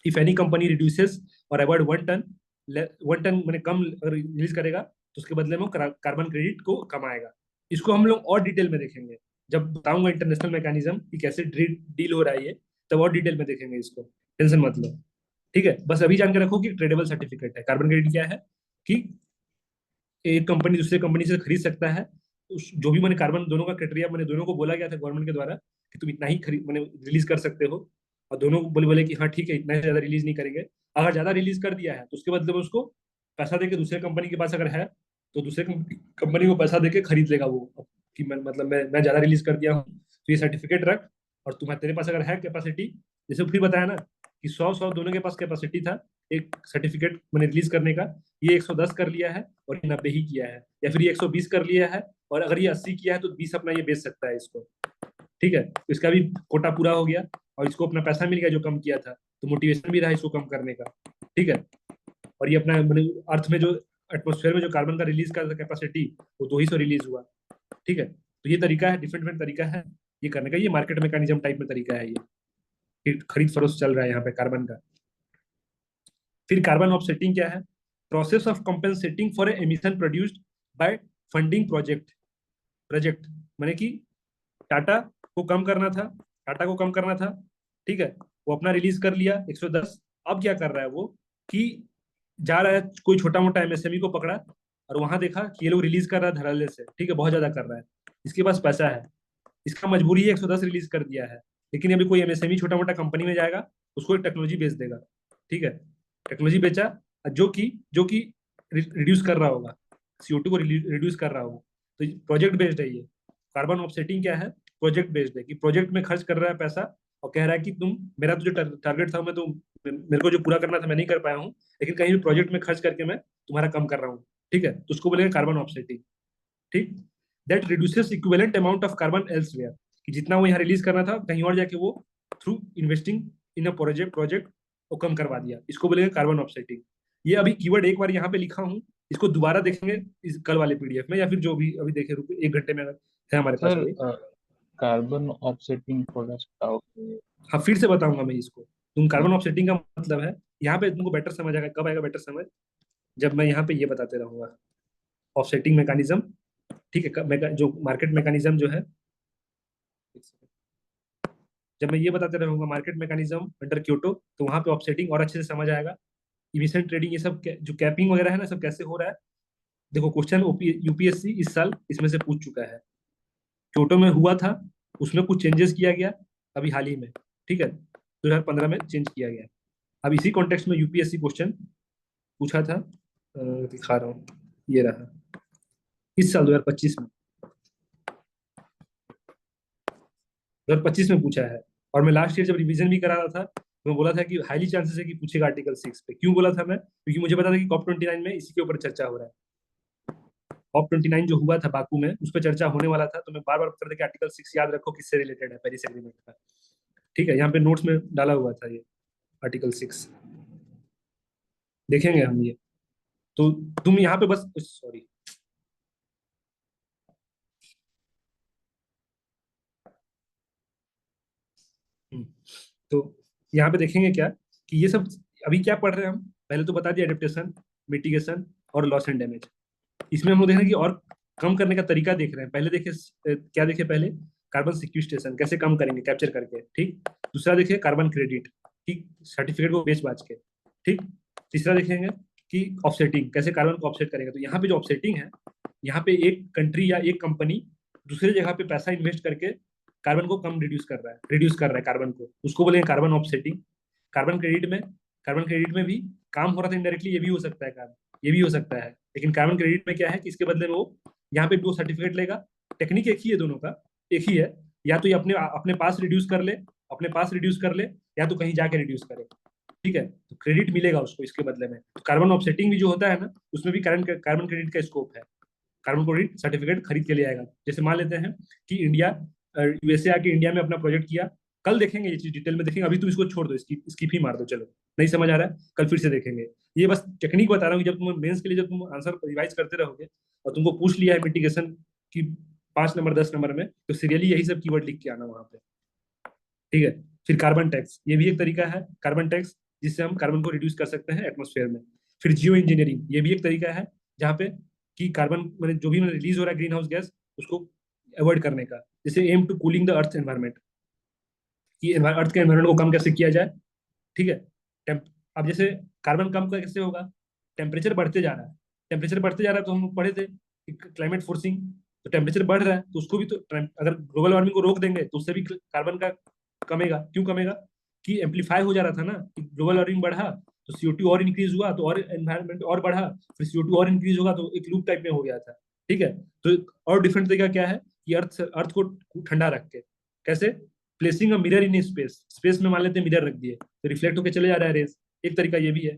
इफ एनी कंपनी रिड्यूसेस और अवॉइड 1 टन, 1 टन मैंने कम रिलीज करेगा, तो उसके बदले में वो कार्बन क्रेडिट को कमाएगा। इसको हम लोग और डिटेल में देखेंगे, जब बताऊंगा इंटरनेशनल मैकेनिज्म कि कैसे डील हो रहा है ये, तब और डिटेल में देखेंगे इसको, टेंशन मत लो। ठीक है, बस अभी जान के रखो कि ट्रेडेबल सर्टिफिकेट है। कार्बन क्रेडिट क्या है कि एक कंपनी दूसरे कंपनी से खरीद सकता है, उस जो भी मैंने कार्बन दोनों का क्राइटेरिया मैंने दोनों को बोला गया था गवर्नमेंट के द्वारा कि तुम इतना ही खरीद मैंने रिलीज कर सकते हो, और दोनों को बोले बोले कि हाँ ठीक है, इतना ज्यादा रिलीज नहीं करेंगे। अगर ज्यादा रिलीज कर दिया है तो उसके बदले में उसको पैसा देके, दूसरे कंपनी के पास अगर है तो दूसरे कंपनी को पैसा देके खरीद लेगा वो, कि मैं ज्यादा रिलीज कर दिया हूँ, तो ये सर्टिफिकेट रख, और तुम्हारे तेरे पास अगर है कैपेसिटी, जैसे फिर बताया ना कि 100 दोनों के पास कैपेसिटी था एक सर्टिफिकेट मैंने रिलीज करने का, ये 110 कर लिया है और ये 90 ही किया है, या फिर ये 120 कर लिया है, और अगर ये 80 किया है तो 20 अपना ये बेच सकता है इसको। ठीक है, तो इसका भी कोटा पूरा हो गया, और इसको अपना पैसा मिल गया जो कम किया था, तो मोटिवेशन भी रहा इसको कम करने का। ठीक है, और ये अपना अर्थ में जो एटमोस्फेयर में जो कार्बन का रिलीज का कैपेसिटी, वो 200 रिलीज हुआ। ठीक है, तो ये तरीका है, डिफरेंट डिफरेंट तरीका है ये करने का, ये मार्केट मैकेनिज्म टाइप में तरीका है ये, खरीद फरोख्त चल रहा है यहाँ पे कार्बन का। फिर कार्बन ऑफसेटिंग क्या है, process of compensating for emission produced by funding project माने कि टाटा को कम करना था, ठीक है, वो अपना रिलीज कर लिया 110। अब क्या कर रहा है वो कि जा रहा है कोई छोटा मोटा MSME को पकड़ा, और वहां देखा कि ये लोग रिलीज कर रहा है धड़ल्ले से, ठीक है, बहुत ज्यादा कर रहा है, इसके पास पैसा है, इसका मजबूरी है 110 रिलीज कर दिया है, लेकिन अभी कोई MSME छोटा मोटा कंपनी में जाएगा, उसको एक टेक्नोलॉजी बेच देगा। ठीक है, टेक्नोलॉजी बेचा जो कि रिड्यूस कर रहा होगा, CO2 को रिड्यूस कर रहा होगा, तो प्रोजेक्ट बेस्ड है ये। कार्बन ऑफसेटिंग क्या है, प्रोजेक्ट बेस्ड है, कि प्रोजेक्ट में खर्च कर रहा है पैसा, और कह रहा है कि तुम मेरा तो जो टारगेट था, मैं तो मेरे को जो पूरा करना था मैं नहीं कर पाया हूँ, लेकिन कहीं भी प्रोजेक्ट में खर्च करके मैं तुम्हारा कम कर रहा हूँ। ठीक है, तो उसको बोलेंगे कार्बन ऑफसेटिंग। ठीक, that reduces equivalent amount of carbon elsewhere, कि जितना वो यहाँ रिलीज करना था कहीं और जाके वो through investing in a project वो कम करवा दिया। इसको बोलेंगे कार्बन ऑफसेटिंग। ये अभी कीवर्ड एक बार यहाँ पे लिखा हूँ, इसको दोबारा देखेंगे इस कल वाले पीडीएफ में, या फिर जो भी अभी देखे रुके 1 घंटे में अगर है हमारे पास सर अभी। कार्बन ऑफसेटिंग थोड़ा सा डाउट है। हाँ फिर से बताऊंगा मैं इसको। तुम कार्बन ऑफसेटिंग का मतलब है, यहाँ पे तुमको बेटर समझ आएगा। कब आएगा बेटर समझ? जब मैं यहाँ पे ये बताते रहूंगा ऑफसेटिंग मैकेनिज्म, ठीक है, जो मार्केट मैकेनिज्म जो है, जब मैं ये बताते रहूंगा मार्केट मैकेनिज्म अंडर क्योटो, तो वहां पे ऑफसेटिंग और अच्छे से समझ आएगा। इमिशन ट्रेडिंग ये सब जो कैपिंग वगैरह है ना, सब कैसे हो रहा है। देखो क्वेश्चन यूपीएससी इस साल इसमें से पूछ चुका है। क्योटो में हुआ था, उसमें कुछ चेंजेस किया गया अभी हाल ही में, ठीक है, 2015 में चेंज किया गया। अब इसी कॉन्टेक्स्ट में यूपीएससी क्वेश्चन पूछा था, दिखा रहा हूँ, ये रहा, इस साल 2025 में 2025 में पूछा है। और मैं लास्ट ईयर जब रिवीजन भी करा रहा था तो मैं बोला था कि हाईली चांसेस है कि पूछेगा आर्टिकल 6 पे। क्यों बोला था मैं? क्योंकि मुझे पता था कि कॉप 29 में इसी के ऊपर चर्चा हो रहा है। कॉप 29 जो हुआ था बाकू में, उस पर चर्चा होने वाला था, तो मैं बार बार बता था कि आर्टिकल 6 याद रखो किससे रिलेटेड है, पेरिस एग्रीमेंट का। ठीक है, यहाँ पे नोट्स में डाला हुआ था ये आर्टिकल 6, देखेंगे हम ये। तो तुम यहाँ पे बस, सॉरी, तो यहाँ पे देखेंगे क्या कि ये सब अभी क्या पढ़ रहे हैं हम। पहले तो बता दिया एडेप्टेशन, मिटिगेशन और लॉस एंड डैमेज। इसमें हम लोग देख रहे हैं कि और कम करने का तरीका देख रहे हैं। पहले देखे क्या देखे, पहले कार्बन सिक्विस्टेशन कैसे कम करेंगे कैप्चर करके, ठीक। दूसरा देखे कार्बन क्रेडिट, ठीक, सर्टिफिकेट को बेच बाच के, ठीक। तीसरा देखेंगे कि ऑफसेटिंग, कैसे कार्बन को ऑफसेट करेंगे। तो यहाँ पे जो ऑफसेटिंग है, यहाँ पे एक कंट्री या एक कंपनी दूसरे जगह पे पैसा इन्वेस्ट करके कार्बन को कम रिड्यूस कर रहा है कार्बन को, उसको बोलेंगे कार्बन ऑफसेटिंग। कार्बन क्रेडिट में भी काम हो रहा था इनडायरेक्टली, ये भी हो सकता है काम, ये भी हो सकता है। लेकिन कार्बन क्रेडिट में क्या है कि इसके बदले में वो यहाँ पे 2 सर्टिफिकेट लेगा। टेक्निक एक ही है दोनों का, एक ही है। या तो ये अपने अपने पास रिड्यूस कर ले, या तो कहीं जाके रिड्यूस करे, ठीक है। तो क्रेडिट मिलेगा उसको इसके बदले में। तो कार्बन ऑफसेटिंग भी जो होता है ना, उसमें भी कार्बन क्रेडिट का स्कोप है। कार्बन क्रेडिट सर्टिफिकेट खरीद के ले आएगा। जैसे मान लेते हैं कि इंडिया, यूएसए आके इंडिया में अपना प्रोजेक्ट किया, कल देखेंगे ये चीज डिटेल में देखेंगे। अभी तुम इसको छोड़ दो, स्किप ही मार दो, चलो नहीं समझ आ रहा है कल फिर से देखेंगे। ये बस टेक्निक बता रहा हूँ कि जब तुम मेंस के लिए जब तुम आंसर रिवाइज करते रहोगे और तुमको पूछ लिया है मिटिगेशन की 5 नंबर 10 नंबर में, तो सीरियली यही सब कीवर्ड लिख के आना वहां पे, ठीक है। फिर कार्बन टैक्स, ये भी एक तरीका है कार्बन टैक्स, जिससे हम कार्बन को रिड्यूस कर सकते हैं एटमोस्फेयर में। फिर जियो इंजीनियरिंग, ये भी एक तरीका है जहाँ पे कि कार्बन मैंने जो भी रिलीज हो रहा है ग्रीन हाउस गैस, उसको अवॉइड करने का। जैसे aim to cooling the earth environment, कि अर्थ के एनवायरमेंट को कम कैसे किया जाए, ठीक है। अब जैसे कार्बन कम कैसे होगा, टेम्परेचर बढ़ते जा रहा है, तो हम लोग पढ़े थे क्लाइमेट फोर्सिंग। तो टेम्परेचर बढ़ रहा है तो उसको भी तो अगर ग्लोबल वार्मिंग को रोक देंगे तो उससे भी कार्बन का कमेगा। क्यों कमेगा? कि एम्पलीफाई हो जा रहा था ना, कि ग्लोबल वार्मिंग बढ़ा तो CO2 और इंक्रीज हुआ, तो और एनवायरमेंट और बढ़ा, फिर CO2 और इंक्रीज होगा, तो एक लूप टाइप में हो गया था, ठीक है। तो और डिफरेंट तरीका क्या है कि अर्थ को ठंडा रख के, कैसे? Placing a mirror in space में मान लेते हैं मिरर रख दिए तो रिफ्लेक्ट होकर चले जा रहा है रेस, एक तरीका ये भी है।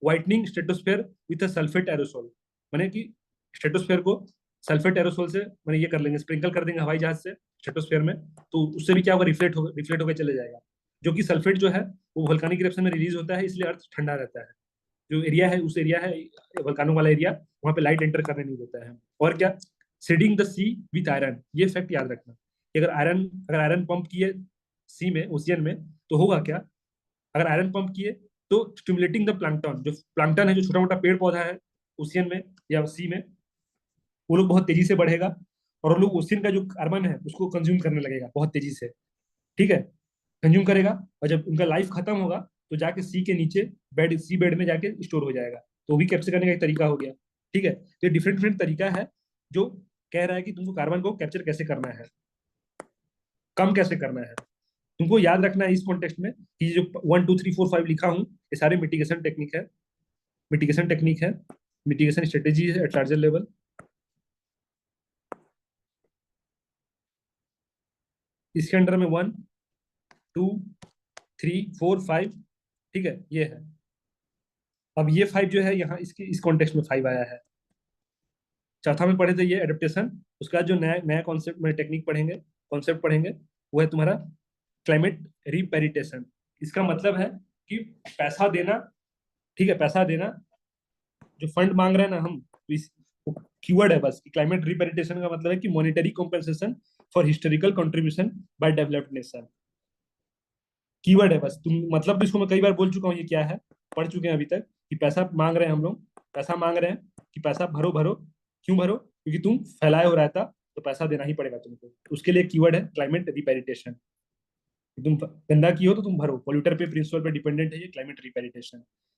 Whitening stratosphere with a sulphate aerosol, माने कि स्ट्रेटोस्फेयर को सल्फेट एरोसोल से मैंने ये कर लेंगे, स्प्रिंकल कर देंगे हवाई जहाज से स्ट्रेटोस्फेयर में, तो उससे भी क्या होगा, रिफ्लेक्ट होकर चले जाएगा। जो कि सल्फेट जो है वो वोल्केनिक इरप्शन में रिलीज होता है, इसलिए अर्थ ठंडा रहता है। जो एरिया है उस एरिया है वोल्केनो वाला एरिया, वहां पे लाइट एंटर करने नहीं देता है। और क्या, seeding the sea with iron, ये फैक्ट याद रखना कि अगर आयरन पंप किए सी में, ओशियन में, तो होगा क्या, अगर आयरन पंप किए तो स्टिमुलेटिंग द प्लांकटन, जो प्लांकटन है, जो छोटा मोटा पेड़ पौधा है ओशियन में या सी में, वो लोग बहुत तेजी से बढ़ेगा और वो लोग ओशियन का जो कार्बन है उसको कंज्यूम करने लगेगा बहुत तेजी से, ठीक है, कंज्यूम करेगा। और जब उनका लाइफ खत्म होगा तो जाके सी के नीचे सी बेड में जाके स्टोर हो जाएगा। तो वो भी कैप्चर करने का एक तरीका हो गया, ठीक है। तो डिफरेंट डिफरेंट तरीका है जो कह रहा है कि तुमको कार्बन को कैप्चर कैसे करना है, कम कैसे करना है। तुमको याद रखना है इस कॉन्टेक्स्ट में कि जो 1 2 3 4 5 लिखा हूँ, ये सारे मिटिगेशन टेक्निक है, मिटिगेशन स्ट्रेटेजी है एट लार्जर लेवल। इसके अंडर में 1 2 3 4 5, ठीक है, ये है। अब ये 5 जो है यहाँ इस कॉन्टेक्स्ट में 5 आया है। चौथा में पढ़े थे ये एडेप्टेशन, उसका जो नया नया कॉन्सेप्ट में टेक्निक पढ़ेंगे, कॉन्सेप्ट पढ़ेंगे वो है तुम्हारा क्लाइमेट रिपेरिटेशन। इसका मतलब है कि पैसा देना, ठीक है, पैसा देना, जो फंड मांग रहे हैं ना हम, तो इस कीवर्ड है बस। क्लाइमेट रिपेरिटेशन का मतलब है कि monetary compensation for historical contribution by developed nation. Keyword है बस। तुम मतलब भी इसको मैं कई बार बोल चुका हूँ, ये क्या है, पढ़ चुके हैं अभी तक, कि पैसा मांग रहे हैं हम लोग, पैसा मांग रहे हैं कि पैसा भरो भरो। क्यों भरो? क्योंकि तुम फैलाए हो रहता, तो पैसा देना ही पड़ेगा तुमको। उसके लिए कीवर्ड है क्लाइमेट रिपेरिटेशन। तुम गंदा की हो तो तुम भरो, पोल्यूटर पे प्रिंसिपल पे डिपेंडेंट है ये क्लाइमेट रिपेरिटेशन।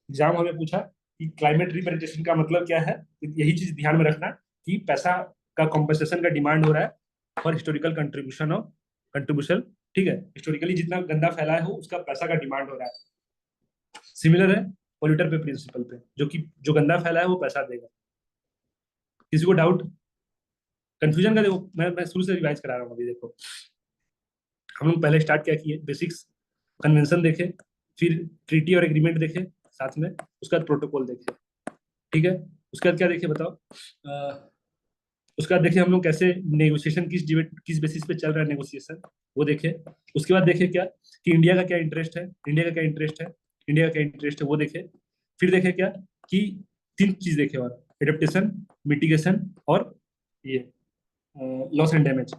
एग्जाम हमें पूछा कि क्लाइमेट रिपेरिटेशन का मतलब क्या है, तो यही चीज ध्यान में रखना कि पैसा का कॉम्पेंसेशन का डिमांड हो रहा है for historical contribution of contribution, ठीक है, हिस्टोरिकली जितना गंदा फैला हो उसका पैसा का डिमांड हो रहा है। सिमिलर है पोल्यूटर पे प्रिंसिपल पे, जो कि जो गंदा फैला है वो पैसा देगा। किसी को डाउट, कंफ्यूजन का? देखो मैं शुरू से रिवाइज करा रहा हूँ अभी। देखो हम लोग पहले स्टार्ट क्या किए, बेसिक्स कन्वेंशन देखे, फिर ट्रीटी और एग्रीमेंट देखे साथ में, उसके बाद प्रोटोकॉल देखे, ठीक है। उसके बाद क्या देखे बताओ? उसके बाद देखे हम लोग कैसे नेगोशिएशन, किस बेसिस पे चल रहा है नेगोशिएशन, वो देखे। उसके बाद देखे क्या कि इंडिया का क्या इंटरेस्ट है, इंडिया का क्या इंटरेस्ट है, इंडिया का क्या इंटरेस्ट है, वो देखे। फिर देखे क्या कि तीन चीज देखे, और एडेप्टेशन, मिटिगेशन और ये लॉस एंड डैमेज,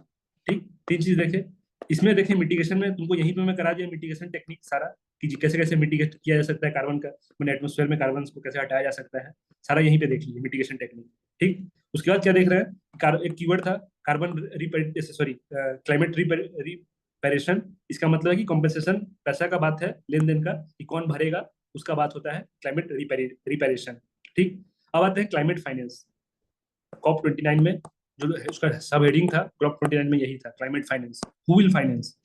ठीक, तीन चीज देखे। इसमें देखे मिटिगेशन में तुमको यहीं पे मैं करा दिया मिटिगेशन टेक्निक सारा, कि कैसे कैसे मिटिगेट किया जा सकता है कार्बन का, मैंने एटमोस्फेयर में कार्बन को कैसे हटाया जा सकता है, सारा यहीं पे देख लीजिए मिटिगेशन टेक्निक, ठीक। उसके बाद क्या देख रहे हैं, एक कीवर्ड था कार्बन सॉरी क्लाइमेट रिपेरेशन। इसका मतलब है कि कॉम्पेंसेशन, पैसा का बात है, लेन देन का, कि कौन भरेगा, उसका बात होता है क्लाइमेट रिपेरेशन, ठीक। अब आते हैं क्लाइमेट फाइनेंस। कॉप 29 में जो है उसका सब हेडिंग था, कॉप 29 में यही था, climate finance. Who will finance,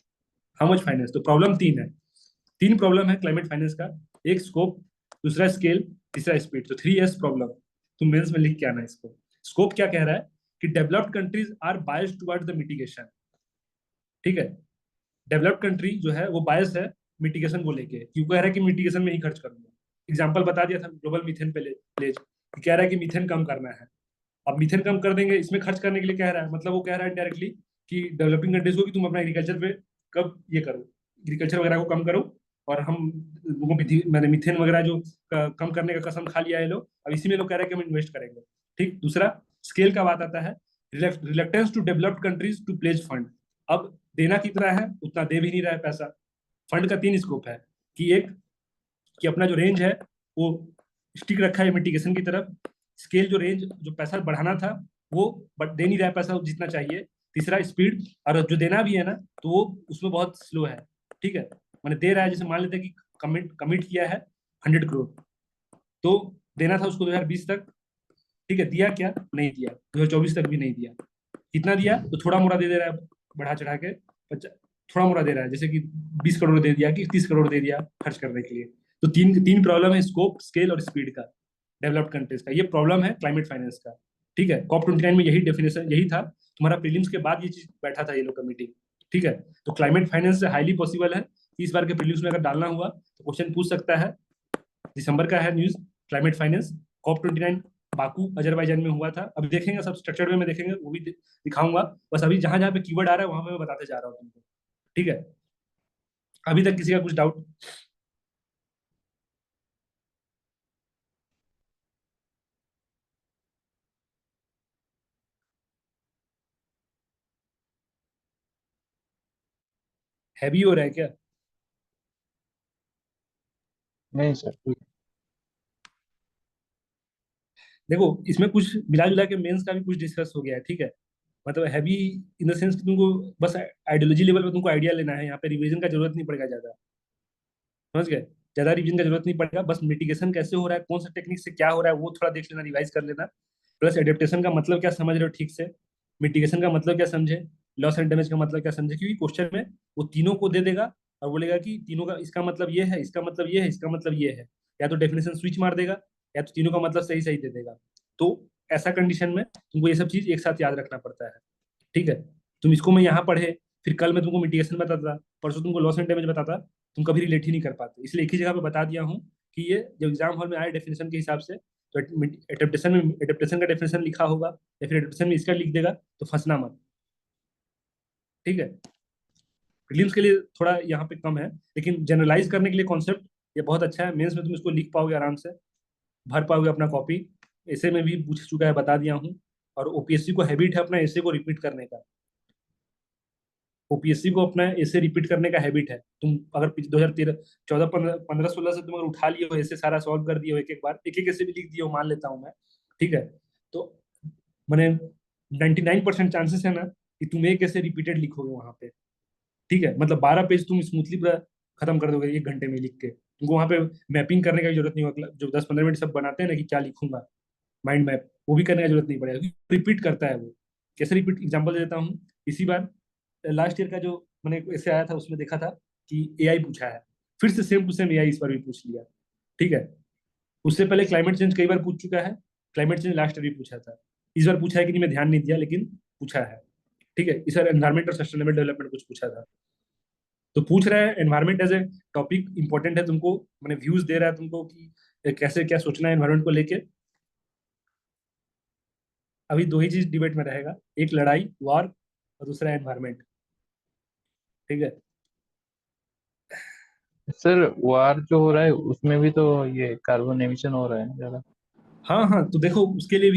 how much finance. तो प्रॉब्लम तीन है, तीन प्रॉब्लम है क्लाइमेट फाइनेंस का। एक स्कोप, दूसरा स्केल, तीसरा स्पीड। तो 3S प्रॉब्लम तुम मेंस में लिख के आना इसको। स्कोप क्या कह रहा है कि developed countries are biased towards the mitigation, ठीक है। डेवलप्ड कंट्री जो है वो बायस है मिटिगेशन को लेके, क्यों कह रहा है कि मिटिगेशन में ही खर्च करूंगा। एग्जांपल बता दिया था ग्लोबल मीथेन पे प्लेज, कह रहा है कि मीथेन कम करना है। अब मीथेन कम कर देंगे, इसमें खर्च करने के लिए कह रहा है, मतलब वो कह रहा है डायरेक्टली कि डेवलपिंग कंट्रीज को कि तुम अपना एग्रीकल्चर पे कब ये करो, एग्रीकल्चर वगैरह को कम करो, और हम लोगों मैंने मीथेन वगैरह जो कम करने का कसम खा लिया है लोग, अब इसी में लोग कह रहे हैं कि हम इन्वेस्ट करेंगे, ठीक। दूसरा स्केल का बात आता है, reluctance to developed countries to pledge fund. अब देना कितना है, उतना दे भी नहीं रहा है पैसा। फंड का तीन स्कोप है, कि एक कि अपना जो रेंज है वो स्टिक रखा है मिटिगेशन की तरफ। स्केल जो रेंज, जो पैसा बढ़ाना था वो बट दे नहीं रहा है पैसा जितना चाहिए। तीसरा स्पीड, और जो देना भी है ना तो वो उसमें बहुत स्लो है, ठीक है। मैंने दे रहा है, जैसे मान लेते हैं कि कमिट किया है 100 करोड़, तो देना था उसको 2020 तक, ठीक है। दिया क्या? नहीं दिया, 2024 तक भी नहीं दिया। कितना दिया? तो थोड़ा मोड़ा दे रहा है, बढ़ा चढ़ा के थोड़ा मोड़ा दे रहा है, जैसे कि 20 करोड़ दे दिया कि 30 करोड़ दे दिया खर्च करने के लिए। तो तीन तीन प्रॉब्लम है, स्कोप, स्केल और स्पीड का, डेवलप्ड कंट्रीज का। ये प्रॉब्लम है क्लाइमेट फाइनेंस का, ठीक है। कॉप 29 में यही डेफिनेशन, यही था। तुम्हारा प्रीलिम्स के बाद ये चीज बैठा था ये लोग का मीटिंग, ठीक है। तो क्लाइमेट फाइनेंस से हाईली पॉसिबल है कि इस बार के प्रीलिम्स में अगर डालना हुआ तो क्वेश्चन पूछ सकता है। दिसंबर का है news, climate finance, COP 29 Baku Azerbaijan में हुआ था। अभी देखेंगे, सब स्ट्रक्चर्ड वे में देखेंगे, वो भी दिखाऊंगा। बस अभी जहां जहां पे कीवर्ड आ रहा है वहां पे मैं बताते जा रहा हूँ तुमको, ठीक है। अभी तक किसी का कुछ डाउट? हैवी हो रहा है क्या? नहीं सर, ठीक देखो इसमें कुछ मिला जुला के मेंस का भी कुछ डिस्कस हो गया है, ठीक है। मतलब हैवी इन द सेंस कि तुमको बस आइडियोलॉजी लेवल पे तुमको आइडिया लेना है, यहाँ पे रिवीजन का जरूरत नहीं पड़ेगा ज्यादा, समझ गए। ज्यादा रिवीजन का जरूरत नहीं पड़ेगा, बस मिटिगेशन कैसे हो रहा है, कौन सा टेक्निक से क्या हो रहा है वो थोड़ा देख लेना, रिवाइज कर लेना। प्लस एडेप्टेशन का मतलब क्या समझ रहे हो ठीक से, मिटिगेशन का मतलब क्या समझे, लॉस एंड डैमेज का मतलब क्या समझे, क्योंकि क्वेश्चन में वो तीनों को दे देगा और बोलेगा कि तीनों का इसका मतलब ये है, इसका मतलब ये है, इसका मतलब ये है। या तो डेफिनेशन स्विच मार देगा, या तो तीनों का मतलब सही सही दे देगा। तो ऐसा कंडीशन में तुमको ये सब चीज एक साथ याद रखना पड़ता है, ठीक है। तुम इसको मैं यहाँ पढ़े, फिर कल मैं तुमको मिटिगेशन बताता, परसों तुमको लॉस एंड डैमेज बताता, तुम कभी रिलेट ही नहीं कर पाते। इसलिए एक ही जगह पे बता दिया हूँ कि ये जब एग्जाम हॉल में आए डेफिनेशन के हिसाब से, तो एडेप्टेशन का डेफिनेशन लिखा होगा, या फिर एडेप्टेशन में इसका लिख देगा, तो फंसना मत, ठीक है। प्रीलिम्स के लिए थोड़ा यहाँ पे कम है, लेकिन जनरलाइज करने के लिए कॉन्सेप्ट ये बहुत अच्छा है। मेंस में तुम इसको लिख पाओगे आराम से, भर पाओगे अपना कॉपी। ऐसे में भी पूछ चुका है, बता दिया हूँ। और ओपीएससी को हैबिट है अपना ऐसे को रिपीट करने का। ओपीएससी को अपना ऐसे रिपीट करने का हैबिट है। तुम अगर 2013 14 15 16 से तुम अगर उठा लिए हो ऐसे, सारा सॉल्व कर दिए हो, एक एक बार एक एक ऐसे भी लिख दिए हो, मान लेता हूँ मैं, ठीक है, तो मैंने 99% चांसेस है ना कि तुम एक ऐसे रिपीटेड लिखोगे वहां पे। ठीक है, मतलब 12 पेज तुम स्मूथली पूरा खत्म कर दोगे 1 घंटे में लिख के। तुमको वहां पे मैपिंग करने की जरूरत नहीं होगी, जो 10-15 मिनट सब बनाते हैं ना कि क्या लिखूंगा, माइंड मैप, वो भी करने की जरूरत नहीं पड़ेगा, रिपीट करता है वो। कैसे रिपीट, एग्जांपल दे देता हूँ। इसी बार लास्ट ईयर का जो मैंने ऐसे आया था उसमें देखा था कि एआई पूछा है, फिर से सेम टू सेम एआई इस बार भी पूछ लिया। ठीक है, उससे पहले क्लाइमेट चेंज कई बार पूछ चुका है, क्लाइमेट चेंज लास्ट ईयर भी पूछा था। इस बार पूछा है कि नहीं मैं ध्यान नहीं दिया, लेकिन पूछा है। ठीक है, इस बार एनवायरमेंट और सस्टेनेबल डेवलपमेंट कुछ पूछा था। तो पूछ रहा है environment as a topic important है तुमको, मैंने व्यूज दे रहा है तुमको कि कैसे क्या सोचना है एनवायरमेंट को लेके। अभी दो ही चीज डिबेट में रहेगा, एक लड़ाई वॉर और दूसरा एनवायरमेंट। ठीक है, सर वार जो हो रहा है उसमें भी तो ये कार्बन एमिशन हो रहा है ज्यादा। हाँ हाँ, तो देखो उसके लिए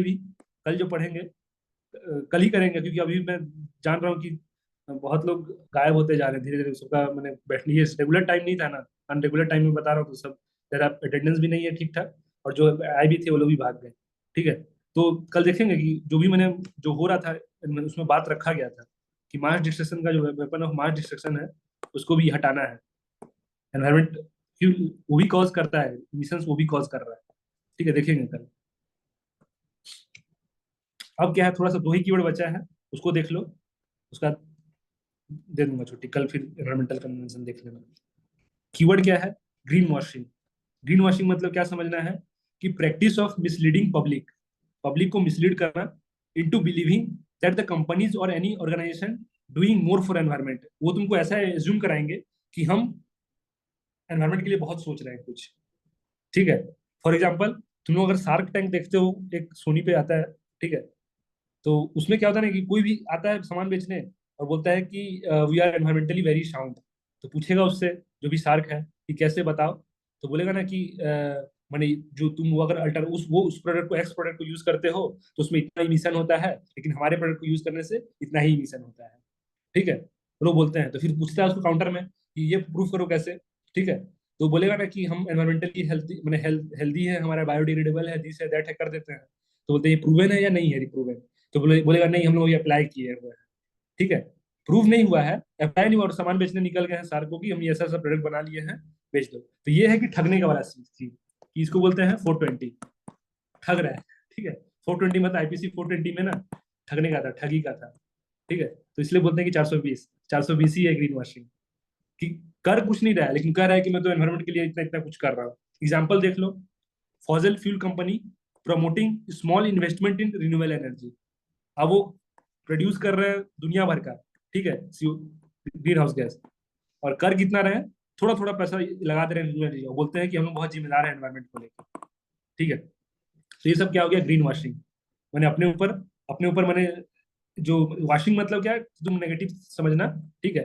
भी कल जो पढ़ेंगे, कल ही करेंगे, क्योंकि अभी मैं जान रहा हूँ कि बहुत लोग गायब होते जा रहे हैं धीरे धीरे। सबका मैंने बैठने, ये रेगुलर टाइम नहीं था ना, अनरेगुलर टाइम में बता रहा हूँ, तो सब ज़्यादा अटेंडेंस भी नहीं है ठीक ठाक, और जो आए भी थे वो लोग भी भाग गए। ठीक है, तो कल देखेंगे कि जो भी मैंने जो हो रहा था उसमें बात रखा गया था कि मास डिस्ट्रक्शन का जो वेपन ऑफ मास डिस्ट्रक्शन है उसको भी हटाना है। एनवायरमेंट वो भी कॉज करता है, मिशंस वो भी कॉज कर रहा है। ठीक है, देखेंगे कल। अब क्या है, थोड़ा सा 2 ही कीवर्ड बचा है, उसको देख लो, उसका दे दूंगा छुट्टी, कल फिर एनवायरमेंटल कन्वेंशन देख लेना। कीवर्ड क्या है, ग्रीन वॉशिंग। ग्रीन वॉशिंग मतलब क्या समझना है कि practice of misleading public, public को मिसलीड करना into believing that the companies और any organisation doing more for environment. वो तुमको ऐसा एज्यूम कराएंगे कि हम एनवायरमेंट के लिए बहुत सोच रहे हैं कुछ। ठीक है, फॉर एग्जाम्पल तुम लोग अगर शार्क टैंक देखते हो, एक सोनी पे आता है, ठीक है, तो उसमें क्या होता है ना कि कोई भी आता है सामान बेचने और बोलता है कि we are environmentally very sound, तो पूछेगा उससे जो भी शार्क है कि कैसे बताओ, तो बोलेगा ना कि माने जो तुम वो अगर अल्टर उस प्रोडक्ट को, एक्स प्रोडक्ट को यूज करते हो तो उसमें इतना इमिशन होता है, लेकिन हमारे प्रोडक्ट को यूज करने से इतना ही इमिशन होता है। ठीक है, तो लोग बोलते हैं, तो फिर पूछता है उसको काउंटर में कि ये प्रूफ करो कैसे। ठीक है, तो बोलेगा ना कि हम एनवायरमेंटली हेल्थी, मैंने हेल्दी है, हमारा बायोडिग्रेडेबल है, दिस है दैट है, कर देते हैं। तो बोलते हैं ये प्रूवन है या नहीं है रिप्रूवन। तो बोलेगा नहीं, हम लोग ये अप्लाई किए हुए हैं। ठीक है, प्रूव नहीं हुआ है, अप्लाई नहीं हुआ, और सामान बेचने निकल गए हैं सार को कि हम ये ऐसा ऐसा प्रोडक्ट बना लिए हैं, बेच दो। तो ये है कि ठगने का वाला चीज कि इसको बोलते हैं 420, ठग रहा है। ठीक है, 420 मतलब आईपीसी 420 में ना ठगने का था, ठगी का था। ठीक है, तो इसलिए बोलते हैं कि 420 ही है ग्रीन वॉशिंग, कि कर कुछ नहीं रहा है लेकिन कह रहा है कि मैं तो एनवायरमेंट के लिए इतना इतना कुछ कर रहा हूँ। एग्जाम्पल देख लो, fossil fuel company promoting small investment in renewable energy. अब वो प्रोड्यूस कर रहे हैं दुनिया भर का, ठीक है, ग्रीन हाउस गैस, और कर कितना रहे, थोड़ा थोड़ा पैसा लगा दे रहे हैं रिन्यूएबल एनर्जी, और बोलते हैं कि हम लोग बहुत जिम्मेदार है एनवायरमेंट को लेकर। ठीक है, तो ये सब क्या हो गया, ग्रीन वॉशिंग। मैंने अपने ऊपर मैंने जो वॉशिंग मतलब क्या है, तुम नेगेटिव समझना। ठीक है,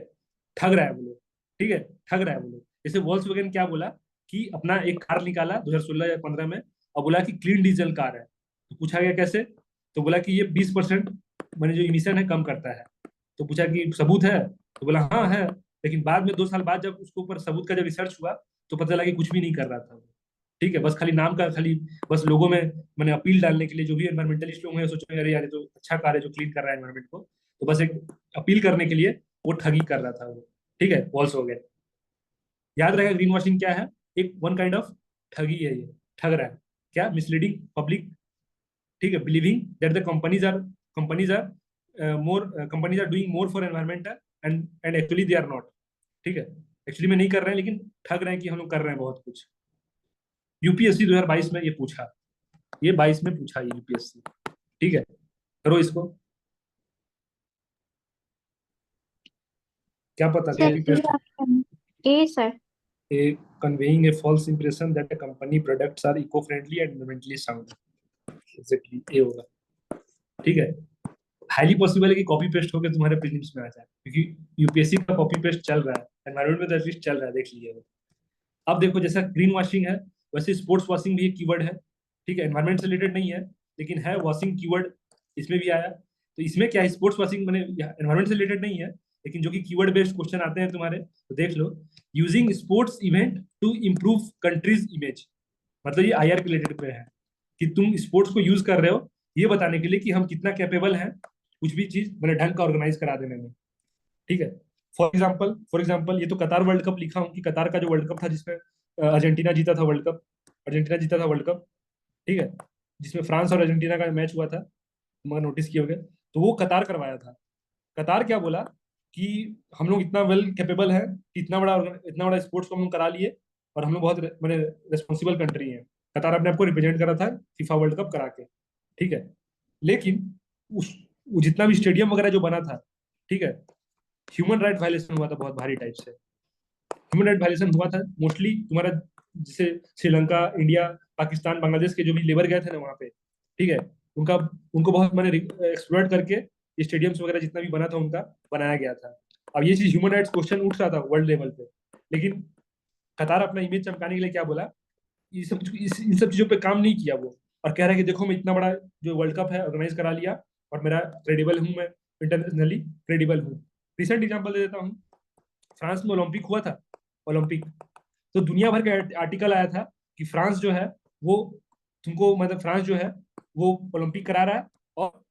ठग रहा है वो लोग। ठीक है, ठग रहा है वो लोग। जैसे वॉल्क्सवैगन क्या बोला कि अपना एक कार निकाला 2016 या 15 में, और बोला कि क्लीन डीजल कार है। तो पूछा गया कैसे, तो बोला कि ये 20% मैंने जो इमिशन है कम करता है। तो पूछा कि सबूत है, तो बोला हाँ है, लेकिन बाद में 2 साल बाद जब उसके ऊपर सबूत का जब रिसर्च हुआ तो पता चला कि कुछ भी नहीं कर रहा था वो। ठीक है, बस खाली नाम का, खाली बस लोगों में मैंने अपील डालने के लिए, जो भी एनवायरमेंटलिस्ट लोग हैं सोचेंगे अरे यार ये तो अच्छा कार है जो क्लीन कर रहा है एनवायरमेंट को, तो बस एक अपील करने के लिए वो ठगी कर रहा था वो। ठीक है, फॉल्स हो गए। याद रहेगा ग्रीन वॉशिंग क्या है, एक वन काइंड ऑफ ठगी है ये, ठग रहा है, क्या, मिसलीडिंग पब्लिक। ठीक है, believing that the companies are doing more for environment and actually they are not. ठीक है, एक्चुअली में नहीं कर रहे हैं लेकिन ठग रहे हैं कि हम लोग कर रहे हैं बहुत कुछ। यूपीएससी 2022 में ये पूछा, ये 22 में पूछा ये यूपीएससी। ठीक है, करो इसको, क्या पता सर कॉपी ये paste. Option A sir. A conveying a false impression that the company products are eco-friendly and environmentally sound, exactly ये होगा। ठीक है, हाईली पॉसिबल है कि कॉपी पेस्ट होकर तुम्हारे प्रीलिम्स में आ जाए, क्योंकि यूपीएससी का कॉपी पेस्ट चल रहा है, एनवायरमेंट में तो एटलीस्ट चल रहा है, देख लीजिए। अब देखो, जैसा ग्रीन वॉशिंग है वैसे स्पोर्ट्स वॉशिंग भी एक कीवर्ड है, ठीक है, एनवायरमेंट से रिलेटेड नहीं है लेकिन है, वॉशिंग कीवर्ड इसमें भी आया। तो इसमें क्या है, स्पोर्ट्स वॉशिंग मैंने एनवायरमेंट से रिलेटेड नहीं है लेकिन जो कि कीवर्ड बेस्ड क्वेश्चन आते हैं तुम्हारे, तो देख लो। Using sports event to improve country's image, मतलब ये आईआर रिलेटेड पे है कि तुम स्पोर्ट्स को यूज कर रहे हो ये बताने के लिए कि हम कितना कैपेबल हैं कुछ भी चीज मैंने ढंग का ऑर्गेनाइज करा देने में, ठीक है। फॉर एग्जाम्पल ये तो कतार वर्ल्ड कप लिखा हूँ कि कतार का जो वर्ल्ड कप था जिसमें अर्जेंटीना जीता था वर्ल्ड कप, अर्जेंटीना जीता था वर्ल्ड कप, ठीक है, जिसमें फ्रांस और अर्जेंटीना का मैच हुआ था, मगर नोटिस किए होंगे, तो वो कतार करवाया था। कतार क्या बोला कि हम लोग इतना वेल कैपेबल है कि इतना बड़ा स्पोर्ट्स को हम लोग करा लिए और हम लोग बहुत मैंने रिस्पॉन्सिबल कंट्री है। कतार अपने आपको रिप्रेजेंट करा था फीफा वर्ल्ड कप करा के, ठीक है। लेकिन उस वो जितना भी स्टेडियम वगैरह जो बना था, ठीक है, ह्यूमन राइट वायलेशन हुआ था बहुत भारी टाइप से। ह्यूमन राइट वायलेशन हुआ था मोस्टली तुम्हारा, जैसे श्रीलंका, इंडिया, पाकिस्तान, बांग्लादेश के जो भी लेबर गए थे ना वहाँ पे, ठीक है, उनका उनको बहुत मैंने एक्सप्लॉइट करके स्टेडियम्स वगैरह जितना भी बना था उनका बनाया गया था। अब ये चीज ह्यूमन राइट्स क्वेश्चन उठ रहा था वर्ल्ड लेवल पे, लेकिन कतार अपना इमेज चमकाने के लिए क्या बोला, इन सब चीजों पे काम नहीं किया वो, और कह रहा है कि देखो मैं इतना बड़ा जो वर्ल्ड कप है ऑर्गेनाइज करा लिया और मेरा क्रेडिबल हूँ, मैं इंटरनेशनली क्रेडिबल हूँ। रिसेंट एग्जाम्पल दे देता हूँ, फ्रांस में ओलंपिक हुआ था, ओलंपिक, तो दुनिया भर का आर्टिकल आया था कि फ्रांस जो है वो तुमको मतलब फ्रांस जो है वो ओलंपिक करा रहा है, और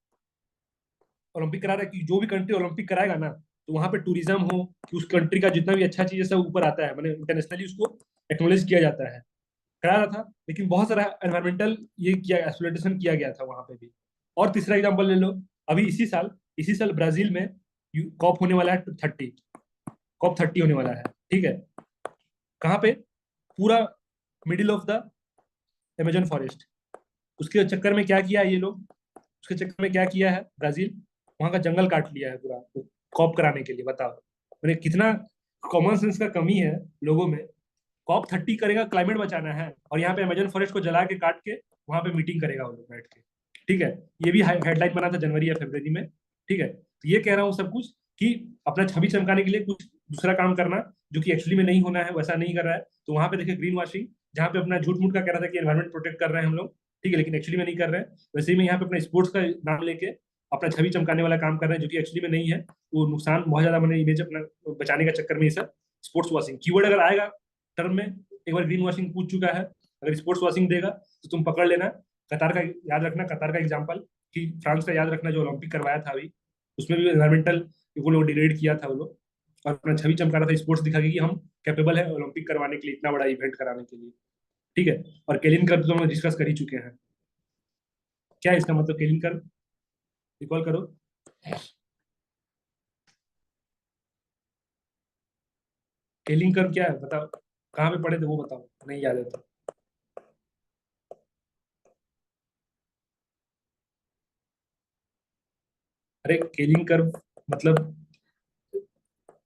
ओलंपिक करा रहा है कि जो भी कंट्री ओलंपिक कराएगा ना तो वहां पे टूरिज्म हो कि उस कंट्री का जितना भी अच्छा चीज है सब ऊपर आता है, मैंने इंटरनेशनली उसको एक्नोलेज किया जाता है, करा रहा था। लेकिन बहुत सारा एनवायरमेंटल ये किया एक्सप्लोइटेशन किया गया था वहां पे भी। और तीसरा एग्जाम्पल ले लो, अभी इसी साल ब्राजील में कॉप होने वाला है 30, कॉप 30 होने वाला है, ठीक है, कहाँ पे, पूरा middle of the Amazon forest. उसके चक्कर में क्या किया है ये लोग, उसके चक्कर में क्या किया है ब्राजील, वहां का जंगल काट लिया है पूरा कॉप कराने के लिए। बताओ मैंने कितना कॉमन सेंस का कमी है लोगों में। कॉप 30 करेगा, क्लाइमेट बचाना है, और यहाँ पे अमेजन फॉरेस्ट को जला के काट के वहां पे मीटिंग करेगा वो लोग बैठ के, ठीक है। ये भी हेडलाइन बना था जनवरी या फरवरी में, ठीक है। तो ये कह रहा हूँ सब कुछ कि अपना छवि चमकाने के लिए कुछ दूसरा काम करना जो कि एक्चुअली में नहीं होना है, वैसा नहीं कर रहा है। तो वहां पे देखिए ग्रीन वॉशिंग, जहाँ पे अपना झूठ मूठ का कह रहा था कि एनवायरमेंट प्रोटेक्ट कर रहे हैं हम लोग, ठीक है, लेकिन एक्चुअली में नहीं कर रहे हैं। वैसे ही में यहाँ पे अपना स्पोर्ट्स का नाम लेके अपना छवि चमकाने वाला काम कर रहे हैं जो कि एक्चुअली में नहीं है। वो नुकसान बहुत ज्यादा, मैंने इमेज अपना बचाने का चक्कर में ये सब स्पोर्ट्स वॉशिंग कीवर्ड अगर आएगा टर्म में, एक बार ग्रीन वॉशिंग पूछ चुका है, अगर स्पोर्ट्स वॉशिंग देगा तो तुम पकड़ लेना। कतार का याद रखना, कतार का एग्जाम्पल, कि फ्रांस का याद रखना जो ओलंपिक करवाया था अभी, उसमें भी एनवायरमेंटल वो लोग डिग्रेड किया था वो लोग, और अपना छवि चमका रहा था, स्पोर्ट्स दिखा के कि हम कैपेबल है ओलंपिक करवाने के लिए, इतना बड़ा इवेंट कराने के लिए, ठीक है। और केलिन कर्व तो हम लोग डिस्कस कर ही चुके हैं। क्या है इसका मतलब केलिन कर्व, रिकॉल करो। केलिन कर्व क्या है बताओ, कहाँ पे पढ़े थे वो बताओ, नहीं याद है तो। अरे केलिन कर्व मतलब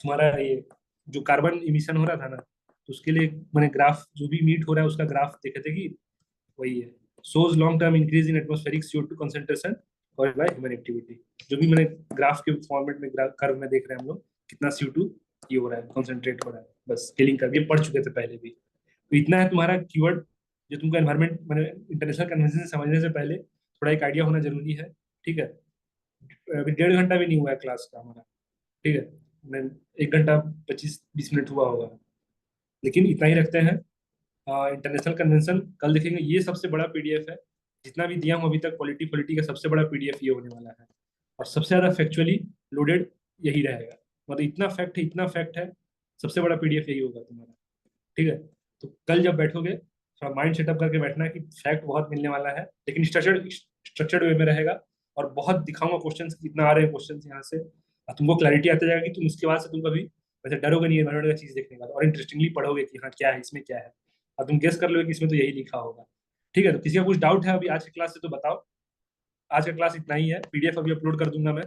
तुम्हारा ये जो कार्बन इमिशन हो रहा था ना, तो उसके लिए मैंने ग्राफ जो भी मीट हो रहा है उसका ग्राफ देखे थे कि वही है, shows long term increase in atmospheric CO2 concentration और बाय ह्यूमन एक्टिविटी। जो भी मैंने ग्राफ के फॉर्मेट में कर्व में देख रहे हैं हम लोग कितना CO2 ये हो रहा है, कंसंट्रेट हो रहा है, बस स्केलिंग कर, ये पढ़ चुके थे पहले भी। तो इतना है तुम्हारा कीवर्ड, जो तुमको एनवायरमेंट मैंने इंटरनेशनल कन्वेंशन से समझने से पहले थोड़ा एक आइडिया होना जरूरी है, ठीक है। अभी 1.5 घंटा भी नहीं हुआ है क्लास का हमारा, ठीक है, मैं 1 घंटा 25-20 मिनट हुआ होगा, लेकिन इतना ही रखते हैं। इंटरनेशनल कन्वेंशन कल देखेंगे, ये सबसे बड़ा PDF है जितना भी दिया हूँ अभी तक, पॉलिटी पॉलिटी का सबसे बड़ा PDF ये होने वाला है, और सबसे ज्यादा फैक्चुअली लोडेड यही रहेगा, मतलब इतना फैक्ट है, सबसे बड़ा PDF यही होगा तुम्हारा, ठीक है। तो कल जब बैठोगे थोड़ा माइंड सेटअप करके बैठना है कि फैक्ट बहुत मिलने वाला है, लेकिन स्ट्रक्चर्ड वे में रहेगा, और बहुत दिखाऊंगा क्वेश्चन कितना आ रहे हैं क्वेश्चन यहाँ से, और तुमको क्लैरिटी आते जाएगा कि तुम इसके बाद से तुम कभी वैसे डरोगे नहीं एनवायरमेंट का चीज देखने का, और इंटरेस्टिंगली पढ़ोगे कि हाँ क्या है इसमें क्या है, और तुम गेस कर लोगे कि इसमें तो यही लिखा होगा, ठीक है। तो किसी का कुछ डाउट है अभी आज की क्लास से तो बताओ। आज का क्लास इतना ही है, PDF अभी अपलोड कर दूंगा मैं,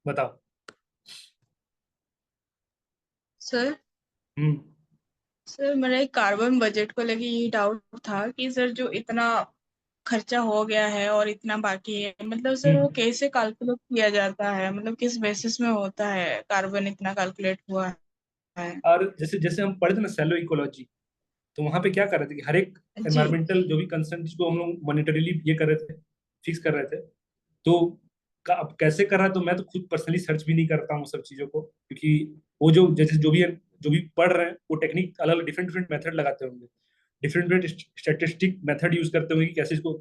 बताओ। सर हम्म। सर मेरा एक कार्बन बजट को लेके ये डाउट था कि सर जो इतना खर्चा हो गया है और इतना बाकी है, मतलब सर वो कैसे कैलकुलेट किया जाता है, मतलब किस बेसिस में होता है कार्बन इतना कैलकुलेट हुआ है? और जैसे जैसे हम पढ़े थे ना सेलो इकोलॉजी, तो वहां पे क्या कर रहे थे कि हर एक जी एनवायरमेंटल जो भी कंसर्न जिसको हम लोग मॉनिटरीली ये कर रहे थे, फिक्स कर रहे थे, तो अब कैसे कर रहा है, तो मैं तो खुद पर्सनली सर्च भी नहीं करता हूँ सब चीजों को, क्योंकि वो जो जैसे जो भी पढ़ रहे हैं वो टेक्निक अलग डिफरेंट डिफरेंट मेथड लगाते होंगे, different different statistic method use करते होंगे कि कैसे इसको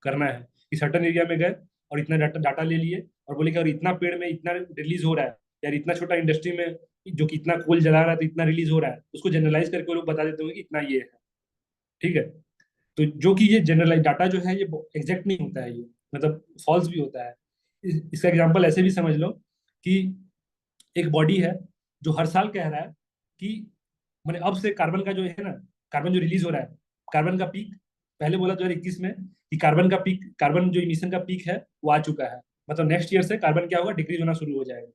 करना है, कि सर्टन एरिया में गए और इतना डाटा डाटा ले लिए और बोले कि और इतना पेड़ में इतना रिलीज हो रहा है, यार इतना छोटा इंडस्ट्री में जो कि इतना कोल जला रहा है तो इतना रिलीज हो रहा है, उसको जनरलाइज करके वो लोग बता देते होंगे कि इतना ये है। ठीक है, तो जो कि ये जनरलाइज डाटा जो है ये एग्जैक्ट नहीं होता है, ये मतलब फॉल्स भी होता है। इसका एग्जांपल ऐसे भी समझ लो कि एक बॉडी है जो हर साल कह रहा है कि मैंने अब से कार्बन का जो है ना, कार्बन जो रिलीज हो रहा है, कार्बन का पीक पहले बोला 2021 में कि कार्बन का पीक, कार्बन जो इमिशन का पीक है वो आ चुका है, मतलब नेक्स्ट ईयर से कार्बन क्या होगा, डिक्रीज होना शुरू हो जाएगा।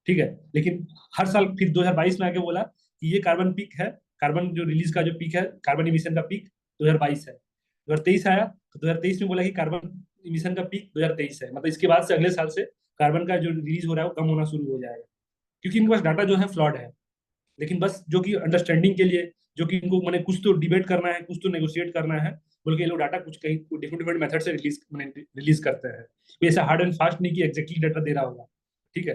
ठीक है, लेकिन हर साल फिर 2022 में आके बोला कि ये कार्बन पीक है, कार्बन जो रिलीज का जो पीक है, कार्बन इमिशन का पीक 2022 है। 2023 आया तो 2023 में बोला कि कार्बन इमिशन का पीक 2023 है, मतलब इसके बाद से अगले साल से कार्बन का जो रिलीज हो रहा है वो कम होना शुरू हो जाएगा, क्योंकि इनके पास डाटा जो है फ्लॉड है। लेकिन बस जो कि अंडरस्टैंडिंग के लिए, जो कि इनको मैंने कुछ तो डिबेट करना है, कुछ तो नेगोशिएट करना है, बोल के ये लोग डाटा कुछ कहीं डिफरेंट डिफरेंट मेथड से रिलीज करते हैं। कोई ऐसा हार्ड एंड फास्ट नहीं कि एग्जैक्टली डाटा दे रहा होगा। ठीक है,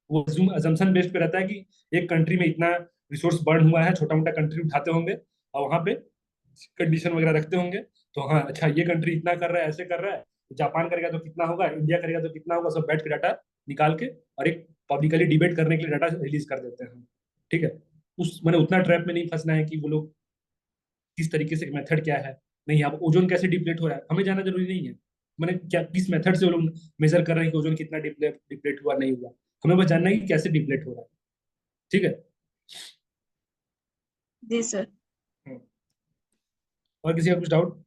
वो अजम्पशन बेस्ड पे रहता है कि एक कंट्री में इतना रिसोर्स बर्न हुआ है, छोटा मोटा कंट्री उठाते होंगे और वहां पे कंडीशन वगैरह रखते होंगे, तो हाँ अच्छा ये कंट्री इतना कर रहा है, ऐसे कर रहा है, जापान करेगा तो कितना होगा, इंडिया करेगा तो कितना होगा, सब बैठ के डाटा निकाल के और एक पब्लिकली डिबेट करने के लिए डाटा रिलीज कर देते हैं। ठीक है, उस मैंने उतना ट्रैप में नहीं फंसना है कि वो लोग किस तरीके से मेथड क्या है, नहीं अब ओजोन कैसे डिप्लेट हो रहा है हमें जानना जरूरी नहीं है, मैंने क्या किस मेथड से वो लोग मेजर कर रहे हैं कि ओजोन कितना डिप्लेट हुआ नहीं हुआ, हमें बस जानना है कि कैसे डिप्लेट हो रहा है। ठीक है। जी सर। और किसी का कुछ डाउट?